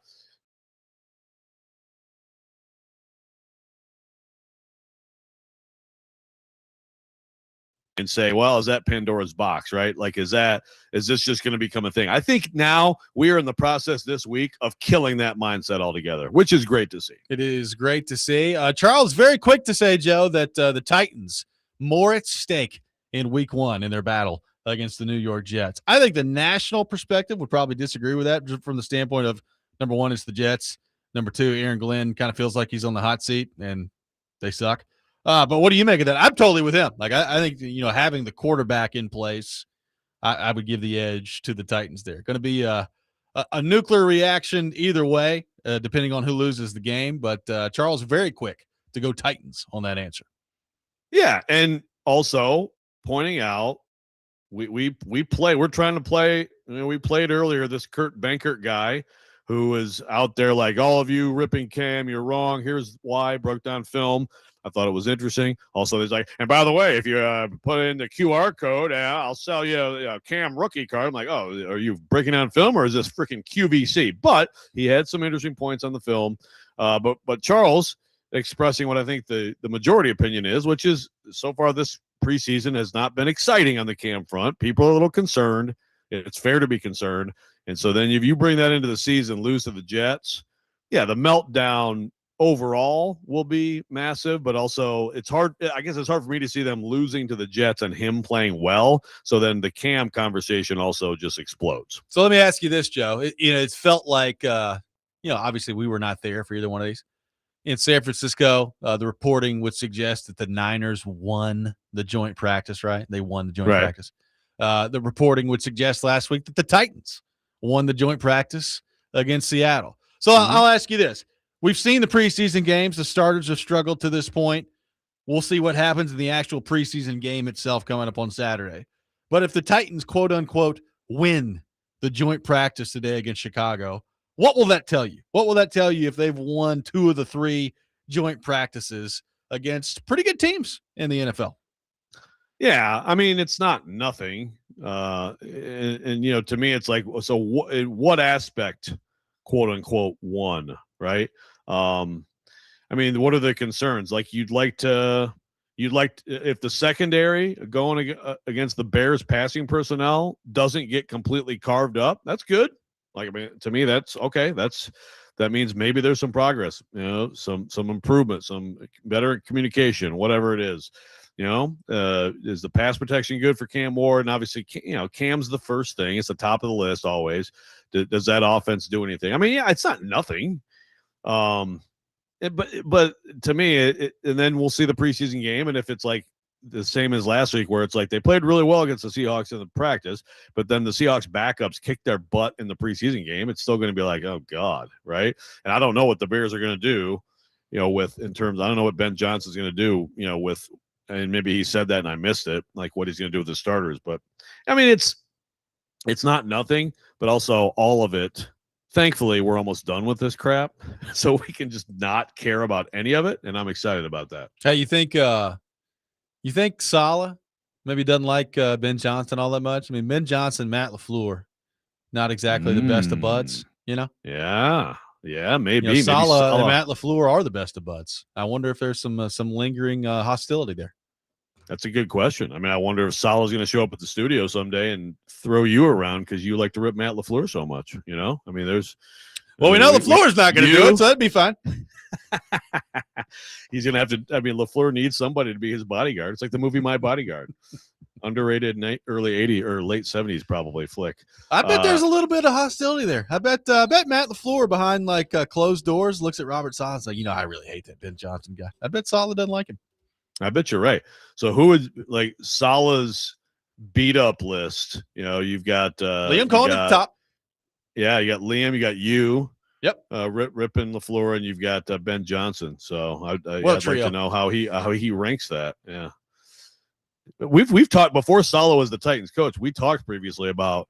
and say, well, is that Pandora's box, right? Like, is this just going to become a thing? I think now we are in the process this week of killing that mindset altogether, which is great to see. It is great to see. Charles, very quick to say, Joe, that the Titans more at stake in week 1 in their battle against the New York Jets. I think the national perspective would probably disagree with that just from the standpoint of, number 1, it's the Jets. Number 2, Aaron Glenn kind of feels like he's on the hot seat and they suck. But what do you make of that? I'm totally with him. Like, I think, having the quarterback in place, I would give the edge to the Titans there. Going to be a nuclear reaction either way, depending on who loses the game. But Charles, very quick to go Titans on that answer. Yeah, and also pointing out, we're trying to play. We played earlier this Kurt Benkert guy who is out there like, all of you ripping Cam, you're wrong. Here's why. Broke down film. I thought it was interesting. Also, there's like, and by the way, if you put in the QR code, I'll sell you a Cam rookie card. I'm like, oh, are you breaking down film or is this freaking QVC? But he had some interesting points on the film. But Charles expressing what I think the majority opinion is, which is so far this preseason has not been exciting on the Cam front. People are a little concerned. It's fair to be concerned. And so then if you bring that into the season, lose to the Jets, yeah, the meltdown overall will be massive, but also it's hard. I guess it's hard for me to see them losing to the Jets and him playing well. So then the Cam conversation also just explodes. So let me ask you this, Joe. It's felt like, obviously we were not there for either one of these. In San Francisco, the reporting would suggest that the Niners won the joint practice, right? They won the joint practice. The reporting would suggest last week that the Titans won the joint practice against Seattle. So I'll ask you this. We've seen the preseason games. The starters have struggled to this point. We'll see what happens in the actual preseason game itself coming up on Saturday. But if the Titans, quote unquote, win the joint practice today against Chicago, what will that tell you? What will that tell you if they've won 2 of the 3 joint practices against pretty good teams in the NFL? Yeah, I mean, it's not nothing. And to me, it's like, so what aspect, quote unquote, won, right? I mean, what are the concerns? Like, you'd like if the secondary going against the Bears passing personnel doesn't get completely carved up, that's good. Like, I mean, to me, that's okay. That means maybe there's some progress, some improvement, some better communication, whatever it is. Is the pass protection good for Cam Ward? And obviously, Cam's the first thing. It's the top of the list always. Does that offense do anything? I mean, yeah, it's not nothing. But to me, and then we'll see the preseason game, and if it's like the same as last week, where it's like they played really well against the Seahawks in the practice, but then the Seahawks backups kicked their butt in the preseason game, it's still going to be like, oh God, right? And I don't know what the Bears are going to do, I don't know what Ben Johnson's going to do, and maybe he said that and I missed it, like what he's going to do with the starters. But I mean, it's not nothing, but also all of it. Thankfully, we're almost done with this crap, so we can just not care about any of it, and I'm excited about that. Hey, you think Saleh maybe doesn't like Ben Johnson all that much? I mean, Ben Johnson, Matt LaFleur, not exactly the best of buds, Yeah, maybe. Saleh and Matt LaFleur are the best of buds. I wonder if there's some lingering hostility there. That's a good question. I mean, I wonder if Saleh's going to show up at the studio someday and throw you around because you like to rip Matt LaFleur so much. I mean, there's. Well, we know LaFleur's not going to do it, so that'd be fine. He's going to have to. I mean, LaFleur needs somebody to be his bodyguard. It's like the movie My Bodyguard. Underrated early 80s or late 70s probably flick. I bet there's a little bit of hostility there. I bet Matt LaFleur behind closed doors looks at Robert Saleh and like, I really hate that Ben Johnson guy. I bet Saleh doesn't like him. I bet you're right. So who would like Saleh's beat up list? You've got Liam Cohen at the top. Yeah, you got Liam, you got you. Yep. Rippin LaFleur, and you've got Ben Johnson. So I'd like to know how he ranks that. Yeah. We've talked before Saleh was the Titans coach. We talked previously about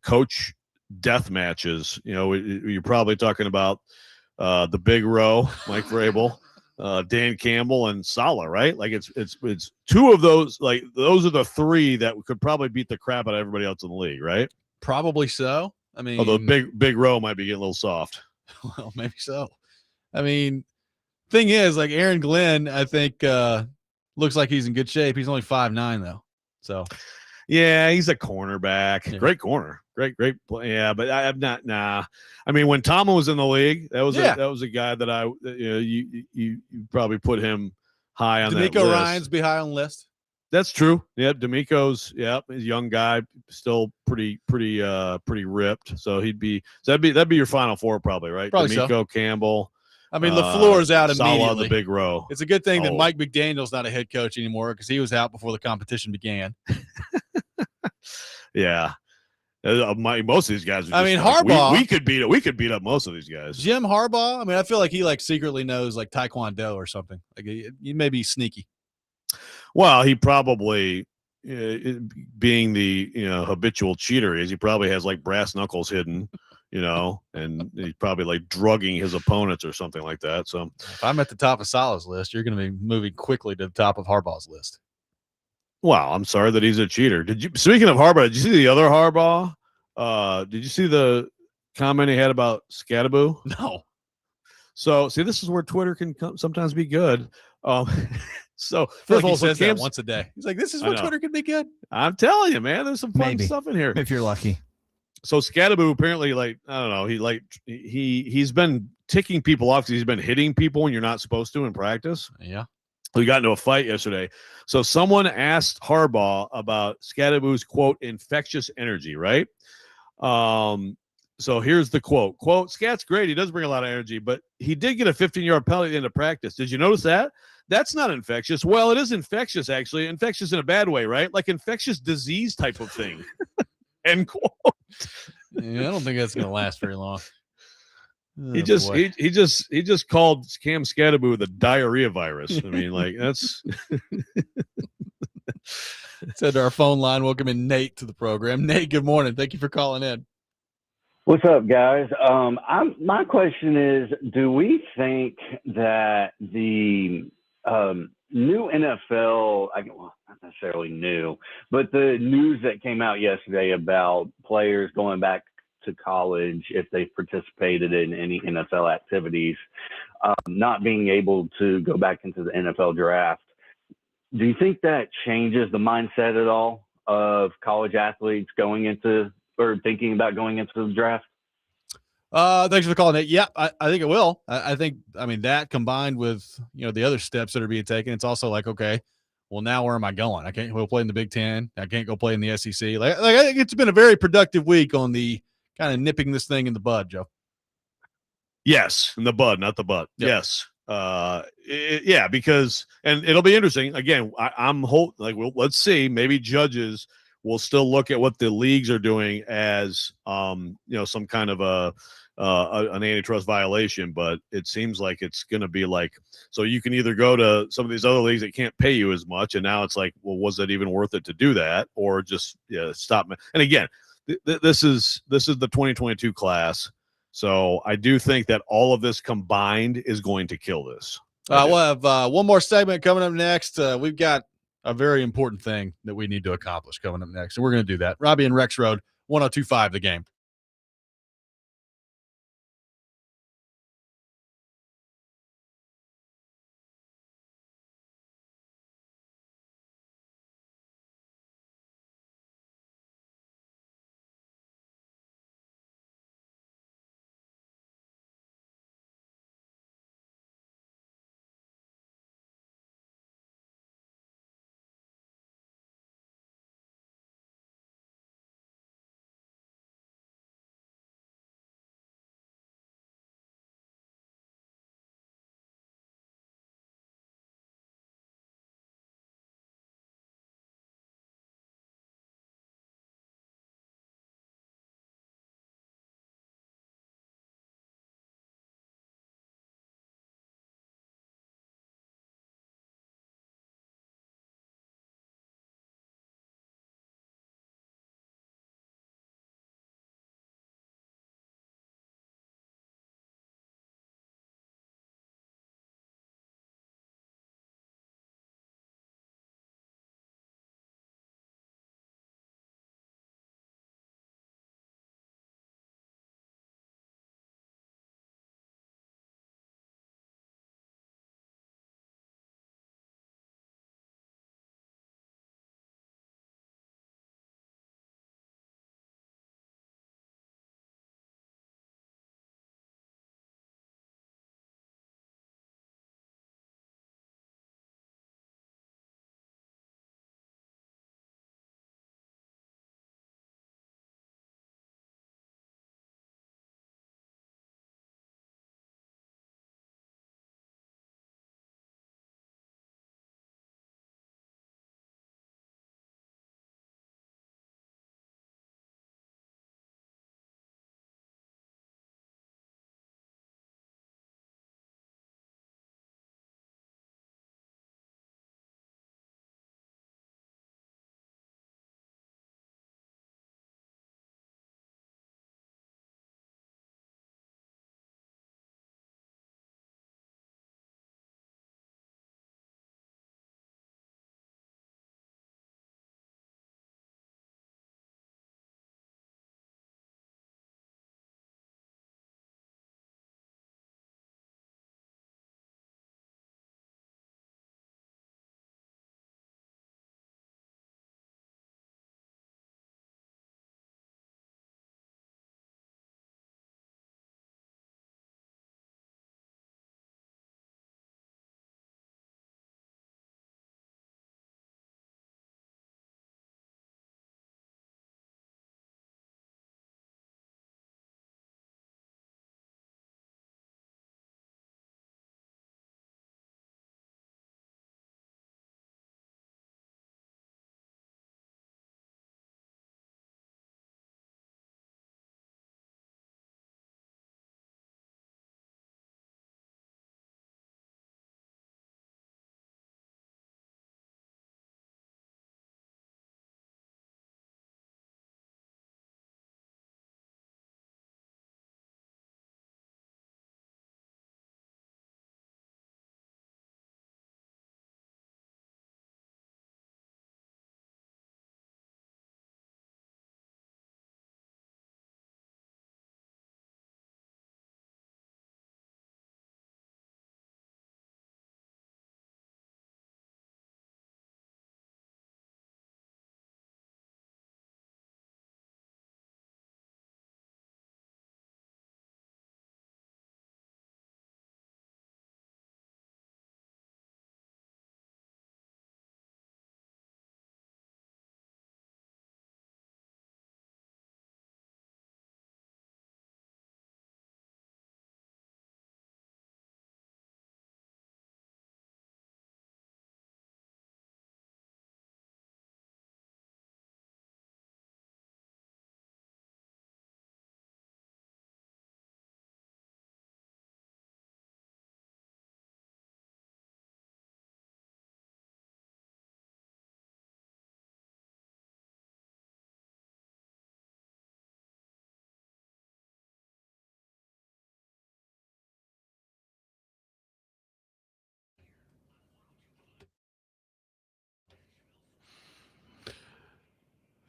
coach death matches. You're probably talking about the Big Row, Mike Vrabel. Dan Campbell and Saleh, right? Like it's two of those. Like those are the three that could probably beat the crap out of everybody else in the league, right? Probably so. I mean, although Big Row might be getting a little soft. Well, maybe so. I mean, thing is, like Aaron Glenn, I think looks like he's in good shape. He's only 5'9" though, so yeah, he's a cornerback. Yeah. Great corner. Great play. Yeah, but I'm not. Nah. I mean, when Tomlin was in the league, that was a guy that you probably put him high on that list. DeMeco Ryans be high on the list. That's true. Yeah, DeMeco's. Yeah, he's a young guy, still pretty ripped. So that'd be your final four probably, right? Probably DeMeco, so. Campbell. I mean, LaFleur's out immediately. Saleh, the Big Row. It's a good thing that Mike McDaniel's not a head coach anymore because he was out before the competition began. Yeah. Most of these guys. Harbaugh. We could beat up most of these guys. Jim Harbaugh. I mean, I feel like he secretly knows Taekwondo or something. Like he may be sneaky. Well, he probably, being the habitual cheater he probably has brass knuckles hidden, and he's probably drugging his opponents or something like that. So if I'm at the top of Saleh's list, you're going to be moving quickly to the top of Harbaugh's list. Well, I'm sorry that he's a cheater. Speaking of Harbaugh, did you see the other Harbaugh? Did you see the comment he had about Scadaboo? No. So, see, this is where Twitter can sometimes be good. So, first of all, he says that once a day. He's like, this is where Twitter can be good. I'm telling you, man, there's some fun stuff in here. If you're lucky. So, Scadaboo apparently, I don't know, he's been ticking people off because he's been hitting people when you're not supposed to in practice. Yeah. We got into a fight yesterday. So someone asked Harbaugh about Scadaboo's, quote, infectious energy, right? So here's the quote. Quote, Scat's great. He does bring a lot of energy, but he did get a 15-yard penalty at the end of practice. Did you notice that? That's not infectious. Well, it is infectious, actually. Infectious in a bad way, right? Like infectious disease type of thing. End quote. Yeah, I don't think that's going to last very long. He just called Cam Scadaboo the diarrhea virus. I mean, that's said to our phone line. Welcome in Nate to the program. Nate, good morning. Thank you for calling in. What's up, guys? My question is, do we think that the new NFL, not necessarily new, but the news that came out yesterday about players going back to college if they participated in any NFL activities, not being able to go back into the NFL draft, do you think that changes the mindset at all of college athletes going into or thinking about going into the draft? Thanks for calling it. Yeah, I think it will. I think that combined with, the other steps that are being taken, it's also okay, well, now where am I going? I can't go play in the Big Ten. I can't go play in the SEC. Like I think it's been a very productive week on the kind of nipping this thing in the bud, Joe. Yes, in the bud, not the butt. Yep. Yes. Yeah, because and it'll be interesting. Again, I'm let's see. Maybe judges will still look at what the leagues are doing as some kind of an antitrust violation, but it seems like it's going to be like, so you can either go to some of these other leagues that can't pay you as much, and now it's like, well, was it even worth it to do that, or just stop? And again, this is the 2022 class. So I do think that all of this combined is going to kill this. We'll have one more segment coming up next. We've got a very important thing that we need to accomplish coming up next, and we're going to do that. Robby and Rexrode, 102.5 The Game.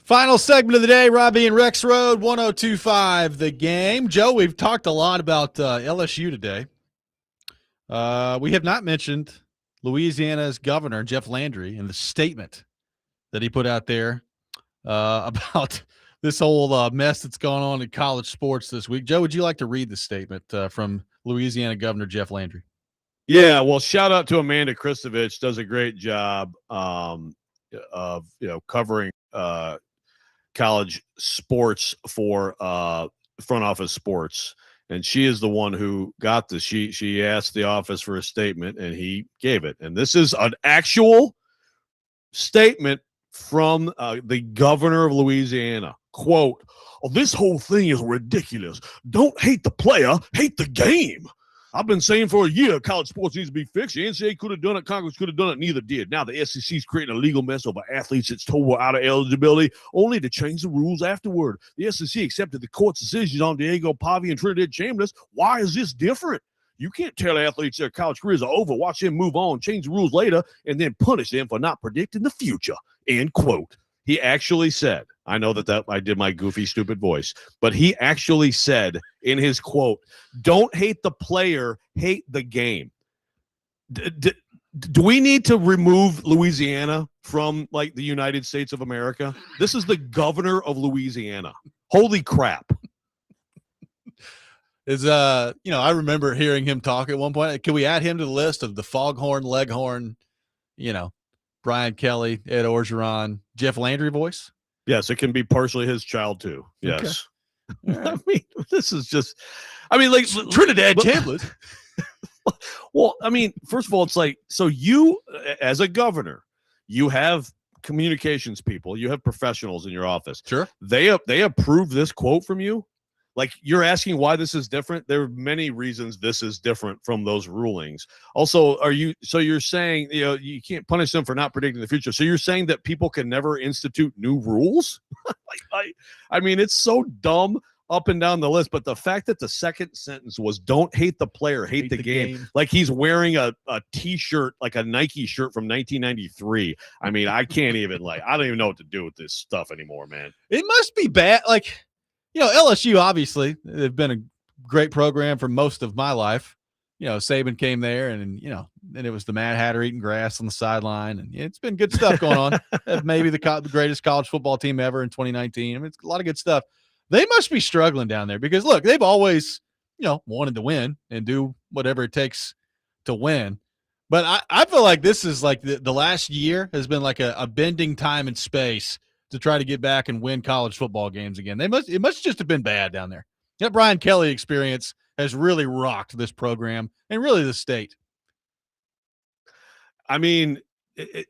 Final segment of the day, Robby and Rexrode, 102.5 The Game. Joe, we've talked a lot about LSU today. We have not mentioned Louisiana's governor, Jeff Landry, and the statement that he put out there about this whole mess that's gone on in college sports this week. Joe, would you like to read the statement from Louisiana Governor Jeff Landry? Yeah, well, shout out to Amanda Kristovich. Does a great job of covering college sports for front office sports, and she is the one who got this. She asked the office for a statement, and he gave it. And this is an actual statement from the governor of Louisiana. Quote, "Oh, this whole thing is ridiculous. Don't hate the player, hate the game. I've been saying for a year college sports needs to be fixed. The NCAA could have done it. Congress could have done it. Neither did. Now the SEC is creating a legal mess over athletes that's told were out of eligibility, only to change the rules afterward. The SEC accepted the court's decisions on Diego Pavi and Trinidad Chambliss. Why is this different? You can't tell athletes their college careers are over, watch them move on, change the rules later, and then punish them for not predicting the future." End quote. He actually said, I know that I did my goofy, stupid voice, but he actually said in his quote, "Don't hate the player, hate the game." Do we need to remove Louisiana from like the United States of America? This is the governor of Louisiana. Holy crap. I remember hearing him talk at one point. Can we add him to the list of the Foghorn, Leghorn, Brian Kelly, Ed Orgeron, Jeff Landry voice? Yes, it can be partially his child too. Yes. Okay. I mean, this is just, like Trinidad Chambliss. Well, I mean, first of all, it's like, so you, as a governor, you have communications people, you have professionals in your office. Sure. They approve this quote from you. Like, you're asking why this is different. There are many reasons this is different from those rulings. Also, you're saying, you can't punish them for not predicting the future. So you're saying that people can never institute new rules? I mean, it's so dumb up and down the list. But the fact that the second sentence was "don't hate the player, hate the game," like he's wearing a T-shirt, like a Nike shirt from 1993. I mean, I can't even I don't even know what to do with this stuff anymore, man. It must be bad. LSU, obviously, they've been a great program for most of my life. Saban came there and it was the Mad Hatter eating grass on the sideline. And it's been good stuff going on. Maybe the greatest college football team ever in 2019. I mean, it's a lot of good stuff. They must be struggling down there because, look, they've always, wanted to win and do whatever it takes to win. But I feel like this is like the last year has been like a bending time and space to try to get back and win college football games again. It must just have been bad down there. That Brian Kelly experience has really rocked this program and really the state. I mean,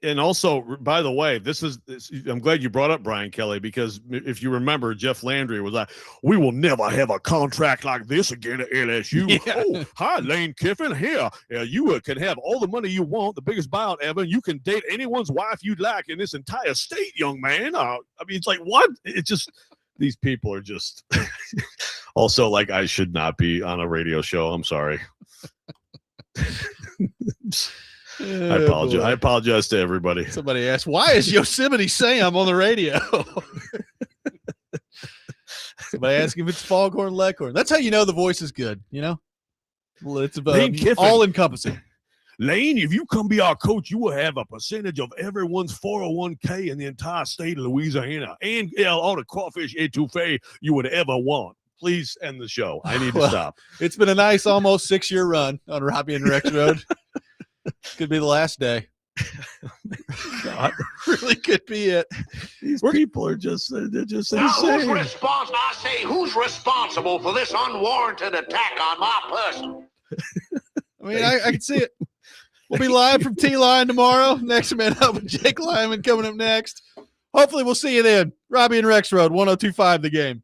and also, by the way, I'm glad you brought up Brian Kelly, because if you remember, Jeff Landry was like, "We will never have a contract like this again at LSU." Yeah. "Oh, hi, Lane Kiffin. Here, you can have all the money you want, the biggest buyout ever. You can date anyone's wife you'd like in this entire state, young man." I mean, it's like, what? It's just, these people are just also like, I should not be on a radio show. I'm sorry. I apologize. I apologize to everybody. Somebody asked, why is Yosemite Sam on the radio? Somebody asked if it's Foghorn Leghorn. That's how you know the voice is good, Well, it's about all encompassing. "Lane, if you come be our coach, you will have a percentage of everyone's 401k in the entire state of Louisiana and all the crawfish etouffee you would ever want." Please end the show. I need to stop. It's been a nice almost 6-year run on Robby and Rexrode. Could be the last day. God, really could be it. These people are just, they're just Now, insane. who's responsible for this unwarranted attack on my person? I mean, I can see it. We'll be live from T-Line tomorrow. Next Man Up with Jake Lyman coming up next. Hopefully we'll see you then. Robby and Rexrode, 102.5 The Game.